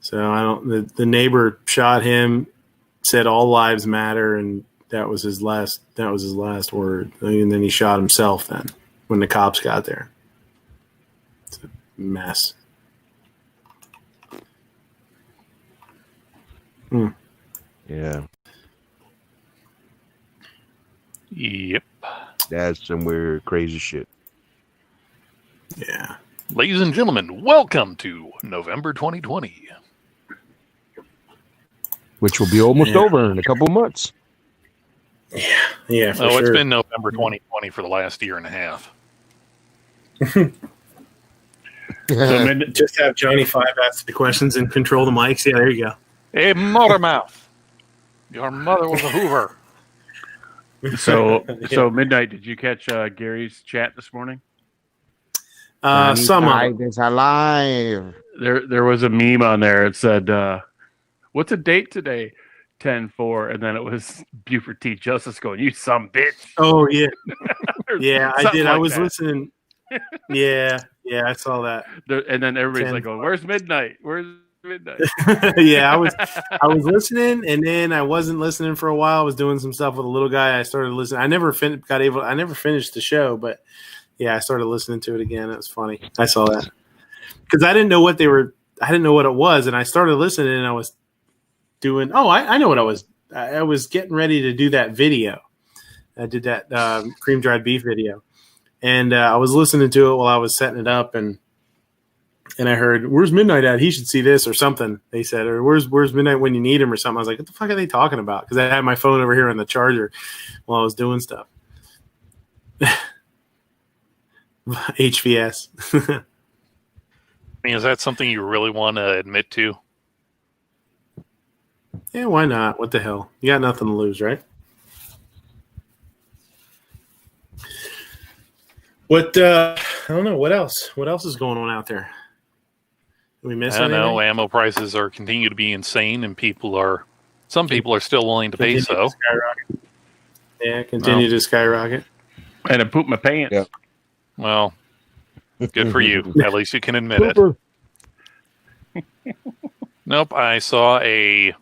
So I don't. The neighbor shot him. Said all lives matter, and that was his last word. And then he shot himself. Then when the cops got there. Mess. Yeah. Yep. That's some weird, crazy shit. Yeah. Ladies and gentlemen, welcome to November 2020. Which will be almost over in a couple of months. Yeah, for sure. It's been November 2020 for the last year and a half. So just have Johnny Five ask the questions and control the mics. Yeah, there you go. Hey, mothermouth. Your mother was a Hoover. So Midnight, did you catch Gary's chat this morning? Some of it. Is alive. There was a meme on there. It said, "What's a date today?" 10-4, and then it was Buford T. Justice going, "You some bitch." Oh yeah, yeah, I did. Like I was that. listening. Yeah, I saw that. And then everybody's like, "Oh, where's Midnight? Where's Midnight?" Yeah, I was listening, and then I wasn't listening for a while. I was doing some stuff with a little guy. I started listening. I never finished the show, but yeah, I started listening to it again. It was funny. I saw that because I didn't know what they were. I didn't know what it was, and I started listening, and I was doing. Oh, I know what I was. I was getting ready to do that video. I did that cream dried beef video, and I was listening to it while I was setting it up, and I heard, "Where's Midnight at? He should see this," or something. They said, or "Where's Midnight when you need him?" or something. I was like, "What the fuck are they talking about?" Because I had my phone over here on the charger while I was doing stuff. HVS. I mean, is that something you really want to admit to? Yeah, why not? What the hell? You got nothing to lose, right? What? I don't know. What else? What else is going on out there? Did we miss I don't anything? know. Ammo prices are continue to be insane, and some people are still willing to pay so. Skyrocket. Yeah, continue to skyrocket. I had to poop my pants. Yeah. Well, good for you. At least you can admit it. Nope. I saw a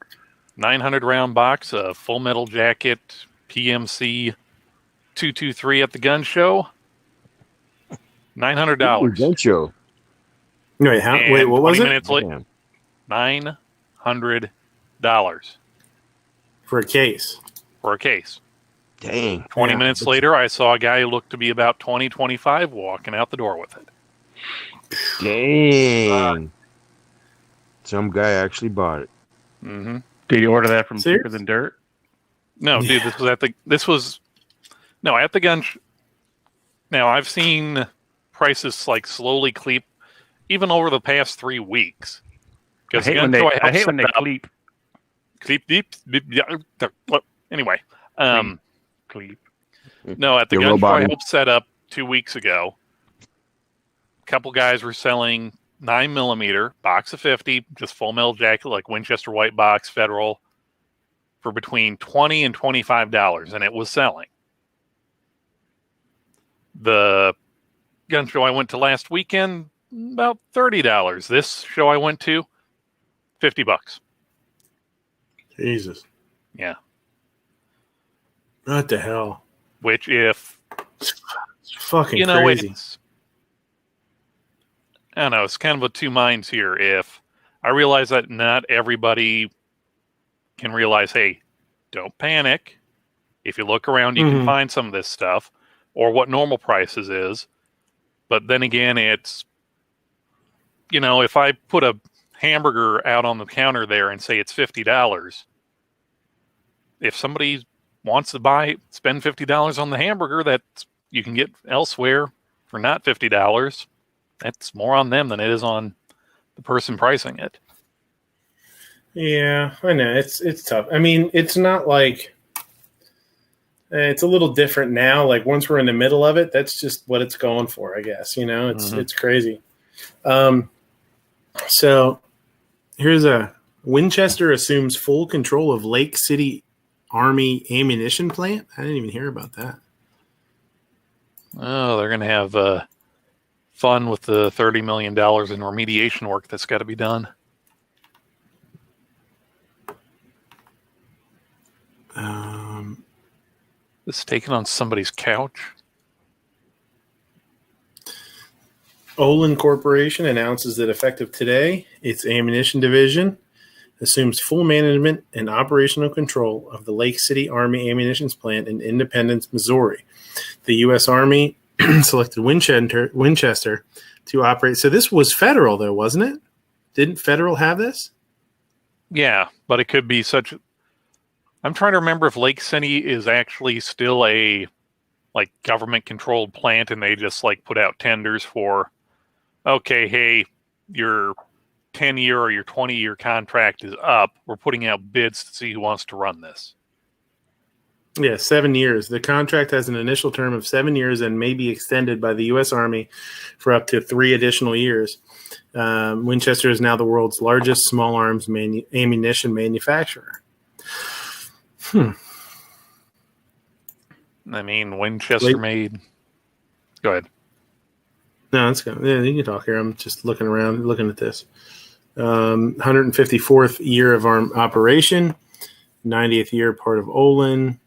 900 round box of Full Metal Jacket PMC 223 at the gun show. $900. Gun show. Wait, wait, what was 20 it? minutes later, $900 for a case. For a case. Dang. 20 minutes later, I saw a guy who looked to be about 20, 25 walking out the door with it. Dang. Some guy actually bought it. Mm-hmm. Did you order that from Cheaper Than Dirt? No, dude, this was at the gun. Now, I've seen prices like slowly creep even over the past 3 weeks. I hate when they creep. Anyway, Creep. no, at the gun show I helped set up 2 weeks ago, a couple guys were selling 9mm box of 50, just Full Metal Jacket, like Winchester White Box Federal, for between $20 and $25, and it was selling. The gun show I went to last weekend, about $30. This show I went to, $50. Jesus. Yeah. What the hell? Which, if it's fucking crazy. I don't know. It's kind of a two minds here. If I realize that not everybody can realize, hey, don't panic. If you look around, you can find some of this stuff, or what normal prices is. But then again, it's, if I put a hamburger out on the counter there and say it's $50, if somebody wants to spend $50 on the hamburger that you can get elsewhere for not $50, that's more on them than it is on the person pricing it. Yeah, I know. It's tough. I mean, it's not like it's a little different now. Like once we're in the middle of it, that's just what it's going for, I guess. It's crazy. So here's Winchester assumes full control of Lake City Army ammunition plant. I didn't even hear about that. Oh, they're going to have fun with the $30 million in remediation work that's got to be done. It's taken on somebody's couch. Olin Corporation announces that effective today, its ammunition division assumes full management and operational control of the Lake City Army ammunition plant in Independence, Missouri. The U.S. Army selected Winchester to operate. So this was federal, though, wasn't it? Didn't federal have this? Yeah, but it could be such. I'm trying to remember if Lake City is actually still a government-controlled plant, and they just put out tenders for, okay, hey, your 10-year or your 20-year contract is up. We're putting out bids to see who wants to run this. Yeah, 7 years. The contract has an initial term of 7 years and may be extended by the U.S. Army for up to 3 additional years. Winchester is now the world's largest small arms ammunition manufacturer. I mean, Winchester made. Go ahead. No, let's go. Yeah, you can talk here. I'm just looking around, looking at this. 154th year of operation, 90th year part of Olin.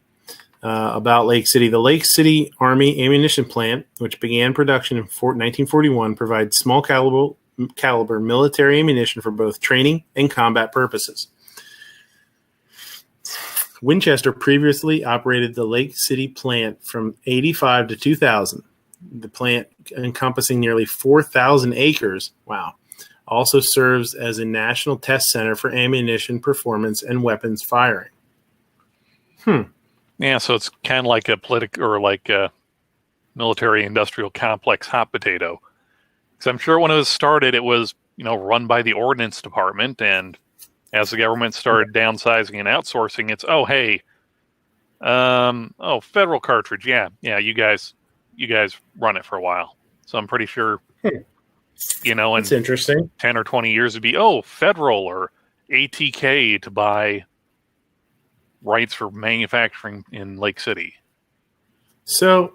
About Lake City. The Lake City Army ammunition plant, which began production in 1941, provides small caliber military ammunition for both training and combat purposes. Winchester previously operated the Lake City plant from 1985 to 2000. The plant, encompassing nearly 4,000 acres, also serves as a national test center for ammunition performance and weapons firing. Yeah, so it's kind of like a a military-industrial complex hot potato. Because I'm sure when it was started, it was run by the Ordnance Department, and as the government started downsizing and outsourcing, it's federal cartridge, yeah, you guys run it for a while. So I'm pretty sure, That's interesting. 10 or 20 years would be federal or ATK to buy rights for manufacturing in Lake City. So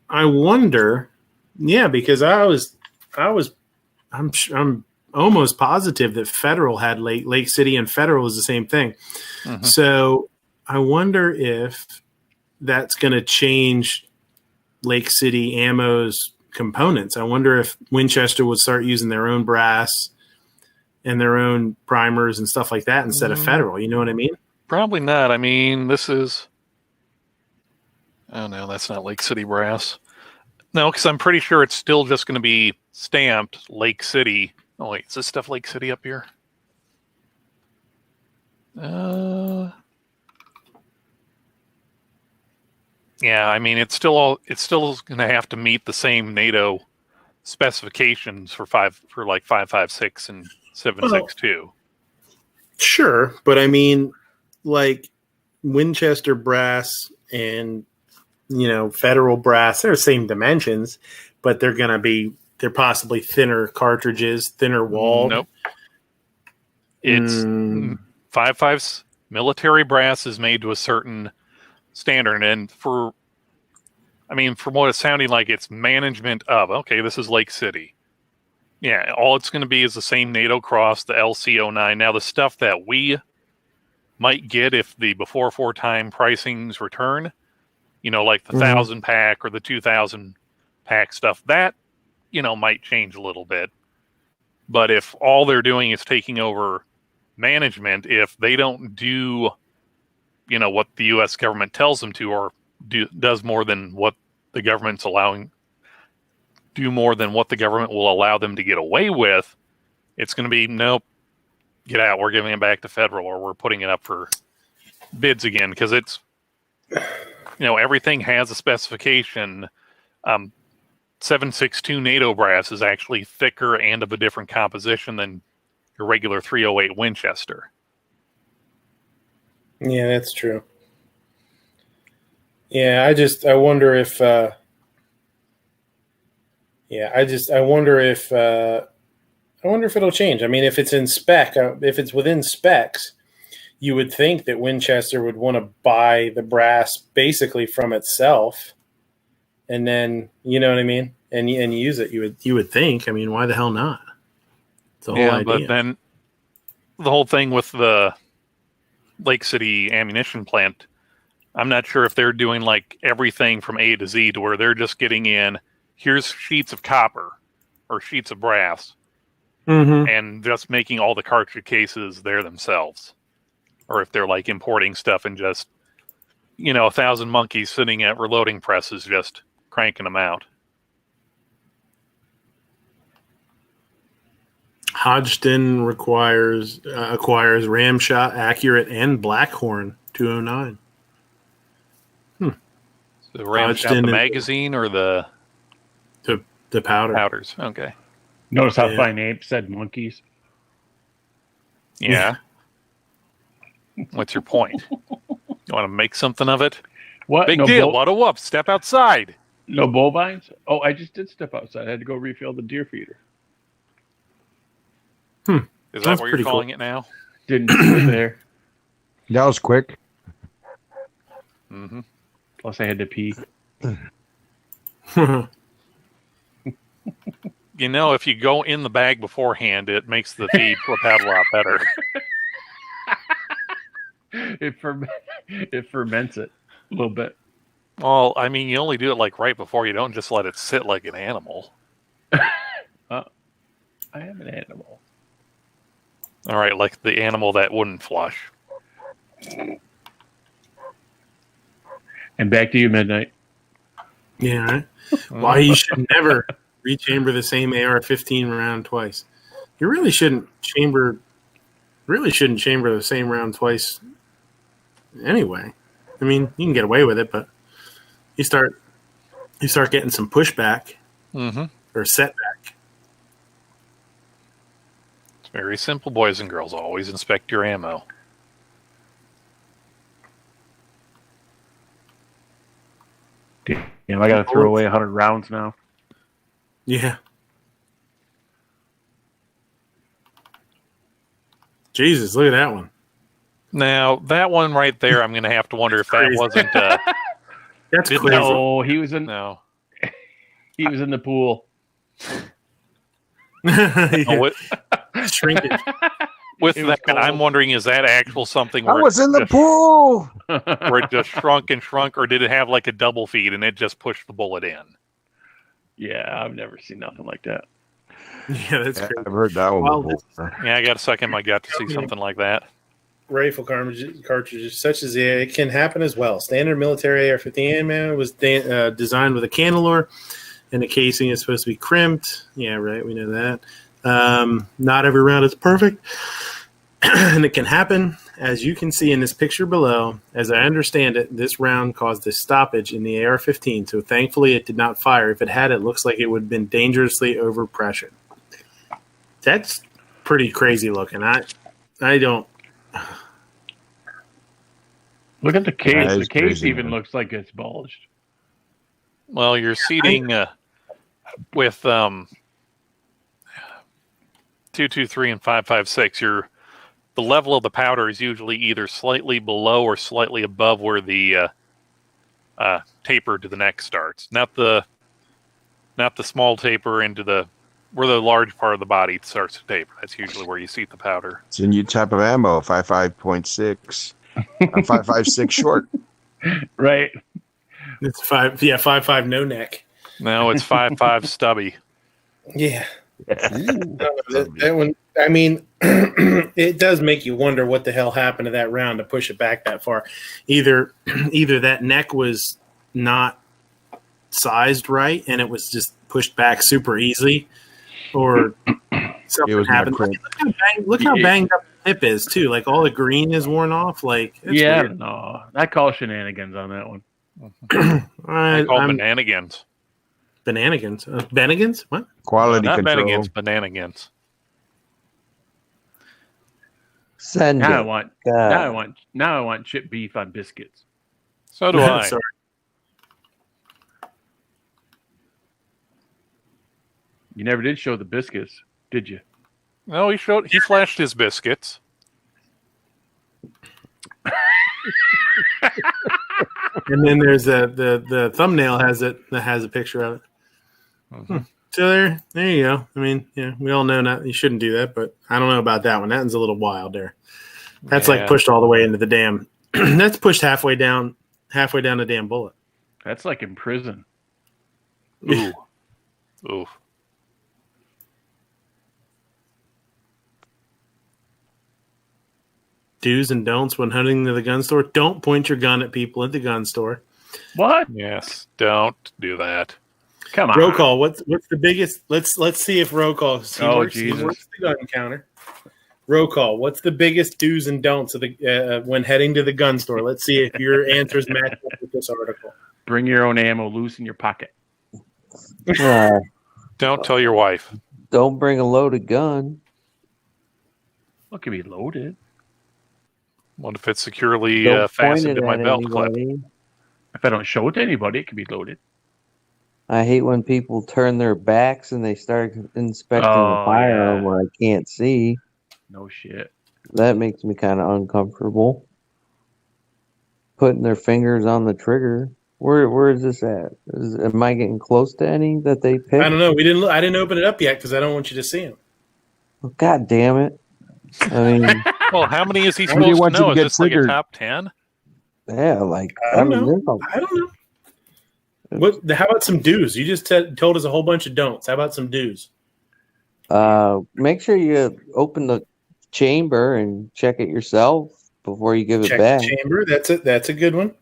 I wonder, because I'm almost positive that federal had Lake City and federal is the same thing. Mm-hmm. So I wonder if that's going to change Lake City Ammo's components. I wonder if Winchester would start using their own brass and their own primers and stuff like that instead of federal. You know what I mean? Probably not. I mean, this is... Oh, no, that's not Lake City brass. No, because I'm pretty sure it's still just going to be stamped Lake City. Oh, wait, is this stuff Lake City up here? Yeah, I mean, it's still going to have to meet the same NATO specifications for 5.56 and 7.62. Sure, but I mean, Winchester brass and federal brass, they're the same dimensions, but they're possibly thinner cartridges, thinner walled. Nope. It's 5.5 military brass is made to a certain standard, and from what it's sounding like, it's management of, okay, this is Lake City. Yeah, all it's going to be is the same NATO cross, the LC09. Now, the stuff that we might get if the before 4-time pricings return, like the 1,000 pack or the 2,000 pack stuff, that, might change a little bit. But if all they're doing is taking over management, if they don't do, what the U.S. government tells them to, or does more than what the government's do more than what the government will allow them to get away with, it's going to be, nope, get out. We're giving it back to federal, or we're putting it up for bids again, because it's, everything has a specification. 7.62 NATO brass is actually thicker and of a different composition than your regular 308 Winchester. Yeah, that's true. Yeah, I wonder if I wonder if it'll change. I mean, if it's in spec, if it's within specs, you would think that Winchester would want to buy the brass basically from itself, and then, you know what I mean, and use it. You would think. I mean, why the hell not? It's the whole idea. But then the whole thing with the Lake City ammunition plant, I'm not sure if they're doing like everything from A to Z, to where they're just getting in, here's sheets of copper or sheets of brass, and just making all the cartridge cases there themselves. Or if they're like importing stuff and just, 1,000 monkeys sitting at reloading presses just cranking them out. Hodgdon acquires Ramshot, Accurate, and Blackhorn 209. The Ramshot, the magazine, or the powder? Powders. Okay. Notice how Fine Ape said monkeys. Yeah. What's your point? You want to make something of it? What? Big deal. What a whoop. Step outside. No bovines? Oh, I just did step outside. I had to go refill the deer feeder. Is that what you're calling it now? Didn't do it there. That was quick. Plus, I had to pee. If you go in the bag beforehand, it makes the feed flip out a lot better. It ferments it a little bit. Well, I mean, you only do it like right before. You don't just let it sit like an animal. I am an animal. All right, like the animal that wouldn't flush. And back to you, Midnight. Yeah, right? Why you should never rechamber the same AR-15 round twice. You really shouldn't chamber the same round twice anyway. I mean, you can get away with it, but you start getting some pushback or setback. It's very simple, boys and girls. Always inspect your ammo. Damn, I got to throw away 100 rounds now. Yeah. Jesus, look at that one. Now, that one right there, I'm going to have to wonder if that wasn't... That's crazy. No, he was in the pool. Shrinkage. With that, I'm wondering, is that actual something where I was in the pool! Where it just shrunk and shrunk, or did it have like a double feed and it just pushed the bullet in? Yeah, I've never seen nothing like that. Yeah, that's crazy. I've heard that one before. Yeah, I got a second my gut to see something like that. Rifle cartridges such as it can happen as well. Standard military AR-15 ammo was designed with a candelure, and the casing is supposed to be crimped. Yeah, right, we know that. Not every round is perfect, and it can happen, as you can see in this picture below. As I understand it, this round caused a stoppage in the AR-15, so thankfully it did not fire. If it had, it looks like it would have been dangerously overpressured. That's pretty crazy looking. I don't... Look at the case. The case crazy, even man. looks like it's bulged. Well, you're seating with 223 and 556. The level of the powder is usually either slightly below or slightly above where the taper to the neck starts. Not the small taper into where the large part of the body starts to taper. That's usually where you seat the powder. It's a new type of ammo, 55.6. 5.56 short. Right. It's 5.5 no neck. No, it's 5.5 stubby. Yeah. That one. I mean, it does make you wonder what the hell happened to that round to push it back that far. Either that neck was not sized right and it was just pushed back super easily, or something happened. Look how banged up the tip is too. Like all the green is worn off. Like weird. No, I call shenanigans on that one. I call bananigans. Bananigans? Benigans? What? Quality not control. Benigans, bananigans. Now I want chip beef on biscuits. So do I. Sorry. You never did show the biscuits, did you? No, he flashed his biscuits. And then there's the thumbnail has a picture of it. Mm-hmm. So there you go. I mean, yeah, we all know not you shouldn't do that, but I don't know about that one. That one's a little wild there. That's like pushed all the way into the damn. That's pushed halfway down the damn bullet. That's like in prison. Ooh. Ooh. Do's and don'ts when hunting to the gun store. Don't point your gun at people at the gun store. What? Yes, don't do that. Come on. Roll call. What's the biggest? Let's see if roll call. Jesus. He works the gun counter. Roll call. What's the biggest do's and don'ts of the when heading to the gun store? Let's see if your answers match up with this article. Bring your own ammo loose in your pocket. Don't tell your wife. Don't bring a loaded gun. What can be loaded? What if it's securely Don't fastened point it to my at belt clip? anybody. If I don't show it to anybody, it can be loaded. I hate when people turn their backs and they start inspecting Oh, the firearm yeah. where I can't see. No shit. That makes me kind of uncomfortable. Putting their fingers on the trigger. Where is this at? Am I getting close to any that they picked? I don't know. I didn't open it up yet because I don't want you to see them. God damn it! I mean, Well, how many is he When do you supposed to want you know? to Is get this like a triggered? top 10? yeah, like I don't mean, know. I don't know. How about some do's? You just told us a whole bunch of don'ts. How about some do's? Make sure you open the chamber and check it yourself before you give Check it back. the chamber. That's a good one.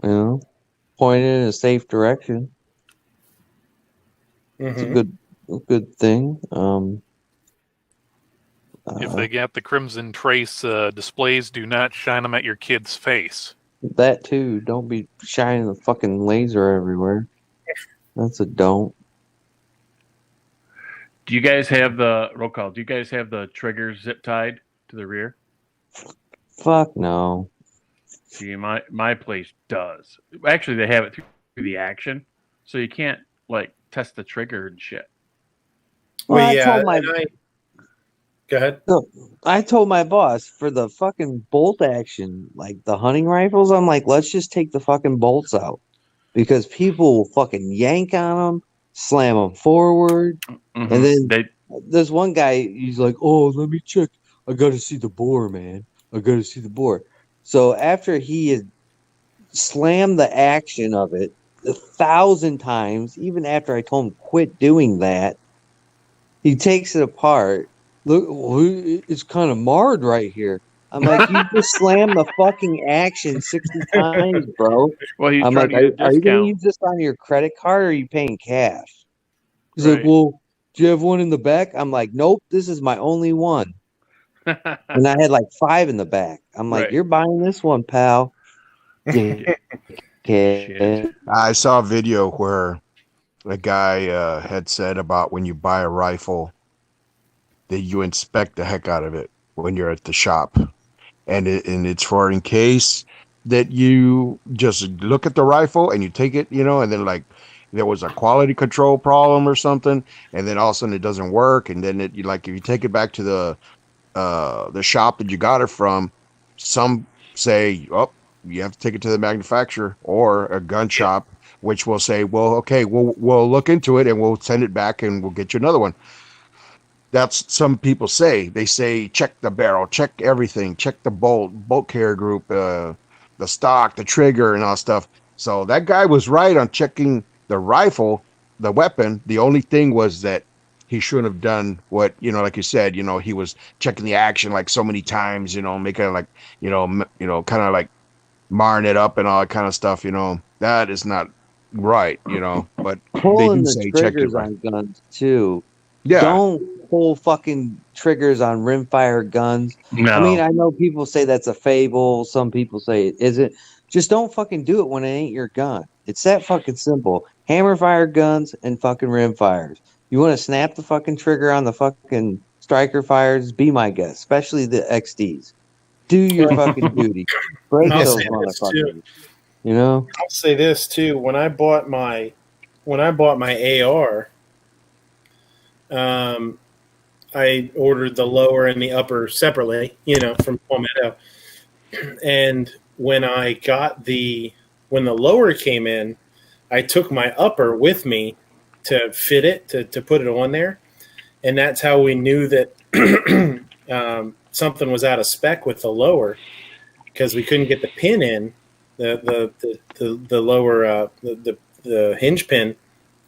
You know, point it in a safe direction. It's a good thing. If they got the Crimson Trace displays, do not shine them at your kid's face. That too. Don't be shining the fucking laser everywhere. That's a don't. Do you guys have the roll call? Do you guys have the triggers zip tied to the rear? Fuck no. See, my place does. Actually, they have it through the action, so you can't like test the trigger and shit. Well, Go ahead. No, I told my boss for the fucking bolt action, like the hunting rifles, I'm like, let's just take the fucking bolts out because people will fucking yank on them, slam them forward, and then there's one guy, he's like, oh, let me check. I got to see the bore, man. I got to see the bore. So after he had slammed the action of it 1,000 times, even after I told him quit doing that, he takes it apart. Look, it's kind of marred right here. I'm like, you just slammed the fucking action 60 times, bro. Well, he's I'm trying like, to get a are you going to discount. use this on your credit card or are you paying cash? He's Right. like, well, do you have one in the back? I'm like, nope, this is my only one. And I had like 5 in the back. I'm like, Right. you're buying this one, pal. Shit. I saw a video where a guy had said about when you buy a rifle that you inspect the heck out of it when you're at the shop, and it's for in case that you just look at the rifle and you take it, and then like there was a quality control problem or something, and then all of a sudden it doesn't work, and then if you take it back to the shop that you got it from, some say, oh, you have to take it to the manufacturer or a gun shop, which will say, well, okay, we'll look into it and we'll send it back and we'll get you another one. That's some people say. They say check the barrel, check everything, check the bolt carrier group, the stock, the trigger, and all stuff. So that guy was right on checking the rifle, the weapon. The only thing was that he shouldn't have done what, like you said, he was checking the action like so many times, making it like, kind of like marring it up and all that kind of stuff. That is not right, but they Pulling do the say check it triggers right. on guns too. Yeah. Don't pull fucking triggers on rimfire guns. No. I mean, I know people say that's a fable. Some people say it isn't. Just don't fucking do it when it ain't your gun. It's that fucking simple. Hammer fire guns and fucking rimfires. You want to snap the fucking trigger on the fucking striker fires? Be my guest, especially the XDs. Do your fucking duty. Break I'll those say this too. motherfuckers. I'll say this too. When I bought my AR, I ordered the lower and the upper separately, from Palmetto. And when when the lower came in, I took my upper with me to fit it, to put it on there. And that's how we knew that something was out of spec with the lower, because we couldn't get the pin in, the lower, the hinge pin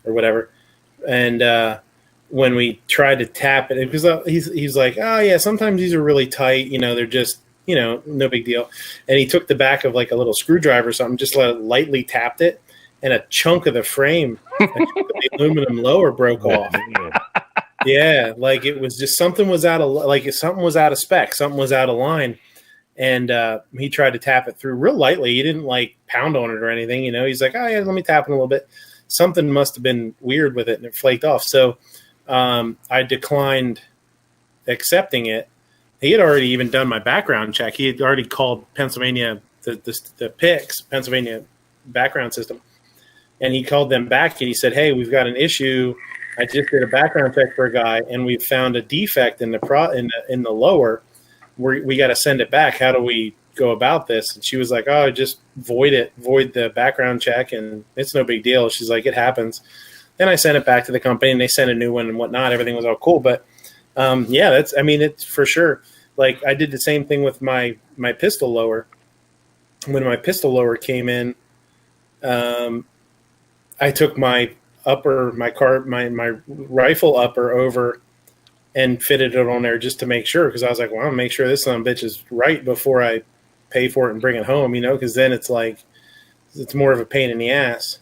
or whatever. And when we tried to tap it, because he's like, oh yeah, sometimes these are really tight, they're just, no big deal. And he took the back of like a little screwdriver or something, just lightly tapped it, and a chunk of the frame, the aluminum lower broke off. Yeah, like it was just something was out of spec, something was out of line. And he tried to tap it through real lightly. He didn't like pound on it or anything, He's like, oh yeah, let me tap it a little bit. Something must have been weird with it, and it flaked off. So I declined accepting it. He had already even done my background check. He had already called Pennsylvania, the PICS, Pennsylvania background system, and he called them back and he said, hey, we've got an issue. I just did a background check for a guy, and we found a defect in the lower. We got to send it back. How do we go about this? And she was like, oh, just void the background check, and it's no big deal. She's like, it happens. Then I sent it back to the company, and they sent a new one and whatnot. Everything was all cool. But it's for sure. Like I did the same thing with my pistol lower. When my pistol lower came in, I took my rifle upper over and fitted it on there just to make sure, because I was like, well, I'm gonna make sure this son of a bitch is right before I pay for it and bring it home, because then it's like it's more of a pain in the ass.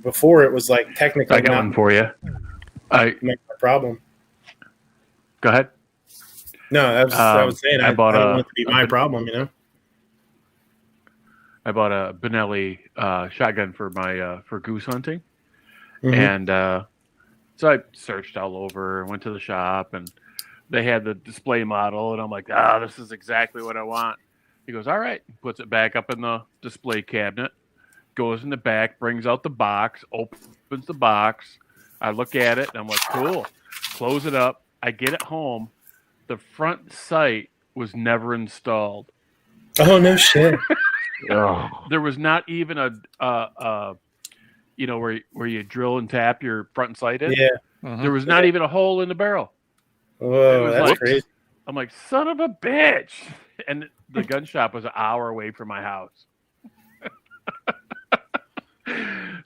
Before it was like technically I got one for you. Not my problem. Go ahead. No, I was saying I don't want it to be my problem, I bought a Benelli shotgun for my for goose hunting, Mm-hmm. and so I searched all over and went to the shop, and they had the display model, and I'm like, this is exactly what I want. He goes, all right, puts it back up in the display cabinet, goes in the back, brings out the box, opens the box. I look at it, and I'm like, cool. Close it up. I get it home. The front sight was never installed. Oh, no shit. There was not even a where you drill and tap your front sight in. Yeah. Mm-hmm. There was not even a hole in the barrel. Whoa, that's crazy. I'm like, son of a bitch. And the gun shop was an hour away from my house.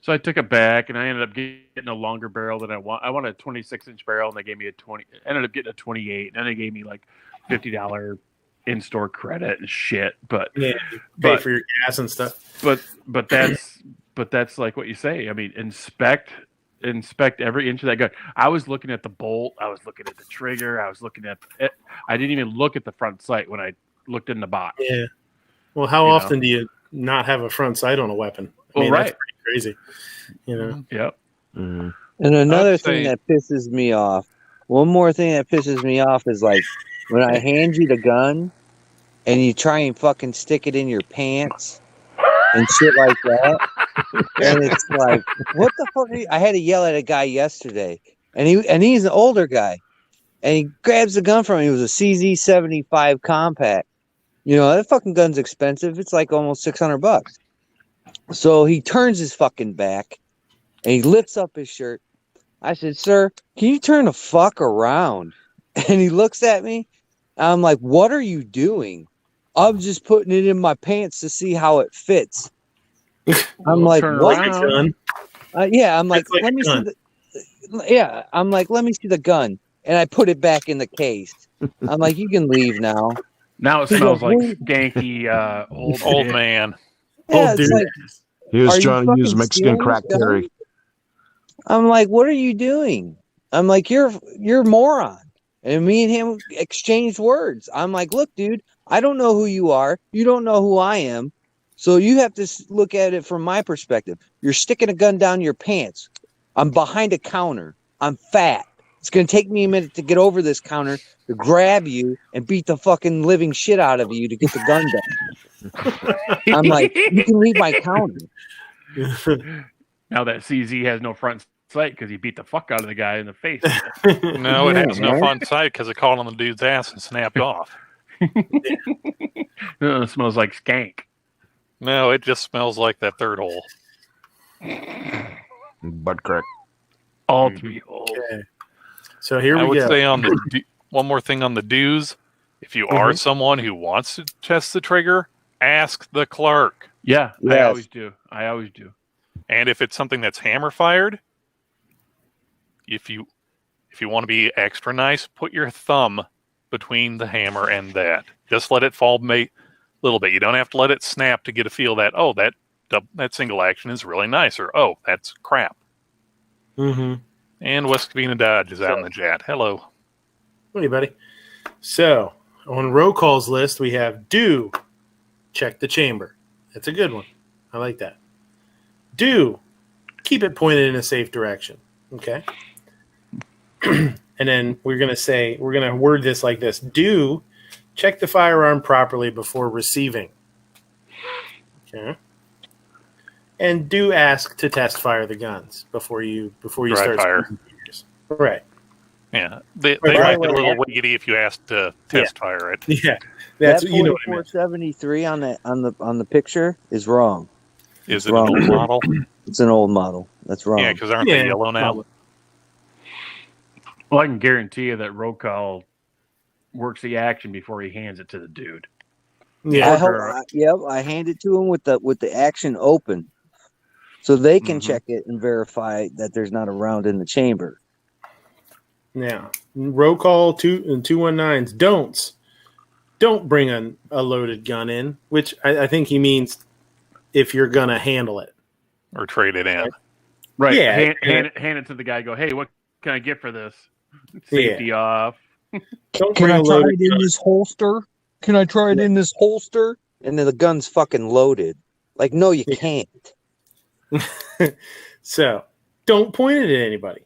So I took it back, and I ended up getting a longer barrel than I want. I wanted a 26-inch barrel, and they gave me a 20. I ended up getting a 28, and then they gave me like $50 in-store credit and shit. But pay for your gas and stuff. But that's like what you say. I mean, inspect every inch of that gun. I was looking at the bolt. I was looking at the trigger. I was looking at it. I didn't even look at the front sight when I looked in the box. Yeah. Well, how often do you not have a front sight on a weapon? I mean, that's pretty crazy. Yep. Mm-hmm. And another thing that pisses me off. One more thing that pisses me off is like when I hand you the gun and you try and fucking stick it in your pants and shit like that. And it's like, what the fuck? I had to yell at a guy yesterday, and he's an older guy, and he grabs the gun from me. It was a CZ75 compact. That fucking gun's expensive. It's like almost $600. So he turns his fucking back, and he lifts up his shirt. I said, sir, can you turn the fuck around? And he looks at me. I'm like, what are you doing? I'm just putting it in my pants to see how it fits. I'm like, turn what? around. Yeah, I'm like, It's like let a me gun. see the. Yeah, I'm like, let me see the gun, and I put it back in the case. I'm like, you can leave now. Now it He's smells like "What?" skanky old Old dick. man. Yeah, Old it's dude. like, Here's are you Johnny U's fucking Mexican stealing crack this gun? Terry. I'm like, what are you doing? I'm like, you're a moron. And me and him exchanged words. I'm like, look, dude, I don't know who you are. You don't know who I am. So you have to look at it from my perspective. You're sticking a gun down your pants. I'm behind a counter. I'm fat. It's going to take me a minute to get over this counter to grab you and beat the fucking living shit out of you to get the gun down. I'm like, you can leave my counter. Now that CZ has no front sight because he beat the fuck out of the guy in the face. No, it Yeah, has no right? front sight because it caught on the dude's ass and snapped off. It smells like skank. No, it just smells like that third hole. Butt crack. All 3 holes. Okay. So here I we would go. say on the one more thing on the dues. If you are someone who wants to test the trigger, ask the clerk. Yeah, I Yes. always do. I always do. And if it's something that's hammer fired, if you want to be extra nice, put your thumb between the hammer and that. Just let it fall a little bit. You don't have to let it snap to get a feel that, oh, that single action is really nice, or oh, that's crap. Mm-hmm. And West Covina Dodge is out in the chat. Hello. Hey, buddy. So on roll call's list, we have do check the chamber. That's a good one. I like that. Do keep it pointed in a safe direction. Okay. And then we're going to word this like this. Do check the firearm properly before receiving. Okay. And do ask to test fire the guns before you Dry start fire. Right. Yeah. They By might the get a way, little wiggity if you ask to test fire it. Yeah. That's That you know what I meant. 4473 on the picture is wrong. Is it wrong. an old model? It's an old model. That's wrong. Yeah, because aren't they yellow now? probably. Well, I can guarantee you that roll call works the action before he hands it to the dude. Yeah. I hand it to him with the action open, so they can check it and verify that there's not a round in the chamber. Now, roll call 219s. Don't bring a loaded gun in, which I think he means if you're gonna handle it or trade it in. Right. Yeah. Hand it to the guy. Go, hey, what can I get for this? Safety off. Don't Can bring I a try loaded it in gun. this holster? Can I try it in this holster? And then the gun's fucking loaded. Like, no, you can't. So don't point it at anybody.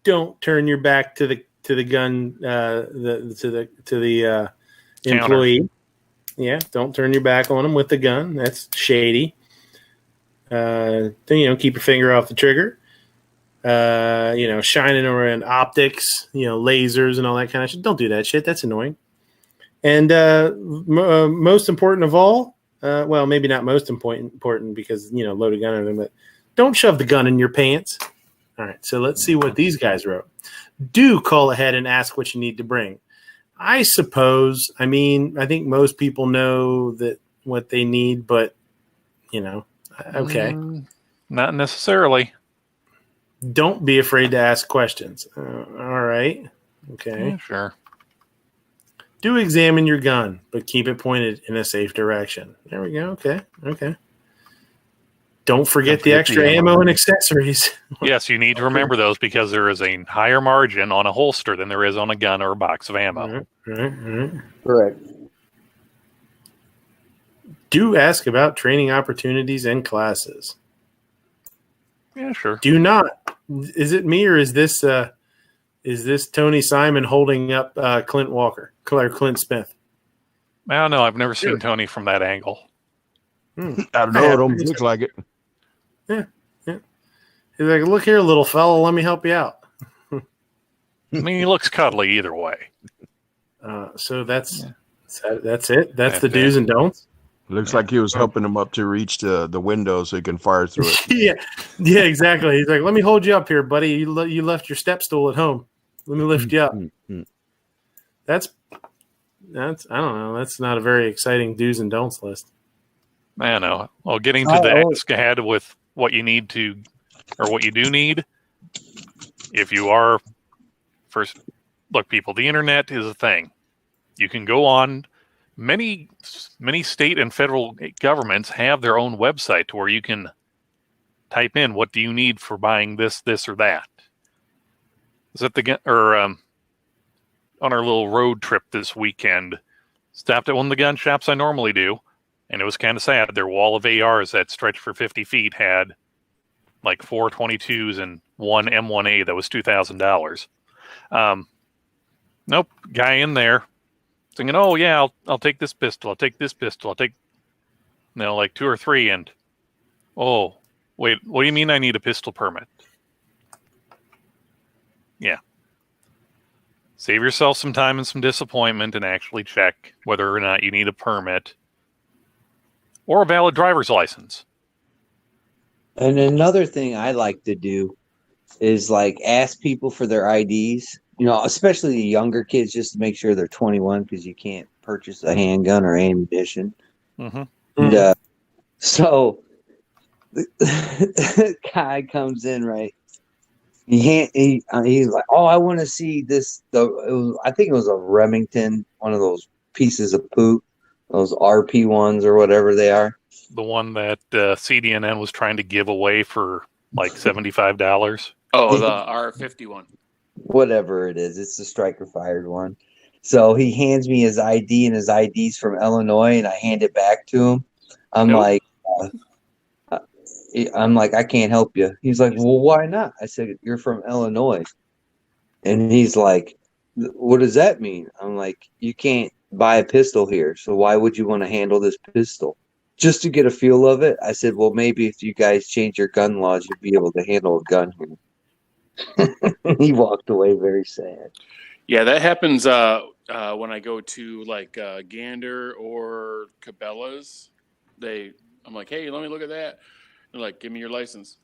Don't turn your back to the gun to the employee. Yeah, don't turn your back on them with the gun. That's shady. Then keep your finger off the trigger. Shining around optics, lasers and all that kind of shit. Don't do that shit. That's annoying. And most important of all, well, maybe not most important because loaded gun or anything, but don't shove the gun in your pants. All right, so let's see what these guys wrote. Do call ahead and ask what you need to bring. I suppose. I think most people know what they need, but okay. Not necessarily. Don't be afraid to ask questions. All right. Okay. Yeah, sure. Do examine your gun, but keep it pointed in a safe direction. There we go. Okay. Don't forget the extra ammo and accessories. Yes, you need to remember those because there is a higher margin on a holster than there is on a gun or a box of ammo. Right. Correct. Do ask about training opportunities and classes. Yeah, sure. Do not. Is it me or is this Tony Simon holding up Clint Walker, Clint Smith? I don't know. I've never seen Tony from that angle. I don't know. It almost looks like it. Yeah. He's like, look here, little fella. Let me help you out. I mean, he looks cuddly either way. So that's it. That's the do's and don'ts. Looks like he was helping him up to reach the window so he can fire through it. Yeah, exactly. He's like, let me hold you up here, buddy. You left your step stool at home. Let me lift you up. That's I don't know. That's not a very exciting do's and don'ts list. I know. Well, getting to the ask ahead with what you need to, or what you do need, if you are first, look, people, the internet is a thing. You can go on. Many state and federal governments have their own website to where you can type in what do you need for buying this, or that. Is that on our little road trip this weekend, stopped at one of the gun shops I normally do, and it was kind of sad. Their wall of ARs that stretched for 50 feet had like 4 22s and one M1A that was $2,000. Nope, guy in there thinking, oh yeah, I'll take this pistol, I'll take this pistol, I'll take, like 2 or 3, and oh wait, what do you mean I need a pistol permit? Yeah. Save yourself some time and some disappointment and actually check whether or not you need a permit or a valid driver's license. And another thing I like to do is like ask people for their IDs, especially the younger kids, just to make sure they're 21, because you can't purchase a handgun or ammunition. Mm-hmm. And so the guy comes in, right? He's like, oh, I want to see this. I think it was a Remington, one of those pieces of poop, those RP ones or whatever they are. The one that CDNN was trying to give away for like $75. Oh, the R51. Whatever it is, it's the striker fired one. So he hands me his ID, and his ID's from Illinois, and I hand it back to him. I'm like, I can't help you. He's like, well, why not? I said, you're from Illinois. And he's like, what does that mean? I'm like, you can't buy a pistol here. So why would you want to handle this pistol? Just to get a feel of it. I said, well, maybe if you guys change your gun laws, you'd be able to handle a gun here. He walked away very sad. Yeah, that happens when I go to like Gander or Cabela's. I'm like, hey, let me look at that. They're like, give me your license.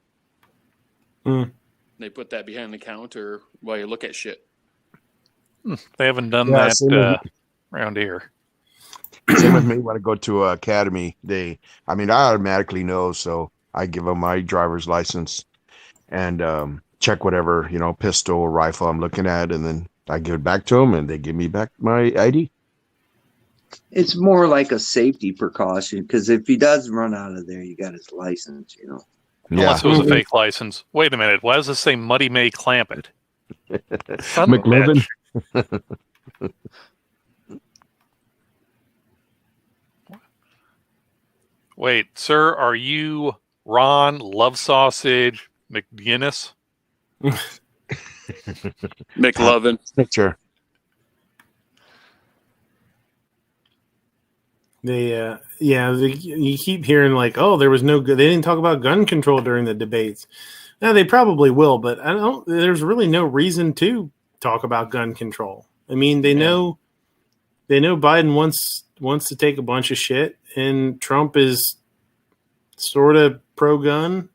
They put that behind the counter while you look at shit. They haven't done that around here. Same with me when I go to Academy. I automatically know, so I give them my driver's license and check whatever, pistol or rifle I'm looking at, and then I give it back to them, and they give me back my ID. It's more like a safety precaution, because if he does run out of there, you got his license, Yeah. Unless it was a fake license. Wait a minute. Why does this say Muddy May Clampett? McLovin. Wait, sir, are you Ron Love Sausage McGinnis? McLovin. Sure. You keep hearing like, oh, there was no good. They didn't talk about gun control during the debates. Now they probably will, but there's really no reason to talk about gun control. I mean, they know Biden wants to take a bunch of shit, and Trump is sort of pro-gun.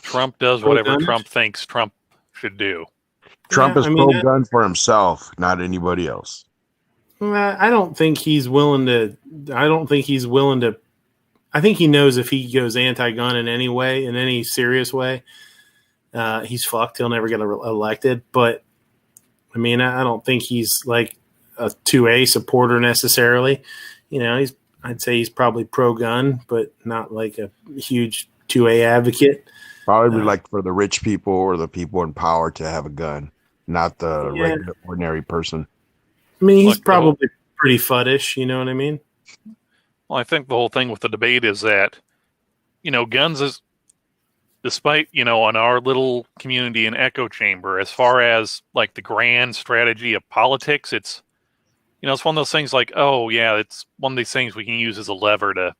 Trump does whatever Trump thinks Trump should do. Trump is pro-gun for himself, not anybody else. I don't think he's willing to. I think he knows if he goes anti-gun in any way, in any serious way, he's fucked. He'll never get elected. But I mean, I don't think he's like a 2A supporter necessarily. I'd say he's probably pro-gun, but not like a huge 2A advocate. Probably like for the rich people or the people in power to have a gun, not the regular, ordinary person. I mean, he's probably pretty fuddish, you know what I mean? Well, I think the whole thing with the debate is that, guns is, despite, on our little community and echo chamber, as far as like the grand strategy of politics, it's, it's one of those things like, oh yeah, it's one of these things we can use as a lever to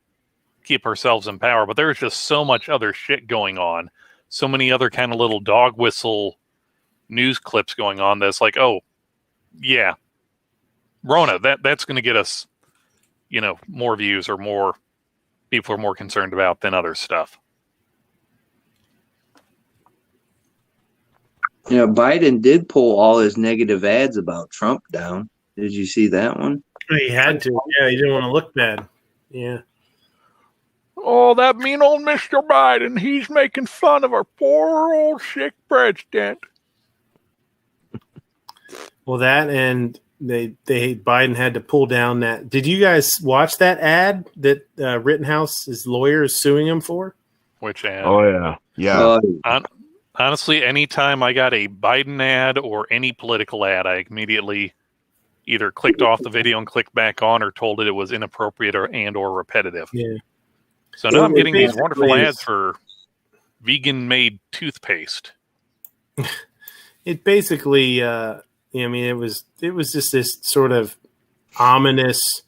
keep ourselves in power. But there's just so much other shit going on. So many other kind of little dog whistle news clips going on that's like, oh yeah, Rona, that's going to get us, more views or more people are more concerned about than other stuff. Biden did pull all his negative ads about Trump down. Did you see that one? He had to. Yeah, he didn't want to look bad. Yeah. Oh, that mean old Mr. Biden. He's making fun of our poor old sick president. Well, that and they Biden had to pull down that. Did you guys watch that ad that Rittenhouse's lawyer is suing him for? Which ad? Oh yeah. Honestly, anytime I got a Biden ad or any political ad, I immediately either clicked off the video and clicked back on, or told it was inappropriate or repetitive. Yeah. So now I'm getting these wonderful ads for vegan-made toothpaste. It basically, it was just this sort of ominous.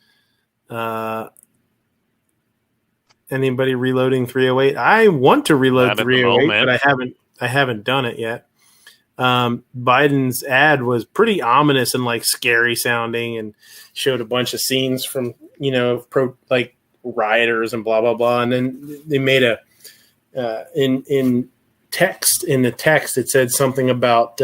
Anybody reloading 308? I want to reload 308, but I haven't done it yet. Biden's ad was pretty ominous and like scary sounding, and showed a bunch of scenes from rioters and blah blah blah. And then they made in the text it said something about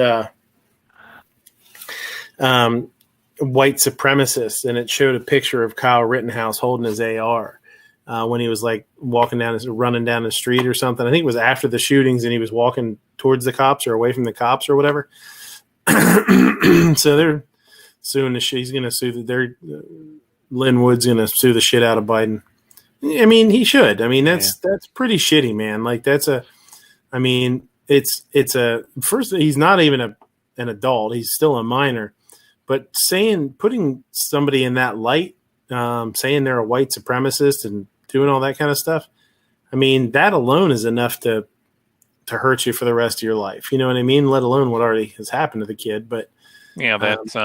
white supremacists, and it showed a picture of Kyle Rittenhouse holding his AR. When he was like running down the street or something. I think it was after the shootings, and he was walking towards the cops or away from the cops or whatever. So they're suing he's going to sue Lynn Wood's going to sue the shit out of Biden. I mean, he should. I mean, that's pretty shitty, man. Like it's first, he's not even an adult. He's still a minor, but putting somebody in that light, saying they're a white supremacist and doing all that kind of stuff. I mean, that alone is enough to hurt you for the rest of your life. You know what I mean? Let alone what already has happened to the kid. But yeah, that's is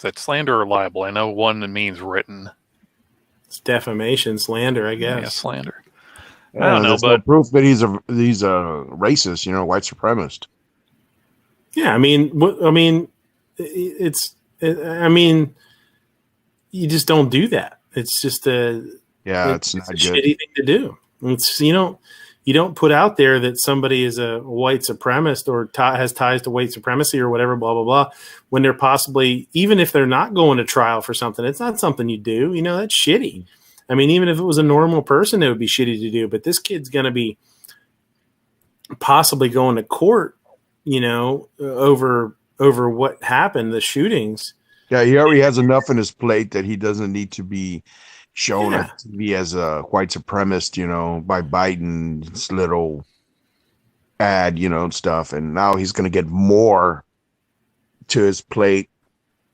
that slander or libel? I know one that means written. It's defamation, slander, I guess. Yeah, slander. I don't know, but no proof that he's a racist. White supremacist. Yeah, I mean, you just don't do that. It's just it's not a good. shitty thing to do. It's you don't put out there that somebody is a white supremacist or has ties to white supremacy or whatever, blah blah blah, when they're possibly, even if they're not going to trial for something, it's not something you do. That's shitty. I mean, even if it was a normal person, it would be shitty to do. But this kid's going to be possibly going to court, over what happened, the shootings. Yeah, he already has enough on his plate that he doesn't need to be shown on TV as a white supremacist, by Biden's little ad, and stuff. And now he's going to get more to his plate.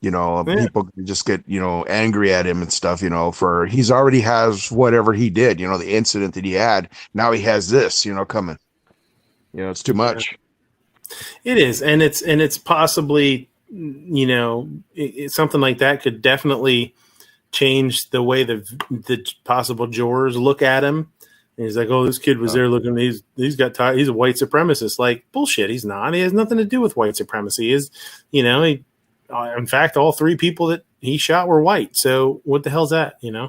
People just get, angry at him and stuff, for he's already has whatever he did, the incident that he had. Now he has this, coming. It's too much. It is. And it's possibly, something like that could definitely change the way the possible jurors look at him. And he's like, oh, this kid was there looking, he's got tired, he's a white supremacist. Like, bullshit, he's not. He has nothing to do with white supremacy. In fact, all three people that he shot were white. So what the hell's that, Yeah.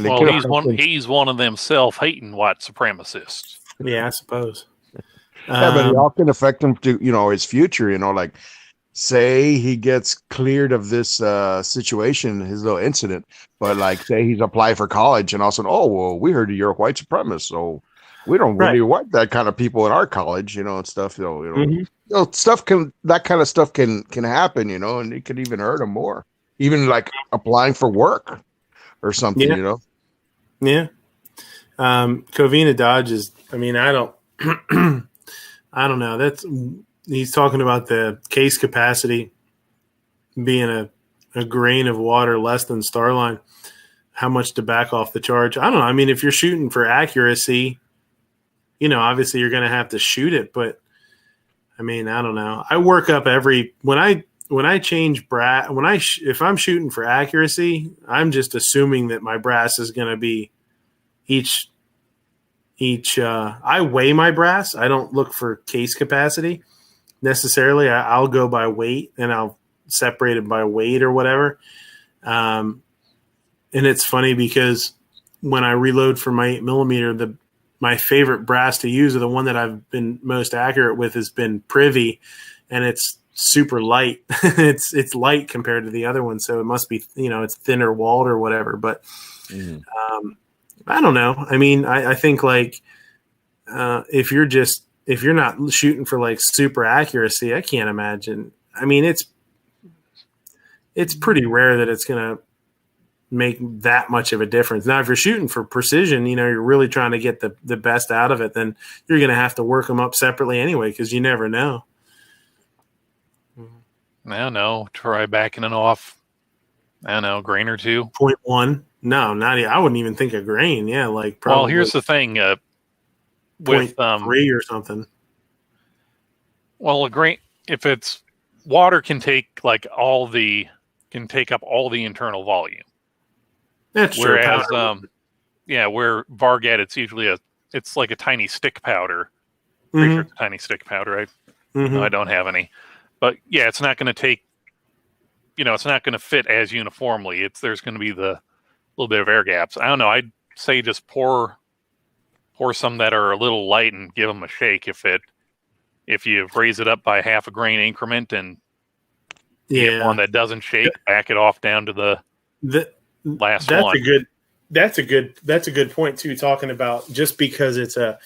Well, he's one of them self-hating white supremacists. Yeah, I suppose. Yeah, but it all can affect him to, his future, like, say he gets cleared of this situation, his little incident, but like, say he's applied for college and also, oh, well, we heard you're a white supremacist, so we don't really want that kind of people in our college, and stuff. That kind of stuff can happen, and it could even hurt him more. Even like applying for work or something, Yeah. Covina Dodge is. I mean, I don't. I don't know. He's talking about the case capacity being a grain of water less than Starline. How much to back off the charge? I don't know. I mean, if you're shooting for accuracy, obviously you're going to have to shoot it. But I mean, I don't know. I work up when I change brass. If I'm shooting for accuracy, I'm just assuming that my brass is going to be each. I weigh my brass. I don't look for case capacity necessarily. I'll go by weight, and I'll separate it by weight or whatever. And it's funny because when I reload for my 8mm, my favorite brass to use, or the one that I've been most accurate with, has been Privy, and it's super light. it's light compared to the other one, so it must be it's thinner walled or whatever. But I don't know. I mean, I think like if you're not shooting for like super accuracy, I can't imagine. I mean, it's pretty rare that it's going to make that much of a difference. Now, if you're shooting for precision, you're really trying to get the best out of it, then you're going to have to work them up separately anyway, because you never know. I don't know. Try backing it off. I don't know, a grain or two. 0.1. No, not. I wouldn't even think a grain. Yeah, like probably. Well, here's the thing. With 0.3 or something. Well, a grain, if it's water, can take up all the internal volume. That's true. Whereas, where Varget, it's like a tiny stick powder. Pretty sure it's a tiny stick powder, right? No, I don't have any. But yeah, it's not going to take, it's not going to fit as uniformly. There's going to be the little bit of air gaps. I don't know. I'd say just pour some that are a little light and give them a shake. If you raise it up by half a grain increment and get one that doesn't shake, back it off down to the last one. That's a good point too. Talking about just because it's a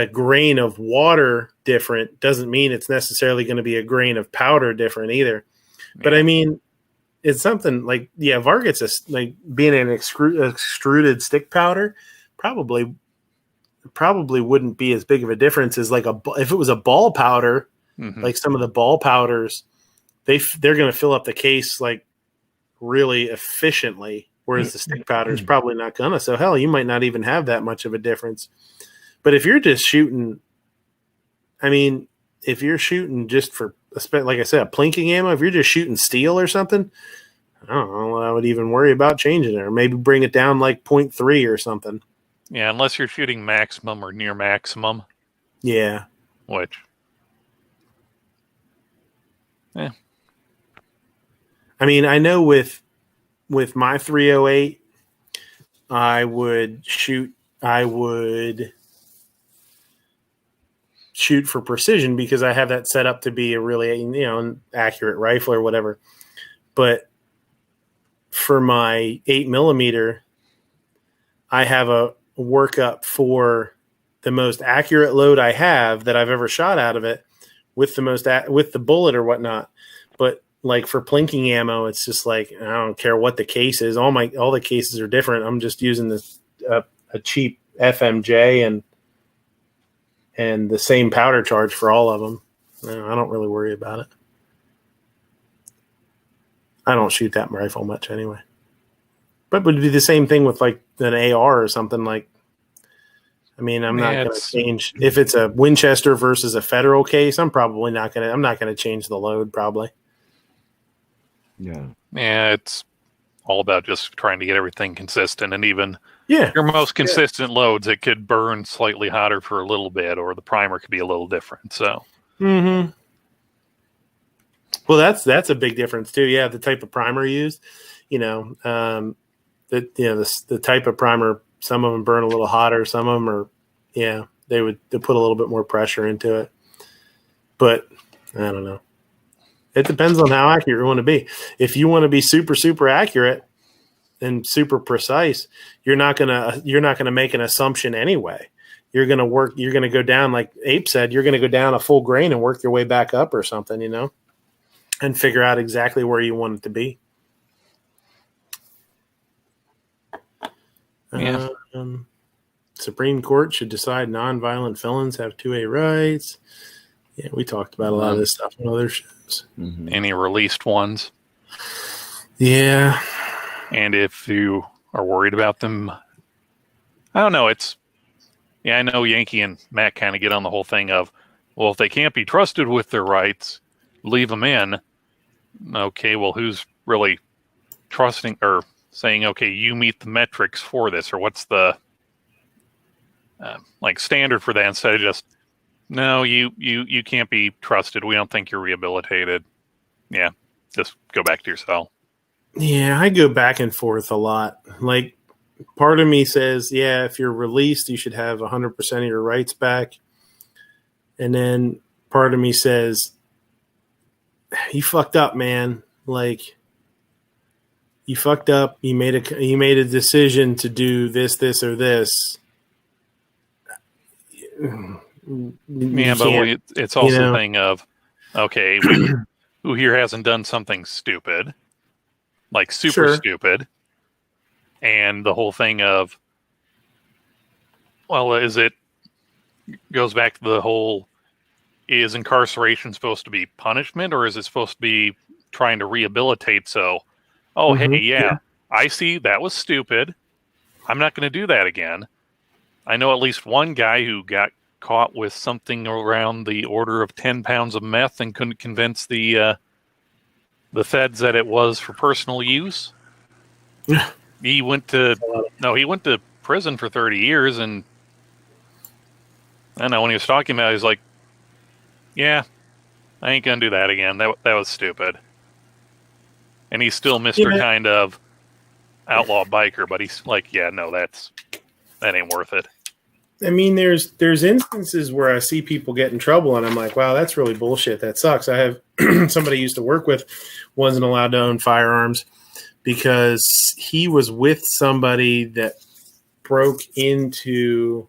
grain of water different doesn't mean it's necessarily going to be a grain of powder different either. Yeah. But I mean, it's something like Varget's like being an extruded stick powder probably wouldn't be as big of a difference as like if it was a ball powder, like some of the ball powders, they're going to fill up the case like really efficiently. Whereas the stick powder is probably not gonna. So hell, you might not even have that much of a difference. But if you're just shooting, if you're shooting just for, like I said, a plinking ammo, if you're just shooting steel or something, I don't know. I would even worry about changing it, or maybe bring it down like 0.3 or something. Yeah, unless you're shooting maximum or near maximum. Yeah. Which. Yeah. I know with my 308, I would shoot for precision because I have that set up to be a really, an accurate rifle or whatever. But for my 8mm, I have a workup for the most accurate load I have that I've ever shot out of it with the bullet or whatnot. But like for plinking ammo, it's just like, I don't care what the case is. All the cases are different. I'm just using this a cheap FMJ and the same powder charge for all of them. I don't really worry about it. I don't shoot that rifle much anyway. But it would be the same thing with like an AR or something like. I'm not going to change if it's a Winchester versus a Federal case. I'm not going to change the load probably. Yeah, it's all about just trying to get everything consistent, and even your most consistent loads, it could burn slightly hotter for a little bit, or the primer could be a little different. So, well, that's a big difference too. Yeah, the type of primer used, the type of primer. Some of them burn a little hotter. Some of them are, they put a little bit more pressure into it. But I don't know. It depends on how accurate you want to be. If you want to be super, super accurate and super precise, you're not gonna make an assumption anyway. You're gonna go down, like Ape said, you're gonna go down a full grain and work your way back up or something, and figure out exactly where you want it to be. Yeah. Supreme Court should decide nonviolent felons have 2A rights. Yeah, we talked about a lot of this stuff on other shows. Any released ones? Yeah. And if you are worried about them, I don't know. I know Yankee and Matt kind of get on the whole thing of, well, if they can't be trusted with their rights, leave them in. Okay, well, who's really trusting or saying, okay, you meet the metrics for this, or what's the standard for that, instead of just, no, you can't be trusted. We don't think you're rehabilitated. Yeah, just go back to your cell. Yeah, I go back and forth a lot. Like, part of me says, yeah, if you're released, you should have 100% of your rights back. And then part of me says, you fucked up, man. Like, you fucked up. You made a decision to do this, or this. Yeah, but it's also the thing of, okay, who here hasn't done something stupid, like super stupid, and the whole thing of, well, goes back to the whole, is incarceration supposed to be punishment, or is it supposed to be trying to rehabilitate? So, hey, yeah, I see that was stupid. I'm not going to do that again. I know at least one guy who got caught with something around the order of 10 pounds of meth and couldn't convince the feds that it was for personal use. He went to prison for 30 years, and I don't know, when he was talking about it, he was like, yeah, I ain't gonna do that again. That was stupid. And he's still Mr. kind of outlaw biker, but he's like, yeah, no, that ain't worth it. I mean, there's instances where I see people get in trouble, and I'm like, wow, that's really bullshit. That sucks. I have somebody I used to work with wasn't allowed to own firearms because he was with somebody that broke into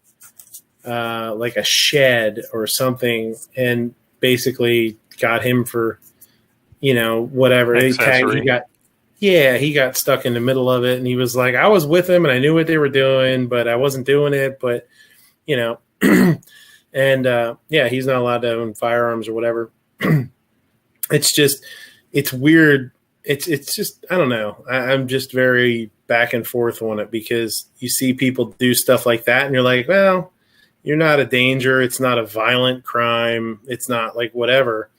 like a shed or something and basically got him for, whatever. He got stuck in the middle of it, and he was like, I was with him and I knew what they were doing, but I wasn't doing it. But, and he's not allowed to own firearms or whatever. It's weird. It's just, I don't know. I'm just very back and forth on it because you see people do stuff like that and you're like, well, you're not a danger. It's not a violent crime. It's not like whatever.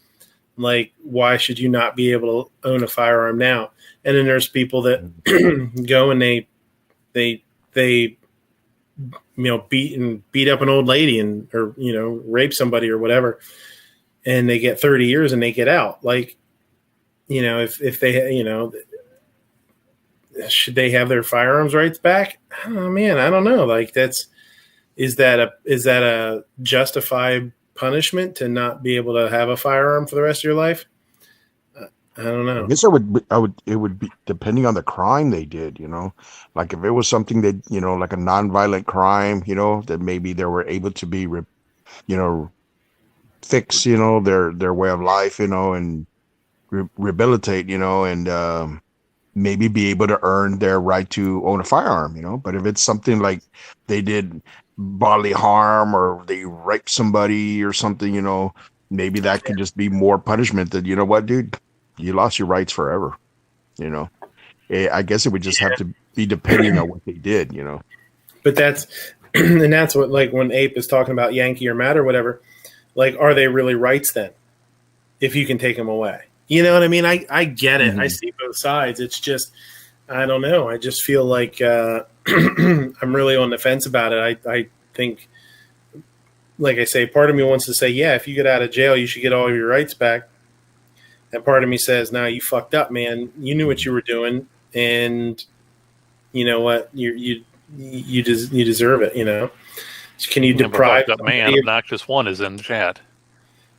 Like, why should you not be able to own a firearm now? And then there's people that go and they beat up an old lady or rape somebody or whatever, and they get 30 years and they get out. Like, if they, should they have their firearms rights back? Oh man, I don't know. Like, is that a justified punishment to not be able to have a firearm for the rest of your life? I don't know. I guess it would be depending on the crime they did, like if it was something that, like a nonviolent crime, that maybe they were able to be, fix, their way of life, and rehabilitate, and maybe be able to earn their right to own a firearm, but if it's something like they did bodily harm or they raped somebody or something, maybe that could just be more punishment that, what, dude, you lost your rights forever. I guess it would just have to be depending on what they did, But that's what, like, when Ape is talking about Yankee or Matt or whatever, like, are they really rights then? If you can take them away, you know what I mean? I get it. I see both sides. It's just, I don't know. I just feel like I'm really on the fence about it. I think, like I say, part of me wants to say, yeah, if you get out of jail, you should get all your rights back. And part of me says, no, you fucked up, man. You knew what you were doing, and you know what? You deserve it. Can you deprive man? Obnoxious one is in the chat.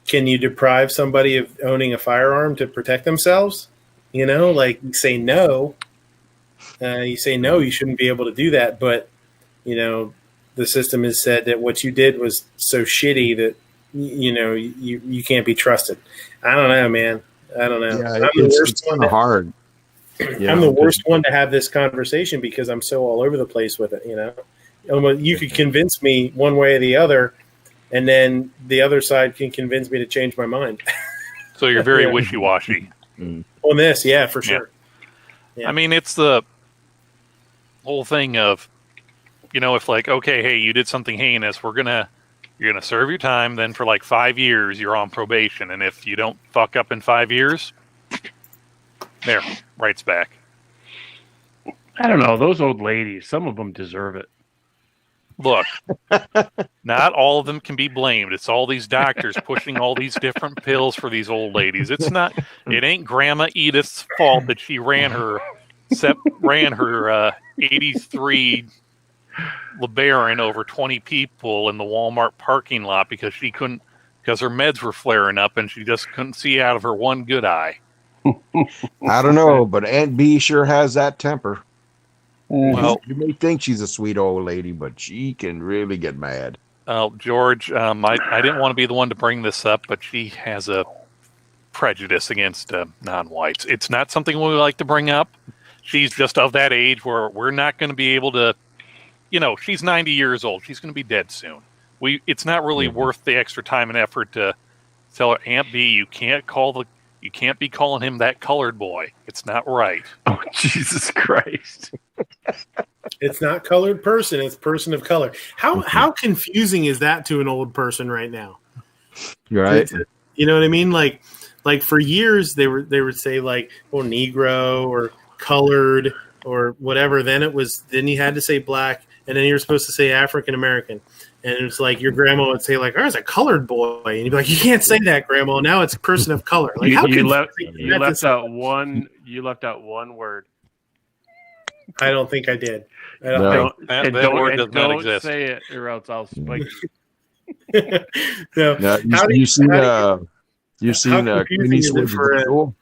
Can you deprive somebody of owning a firearm to protect themselves? Like, you say no. You say no, you shouldn't be able to do that. But the system has said that what you did was so shitty that you can't be trusted. I don't know, man. I don't know. Yeah, it's kind of hard. I'm the worst one to have this conversation because I'm so all over the place with it. You could convince me one way or the other, and then the other side can convince me to change my mind. So you're very wishy-washy. On this, yeah, for sure. Yeah. I mean, it's the whole thing of, if like, okay, hey, you did something heinous, you're gonna serve your time. Then for like 5 years, you're on probation, and if you don't fuck up in 5 years, there, rights back. I don't know, those old ladies. Some of them deserve it. Look, not all of them can be blamed. It's all these doctors pushing all these different pills for these old ladies. It ain't Grandma Edith's fault that she ran her 83 LeBaron over 20 people in the Walmart parking lot because her meds were flaring up and she just couldn't see out of her one good eye. I don't know, but Aunt B sure has that temper. Well, You may think she's a sweet old lady, but she can really get mad. George, I didn't want to be the one to bring this up, but she has a prejudice against non-whites. It's not something we like to bring up. She's just of that age where we're not going to be able to, she's 90 years old. She's going to be dead soon. It's not really worth the extra time and effort to tell her, Aunt B, you can't be calling him that colored boy. It's not right. Oh, Jesus Christ. It's not colored person. It's person of color. How confusing is that to an old person right now? You're right. You know what I mean? Like for years they would say like, well, Negro or colored or whatever. Then you had to say black, and then you're supposed to say African American. And it's like your grandma would say like, "Oh, it's a colored boy," and you'd be like, "You can't say that, Grandma. Now it's a person of color." Like you left out one word. I don't think I did. Don't exist. say it, or else I'll spike you. No. You seen Clint Eastwood's The Mule?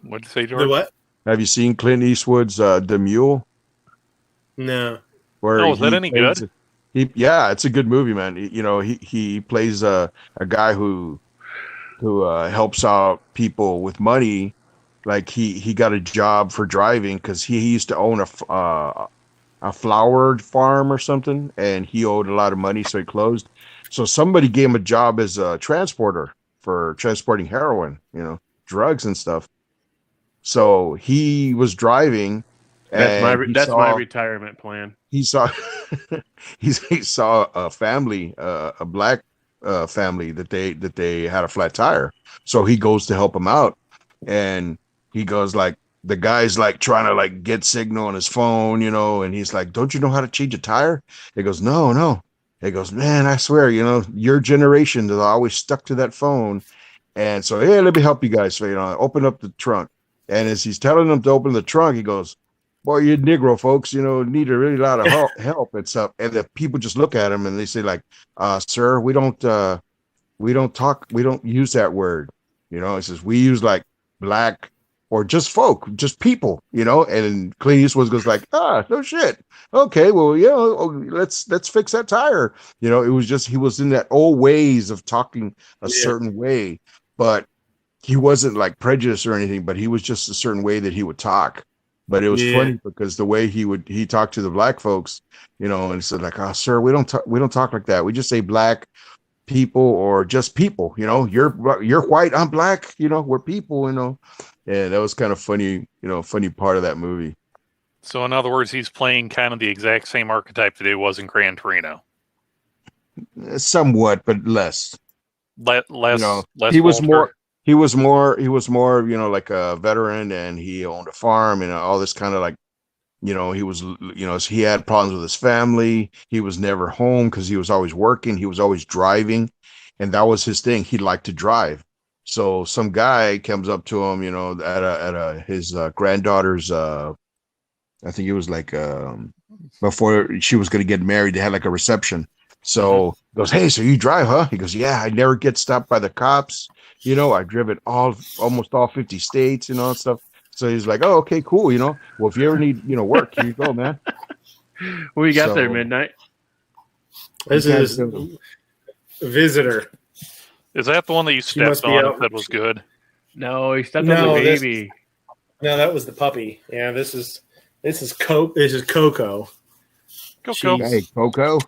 What'd you say, George? The what? Have you seen Clint Eastwood's The Mule? No. Is that any good? It's a good movie, man. He plays a guy who helps out people with money. Like he got a job for driving because he used to own a flower farm or something, and he owed a lot of money, so he closed. So somebody gave him a job as a transporter for transporting heroin, drugs and stuff. So he was driving. That's my retirement plan. He saw he saw a family, a black family that they had a flat tire. So he goes to help them out, and he goes like, the guy's like trying to like get signal on his phone, and he's like, "Don't you know how to change a tire?" He goes, No. He goes, "Man, I swear, your generation is always stuck to that phone." And so, "Hey, let me help you guys." So, open up the trunk. And as he's telling them to open the trunk, he goes, "Boy, you Negro folks, need a really lot of help and stuff." And the people just look at him and they say like, "Sir, we don't use that word." He says, "We use like black or just folk, just people," and Clint Eastwood goes like, "No shit. Okay, well, let's fix that tire." It was just, he was in that old ways of talking a certain way, but he wasn't like prejudiced or anything, but he was just a certain way that he would talk. But it was funny because the way he talked to the black folks, and he said like, "Oh, sir, we don't talk like that. We just say black people or just people. You're white, I'm black. We're people. And that was kind of funny. Funny part of that movie. So in other words, he's playing kind of the exact same archetype that he was in Gran Torino. Somewhat, but less. Less. He was more. He was more, like a veteran, and he owned a farm and all this kind of like, he was, he had problems with his family. He was never home because he was always working. He was always driving, and that was his thing. He liked to drive. So some guy comes up to him, at his granddaughter's, I think it was like before she was going to get married, they had like a reception. So goes, "Hey, so you drive, huh?" He goes, "Yeah, I never get stopped by the cops. I've driven almost all 50 states, and stuff." So he's like, "Oh, okay, cool. Well, if you ever need, work, here you go, man." What you got there, Midnight? This is Visitor. Is that the one that you stepped on and said was good? No, he stepped on the baby. No, that was the puppy. Yeah, this is Coco. Coco. Hey, Coco.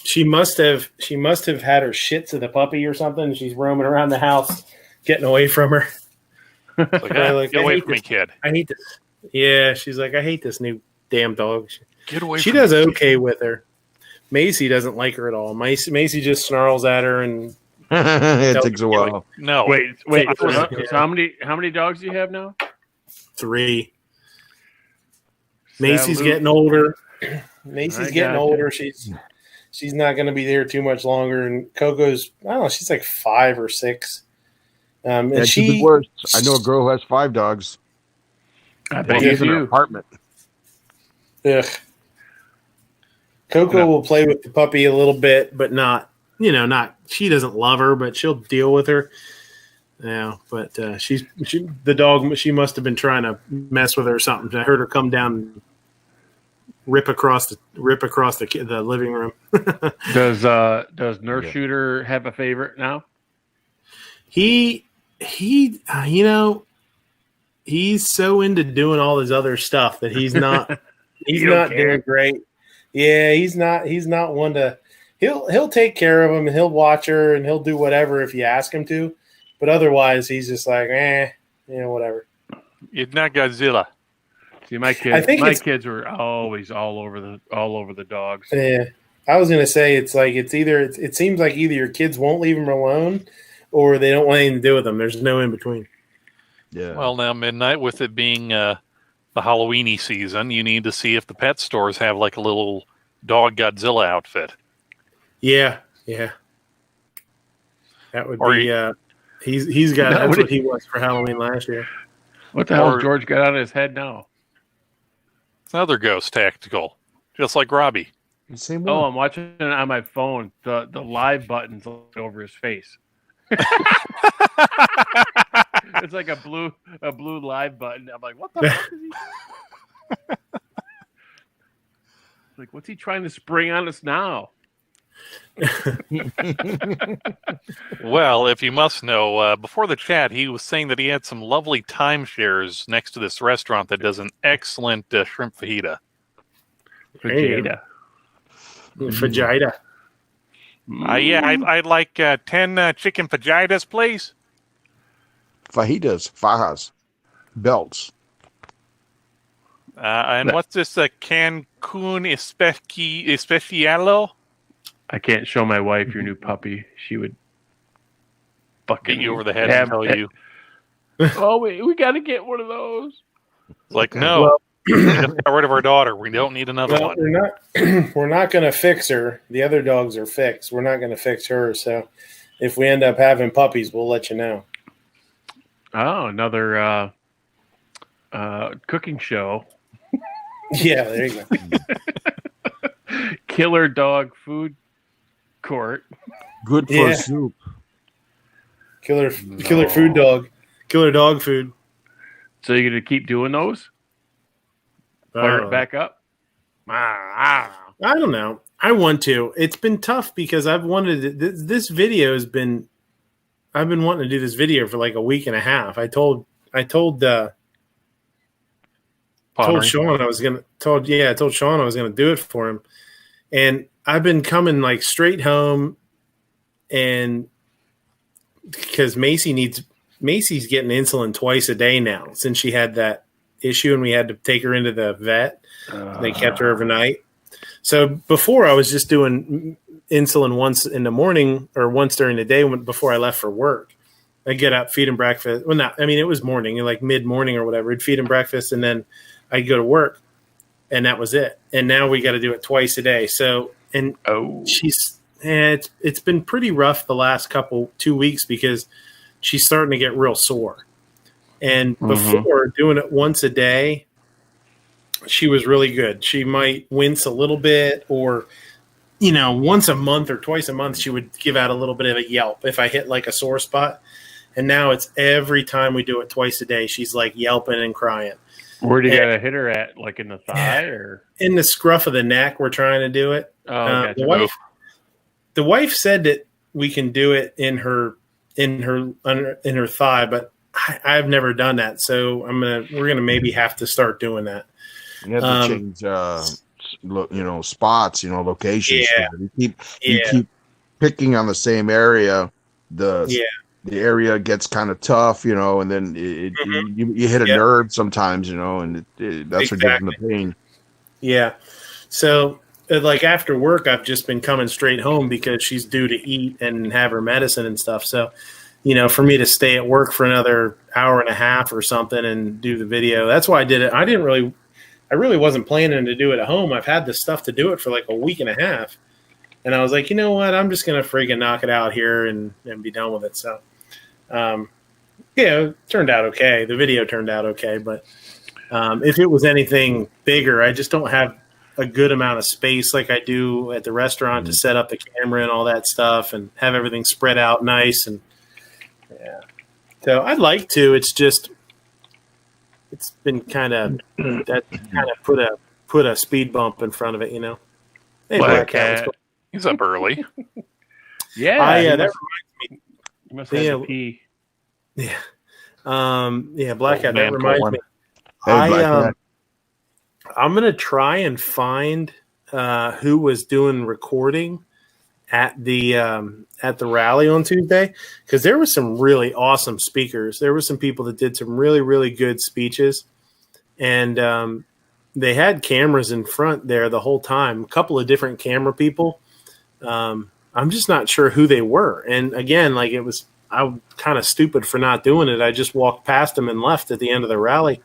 She must have had her shit to the puppy or something. She's roaming around the house, getting away from her. Get away from me, kid. I hate this. Yeah, she's like, "I hate this new damn dog." Get away. She does okay with her. Macy doesn't like her at all. Macy just snarls at her and it takes a while. No, wait. So how many dogs do you have now? 3. Macy's getting older. Older. She's not going to be there too much longer. And Coco's, I don't know, she's like 5 or 6. And that could be worse. I know a girl who has 5 dogs. I bet you do. An apartment. Ugh. Coco will play with the puppy a little bit, but not. She doesn't love her, but she'll deal with her. but the dog. She must have been trying to mess with her or something. I heard her come down and rip across the living room. Does Nurse Shooter have a favorite now? He he's so into doing all his other stuff that he's not doing great. Yeah, he's not one to. He'll take care of him and he'll watch her and he'll do whatever if you ask him to, but otherwise he's just like whatever. It's not Godzilla. See, my kids were always all over the dogs. Yeah, I was gonna say it seems like either your kids won't leave him alone or they don't want anything to do with him. There's no in between. Yeah. Well, now Midnight, with it being the Halloweeny season, you need to see if the pet stores have like a little dog Godzilla outfit. Yeah. That would be. He's got. That's what he was for Halloween last year. What the hell George got on his head now? It's another Ghost Tactical, just like Robbie. Same one. Oh, I'm watching it on my phone. The live button's over his face. It's like a blue live button. I'm like, what the fuck is he? Like, what's he trying to spring on us now? Well, if you must know, before the chat, he was saying that he had some lovely timeshares next to this restaurant that does an excellent shrimp fajita. Fajita. Yeah, I'd like 10 chicken fajitas, please. Fajas, belts. And what's this Cancun Especialo? I can't show my wife your new puppy. She would fucking you over the head and tell you. Oh, we got to get one of those. It's like, no, we just got rid of our daughter. We don't need another one. We're not going to fix her. The other dogs are fixed. We're not going to fix her. So if we end up having puppies, we'll let you know. Oh, another cooking show. Yeah, there you go. Killer dog food court. Good for soup. Killer food dog. Killer dog food. So you're going to keep doing those? Fire it back up? I don't know. I want to. It's been tough because I've wanted this video has been. I've been wanting to do this video for like a week and a half. I told Sean I was gonna do it for him, and I've been coming like straight home, and because Macy's getting insulin twice a day now since she had that issue and we had to take her into the vet. They kept her overnight. So before I was just doing insulin once in the morning or once during the day before I left for work. I'd get up, feed him breakfast. Well, it was morning, like mid-morning or whatever. I'd feed him breakfast and then I'd go to work and that was it. And now we got to do it twice a day. So, and it's been pretty rough the last 2 weeks because she's starting to get real sore. And before doing it once a day, she was really good. She might wince a little bit or, once a month or twice a month, she would give out a little bit of a yelp if I hit like a sore spot. And now it's every time we do it twice a day, she's like yelping and crying. Where do you got to hit her at? Like in the thigh or? In the scruff of the neck, we're trying to do it. Oh, gotcha. The wife said that we can do it in her thigh, but I've never done that. So we're gonna maybe have to start doing that. You have to change, spots, locations. Yeah. You keep picking on the same area. The area gets kind of tough, and then you hit a nerve sometimes, and that's what gives them the pain. Yeah. So like after work, I've just been coming straight home because she's due to eat and have her medicine and stuff. So, for me to stay at work for another hour and a half or something and do the video, that's why I did it. I really wasn't planning to do it at home. I've had this stuff to do it for like a week and a half. And I was like, you know what? I'm just going to friggin' knock it out here and be done with it. So, it turned out okay. The video turned out okay. But if it was anything bigger, I just don't have a good amount of space like I do at the restaurant to set up the camera and all that stuff and have everything spread out nice. And So I'd like to. It's just it's been kind of put a speed bump in front of it, you know. Hey, Black Cat, what's Cat. He's up early. Yeah, that he reminds me. You must have to pee. Yeah. Black Old Cat, that man reminds corn. me. Hey, Black Cat. I'm gonna try and find who was doing recording at the rally on Tuesday, because there were some really awesome speakers. There were some people that did some really, really good speeches, and they had cameras in front there the whole time. A couple of different camera people. I'm just not sure who they were. And again, like I'm kind of stupid for not doing it. I just walked past them and left at the end of the rally.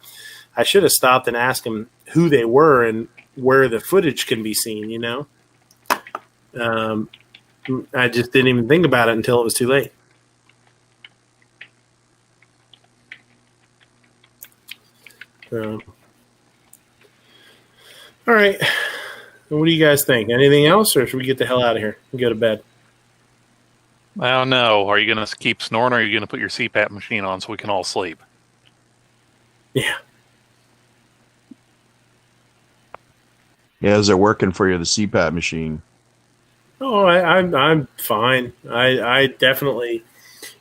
I should have stopped and asked them who they were and where the footage can be seen, you know? I just didn't even think about it until it was too late. All right. What do you guys think? Anything else, or should we get the hell out of here and go to bed? I don't know. Are you going to keep snoring, or are you going to put your CPAP machine on so we can all sleep? Yeah. Yeah, is it working for you, the CPAP machine? Oh, I'm fine. I definitely.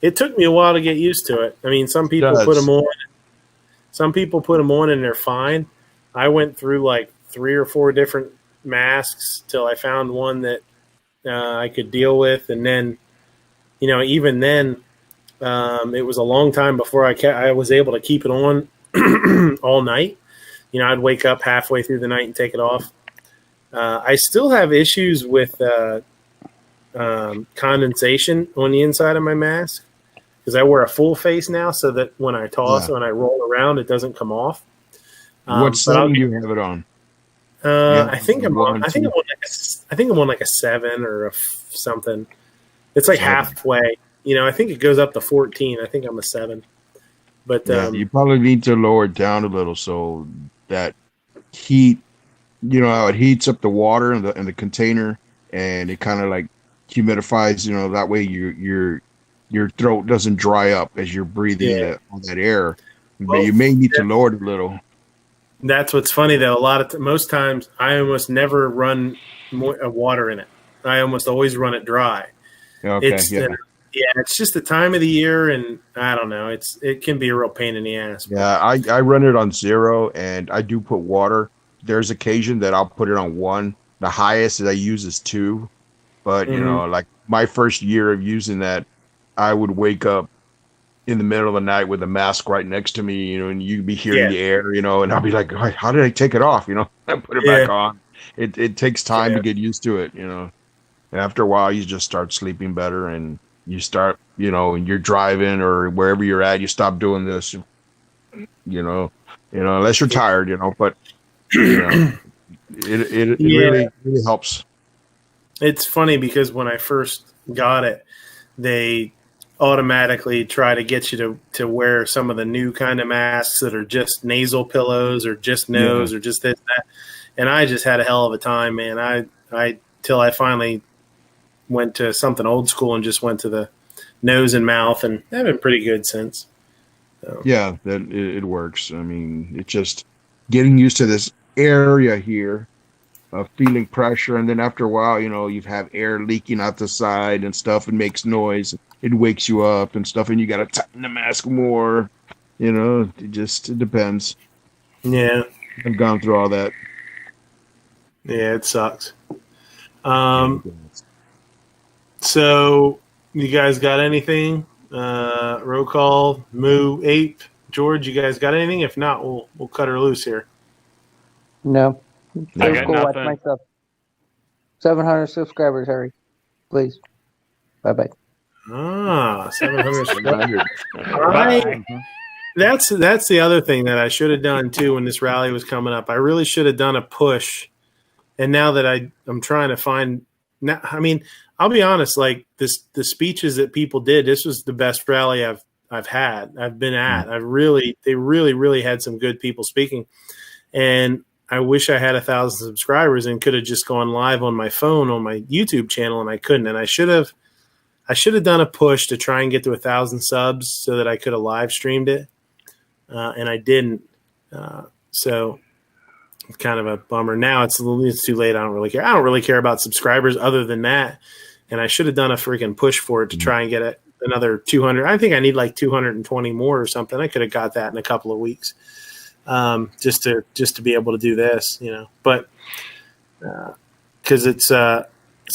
It took me a while to get used to it. I mean, some people put them on. Some people put them on and they're fine. I went through like 3 or 4 different masks till I found one that I could deal with, and then, you know, even then, it was a long time before I was able to keep it on all night. You know, I'd wake up halfway through the night and take it off. I still have issues with condensation on the inside of my mask, because I wear a full face now, so that when I toss when I roll around, it doesn't come off. What setting do you have it on? I think I'm on like a 7 or something. It's like 7. halfway. You know, I think it goes up to 14. I think I'm a 7. But you probably need to lower it down a little so that heat, you know, how it heats up the water in the container, and it kind of like humidifies. You know, that way your throat doesn't dry up as you're breathing all that air. But you may need to lower it a little. That's what's funny though. Most times, I almost never run water in it. I almost always run it dry. Okay. It's just the time of the year, and I don't know. It can be a real pain in the ass. Yeah, I run it on 0, and I do put water. There's occasion that I'll put it on 1. The highest that I use is 2. But you know, like my first year of using that, I would wake up in the middle of the night with a mask right next to me, you know, and you'd be hearing the air, you know, and I'll be like, how did I take it off? You know, I put it back on. It takes time to get used to it, you know. And after a while, you just start sleeping better, and you start, you know, and you're driving or wherever you're at, you stop doing this, you know, unless you're tired, you know, but you know, it really helps. It's funny because when I first got it, they automatically try to get you to wear some of the new kind of masks that are just nasal pillows or just nose or just this, that. And I just had a hell of a time, man. I till I finally went to something old school and just went to the nose and mouth, and I've been pretty good since. So. Yeah, that it works. I mean, it's just getting used to this area here of feeling pressure, and then after a while, you know, you have air leaking out the side and stuff. It makes noise. It wakes you up and stuff, and you got to tighten the mask more. You know, it depends. Yeah, I've gone through all that. Yeah, it sucks. So you guys got anything? Roll call, Moo, Ape, George. You guys got anything? If not, we'll cut her loose here. No. I It was got cool nothing. watching myself. 700 subscribers, Harry. Please. Bye-bye. 700 subscribers. That's the other thing that I should have done too when this rally was coming up. I really should have done a push. And now that I'm trying to find, I mean, I'll be honest, like the speeches that people did, this was the best rally I've been at. They really had some good people speaking. And I wish I had 1,000 subscribers and could have just gone live on my phone on my YouTube channel, and I couldn't. And I should have I should have done a push to try and get to 1,000 subs so that I could have live streamed it, and I didn't. So it's kind of a bummer. Now it's too late. I don't really care. I don't really care about subscribers other than that. And I should have done a freaking push for it to try and get another 200. I think I need like 220 more or something. I could have got that in a couple of weeks, just to be able to do this, But because it's so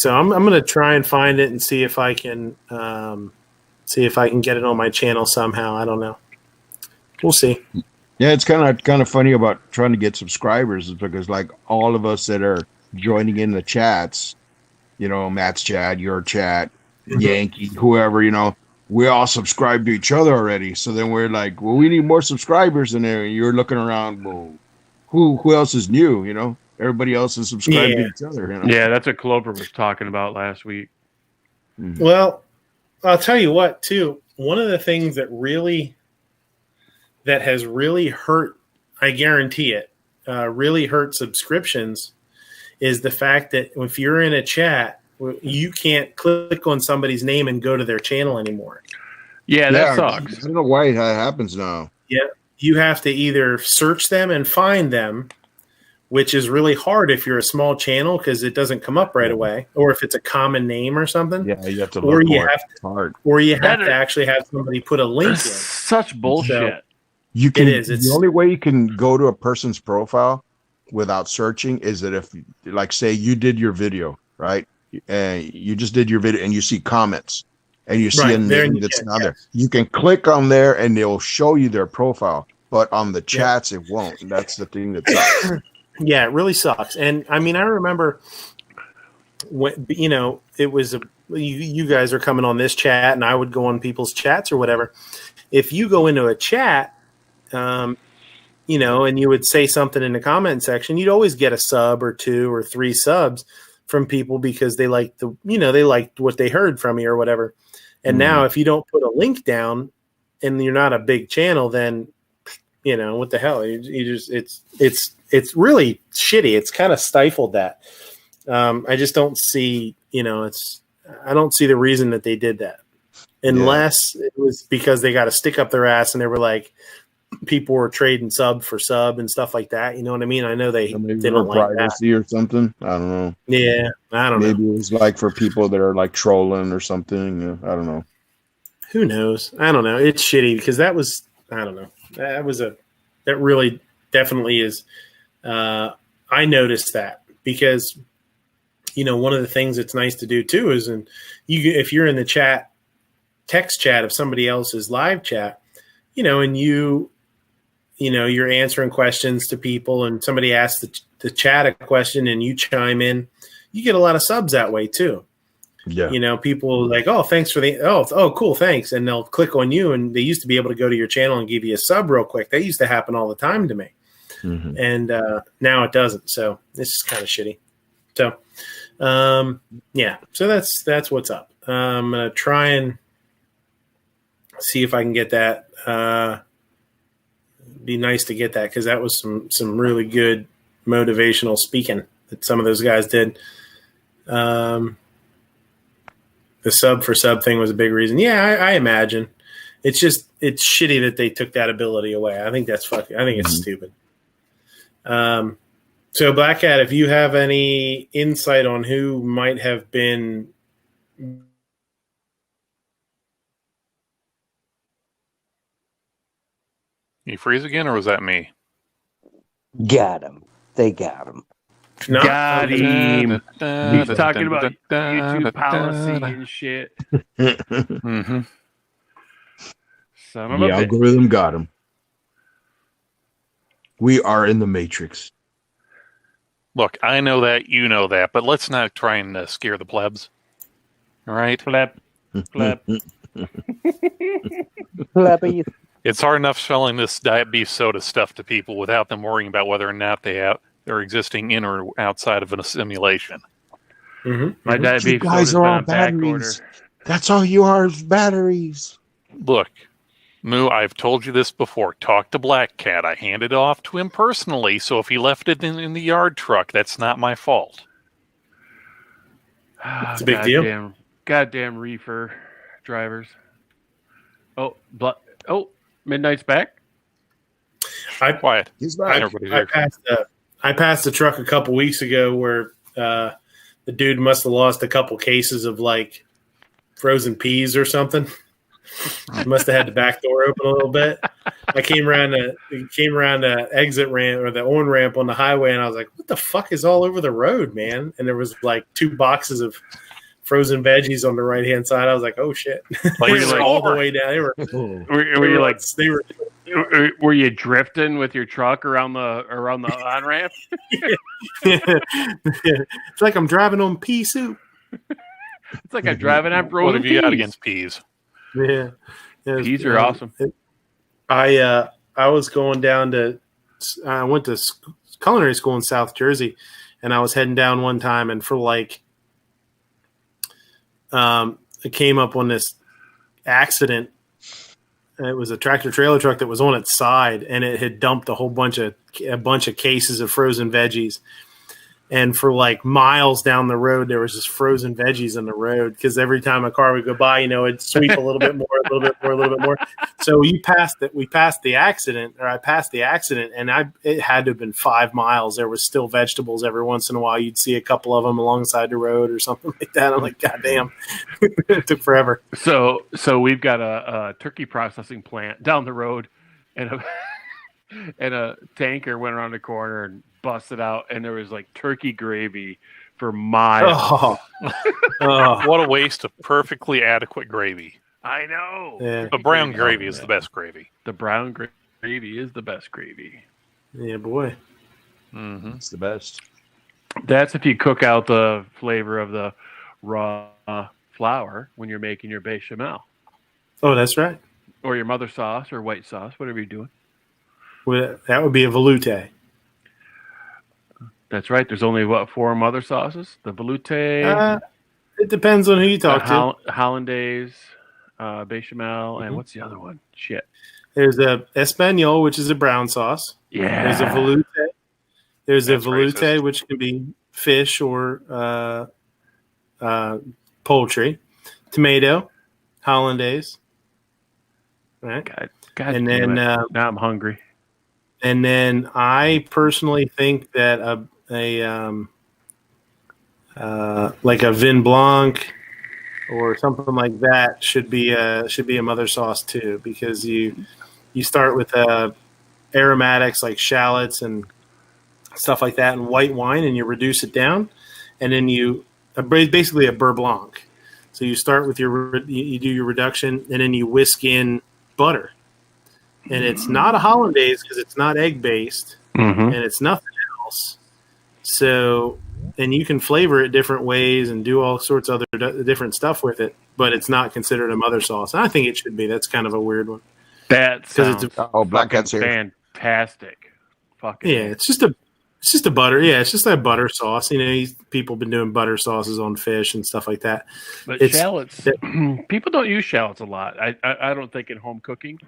I'm going to try and find it and see if I can get it on my channel somehow. I don't know. We'll see. Yeah, it's kind of funny about trying to get subscribers is because like all of us that are joining in the chats, Matt's chat, your chat, Yankee, whoever, we all subscribe to each other already. So then we're like, well, we need more subscribers in there. And you're looking around, well, who else is new? Everybody else is subscribed to each other. Yeah, that's what Clover was talking about last week. Mm-hmm. Well, I'll tell you what, too. One of the things that has really hurt, I guarantee it, really hurt subscriptions is the fact that if you're in a chat, you can't click on somebody's name and go to their channel anymore. Yeah, that sucks. I don't know why that happens now. Yeah, you have to either search them and find them, which is really hard if you're a small channel because it doesn't come up right away, or if it's a common name or something. Yeah, you have to or look you for have it. Hard. Or you have to actually have somebody put a link in. Such bullshit. You can. It is. The only way you can go to a person's profile without searching is that if, like, say you did your video, right? And you just did your video and you see comments and you see a name that's not there. You can click on there and they'll show you their profile, but on the chats it won't. And that's the thing that sucks. Yeah, it really sucks. And I mean, I remember when, it was you guys are coming on this chat and I would go on people's chats or whatever. If you go into a chat, and you would say something in the comment section, you'd always get a sub or 2 or 3 subs from people because they liked they liked what they heard from you or whatever. And now if you don't put a link down and you're not a big channel, then what the hell? You just it's really shitty. It's kind of stifled that. I just don't see, I don't see the reason that they did that. Unless it was because they got a stick up their ass and they were like, people were trading sub for sub and stuff like that. You know what I mean? I know they don't like privacy that or something. I don't know. Yeah, I don't know. Maybe it was like for people that are like trolling or something. I don't know. Who knows? I don't know. It's shitty because that was, I don't know. That really definitely is. I noticed that because, one of the things that's nice to do too is, if you're in the chat, text chat of somebody else's live chat, and you're answering questions to people and somebody asks the chat a question and you chime in, you get a lot of subs that way too. Yeah. People like, oh, thanks for oh, cool. Thanks. And they'll click on you. And they used to be able to go to your channel and give you a sub real quick. That used to happen all the time to me. Mm-hmm. And now it doesn't. So it's just kind of shitty. So, yeah, so that's what's up. I'm going to try and see if I can get that. Be nice to get that because that was some really good motivational speaking that some of those guys did. The sub for sub thing was a big reason. Yeah, I imagine. It's shitty that they took that ability away. I think that's fucking. I think it's stupid. So Black Cat, if you have any insight on who might have been. You freeze again, or was that me? Got him. They got him. No. Got him. He's talking about YouTube policy and shit. Mm-hmm. Son of The a bitch. algorithm got him. We are in the Matrix. Look, I know that, you know that, but let's not try and scare the plebs. All right? Pleb. Plebby. It's hard enough selling this diet beef soda stuff to people without them worrying about whether or not they're existing in or outside of a simulation. Mm-hmm. My diet You beef guys soda's are been all on back order. batteries. That's all you are is batteries. Look, Moo, I've told you this before. Talk to Black Cat. I handed it off to him personally, so if he left it in the yard truck, that's not my fault. It's a big deal. goddamn reefer drivers. Oh, Midnight's back. Quiet. He's back. I passed a truck a couple weeks ago where the dude must have lost a couple cases of like frozen peas or something. He must have had the back door open a little bit. I came around the exit ramp or the on ramp on the highway, and I was like, "What the fuck is all over the road, man?" And there was like 2 boxes of frozen veggies on the right hand side. I was like, "Oh shit!" Like, They were all the way down. Were you drifting with your truck around the on ramp? It's like I'm driving on pea soup. It's like I'm driving on frozen What have you got peas. against peas? Yeah, Peas are awesome. I was going down to I went to culinary school in South Jersey, and I was heading down one time, and for like it came up on this accident. It was a tractor trailer truck that was on its side, and it had dumped a bunch of cases of frozen veggies. And for like miles down the road, there was just frozen veggies in the road because every time a car would go by, it'd sweep a little bit more, a little bit more, a little bit more. So we passed the accident, and it had to have been 5 miles. There was still vegetables every once in a while. You'd see a couple of them alongside the road or something like that. I'm like, God damn, it took forever. So we've got a turkey processing plant down the road, and a tanker went around the corner and busted out, and there was like turkey gravy for miles. What a waste of perfectly adequate gravy. I know. Yeah. The brown gravy is the best gravy. The brown gravy is the best gravy. Yeah, boy. Mm-hmm. It's the best. That's if you cook out the flavor of the raw flour when you're making your bechamel. Oh, that's right. Or your mother sauce or white sauce, whatever you're doing. Well, that would be a velouté. That's right. There's only, 4 mother sauces? The velouté. It depends on who you talk to. Hollandaise, bechamel, and what's the other one? Shit. There's a Espanol, which is a brown sauce. Yeah. There's a velouté. There's That's a velouté, racist. which can be fish or poultry. Tomato, hollandaise. Right. God and damn then it. Now I'm hungry. And then I personally think that like a vin blanc or something like that should be a mother sauce too, because you start with aromatics like shallots and stuff like that and white wine, and you reduce it down, and then you basically a beurre blanc. So you start with you do your reduction, and then you whisk in butter. And it's not a hollandaise because it's not egg based, and it's nothing else. So, and you can flavor it different ways and do all sorts of other different stuff with it, but it's not considered a mother sauce. And I think it should be. That's kind of a weird one. That sounds Black Cat's here. Fantastic. Fucking yeah, it's just a butter. Yeah, it's just a butter sauce. People have been doing butter sauces on fish and stuff like that. But shallots, people don't use shallots a lot. I don't think in home cooking.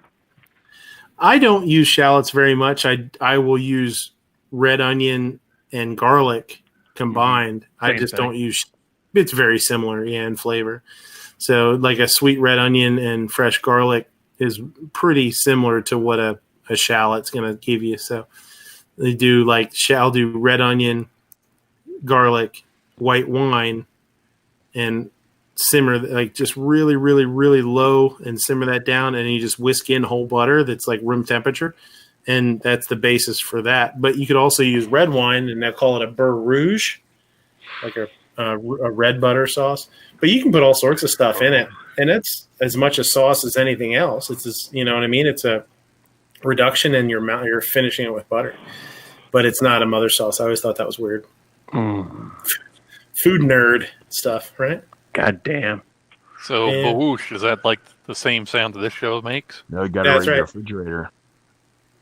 I don't use shallots very much. I will use red onion and garlic combined. I just don't use. It's very similar, in flavor. So, like a sweet red onion and fresh garlic is pretty similar to what a shallot's going to give you. So, they do I'll do red onion, garlic, white wine, and simmer just really, really, really low and simmer that down, and you just whisk in whole butter that's like room temperature, and that's the basis for that. But you could also use red wine, and they'll call it a beurre rouge, like a red butter sauce. But you can put all sorts of stuff in it, and it's as much a sauce as anything else. It's just, you know what I mean? It's a reduction, and you're finishing it with butter, but it's not a mother sauce. I always thought that was weird. Food nerd stuff, right? God damn. So, bawoosh, is that like the same sound that this show makes? No, you got it right in the refrigerator.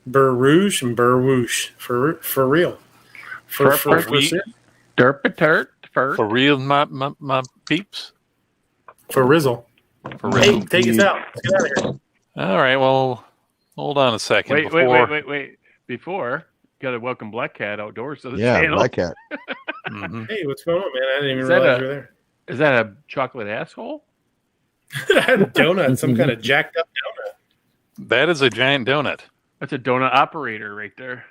Beurre rouge and beurre whoosh. For real. For real, my peeps? For Rizzle. Hey, take us out. Let's get out of here. All right, well, hold on a second. Wait. Before, got to welcome Black Cat outdoors to the channel. Black Cat. Hey, what's going on, man? I didn't even realize you were there. Is that a chocolate asshole? Donut, some kind of jacked up donut. That is a giant donut. That's a donut operator right there.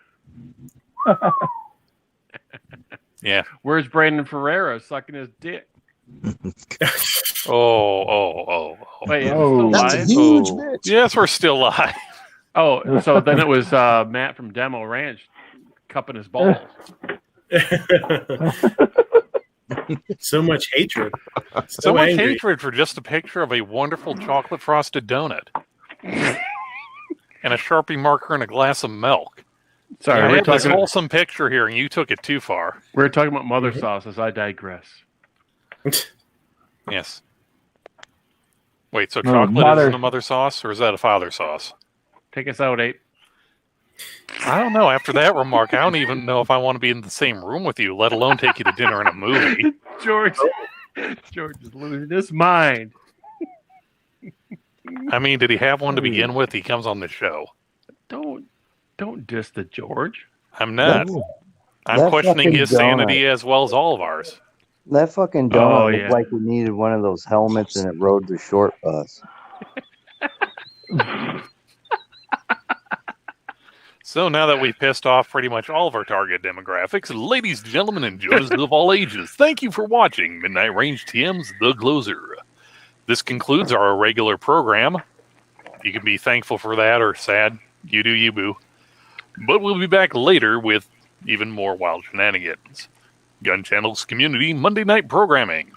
Yeah. Where's Brandon Ferreira sucking his dick? Oh. Wait, is it still That's a live? huge bitch. Yes, we're still live. Oh, so then it was Matt from Demo Ranch cupping his balls. So much hatred. So much angry. hatred for just a picture of a wonderful chocolate frosted donut. And a Sharpie marker and a glass of milk. Sorry, I we're have this talking. wholesome picture here, and you took it too far. We're talking about mother sauces. I digress. Yes. Wait, so chocolate mother. isn't a mother sauce, or is that a father sauce? Take us out, Ape. I don't know. After that remark, I don't even know if I want to be in the same room with you, let alone take you to dinner and a movie. George is losing his mind. I mean, did he have one to begin with? He comes on the show. Don't diss the George. I'm not. I'm that questioning fucking his sanity as well as all of ours. That fucking donut looked like it needed one of those helmets and it rode the short bus. So now that we've pissed off pretty much all of our target demographics, ladies, gentlemen, and journalists of all ages, thank you for watching Midnight Range TM's The Closer. This concludes our regular program. You can be thankful for that or sad. You do you, boo. But we'll be back later with even more wild shenanigans. Gun Channel's community Monday night programming.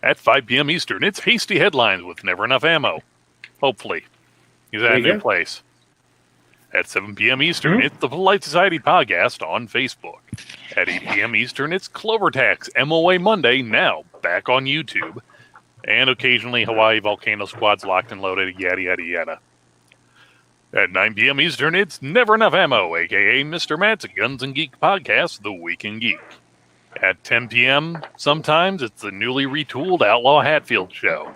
At 5 p.m. Eastern, it's Hasty Headlines with Never Enough Ammo. Hopefully. He's at a new place. At 7 p.m. Eastern, it's the Polite Society Podcast on Facebook. At 8 p.m. Eastern, it's Clover Tax MOA Monday, now back on YouTube. And occasionally Hawaii Volcano Squad's Locked and Loaded, yada, yada, yada. At 9 p.m. Eastern, it's Never Enough Ammo, a.k.a. Mr. Matt's Guns and Geek Podcast, The Week in Geek. At 10 p.m., sometimes it's the newly retooled Outlaw Hatfield Show.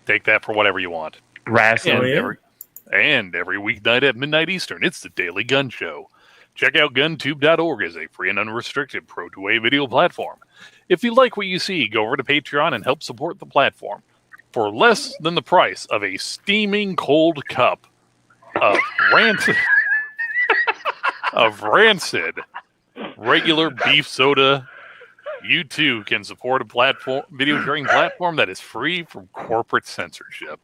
Take that for whatever you want. And every weeknight at midnight Eastern, it's the Daily Gun Show. Check out GunTube.org as a free and unrestricted Pro2A video platform. If you like what you see, go over to Patreon and help support the platform. For less than the price of a steaming cold cup of rancid regular beef soda, you too can support a video sharing platform that is free from corporate censorship.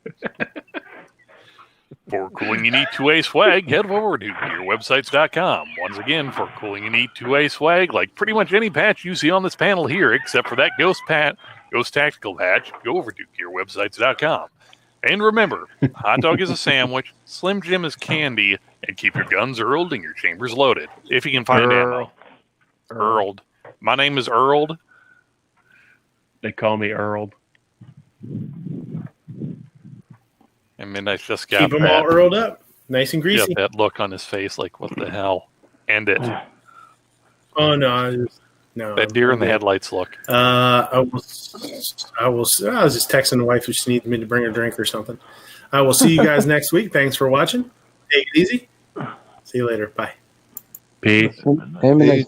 For Cooling You Need 2A swag, head over to gearwebsites.com. Once again, for Cooling You Need 2A swag, like pretty much any patch you see on this panel here, except for that Ghost Tactical patch, go over to gearwebsites.com. And remember, hot dog is a sandwich, Slim Jim is candy, and keep your guns Earled and your chambers loaded, if you can find ammo. Earled. My name is Earled. They call me Earled. And Midnight's just got Keep them all earled up, nice and greasy. That look on his face, like, what the hell? End it. Oh, no. No. That deer in the headlights look. I was just texting the wife if she needs me to bring her a drink or something. I will see you guys next week. Thanks for watching. Take it easy. See you later. Bye. Peace. Peace.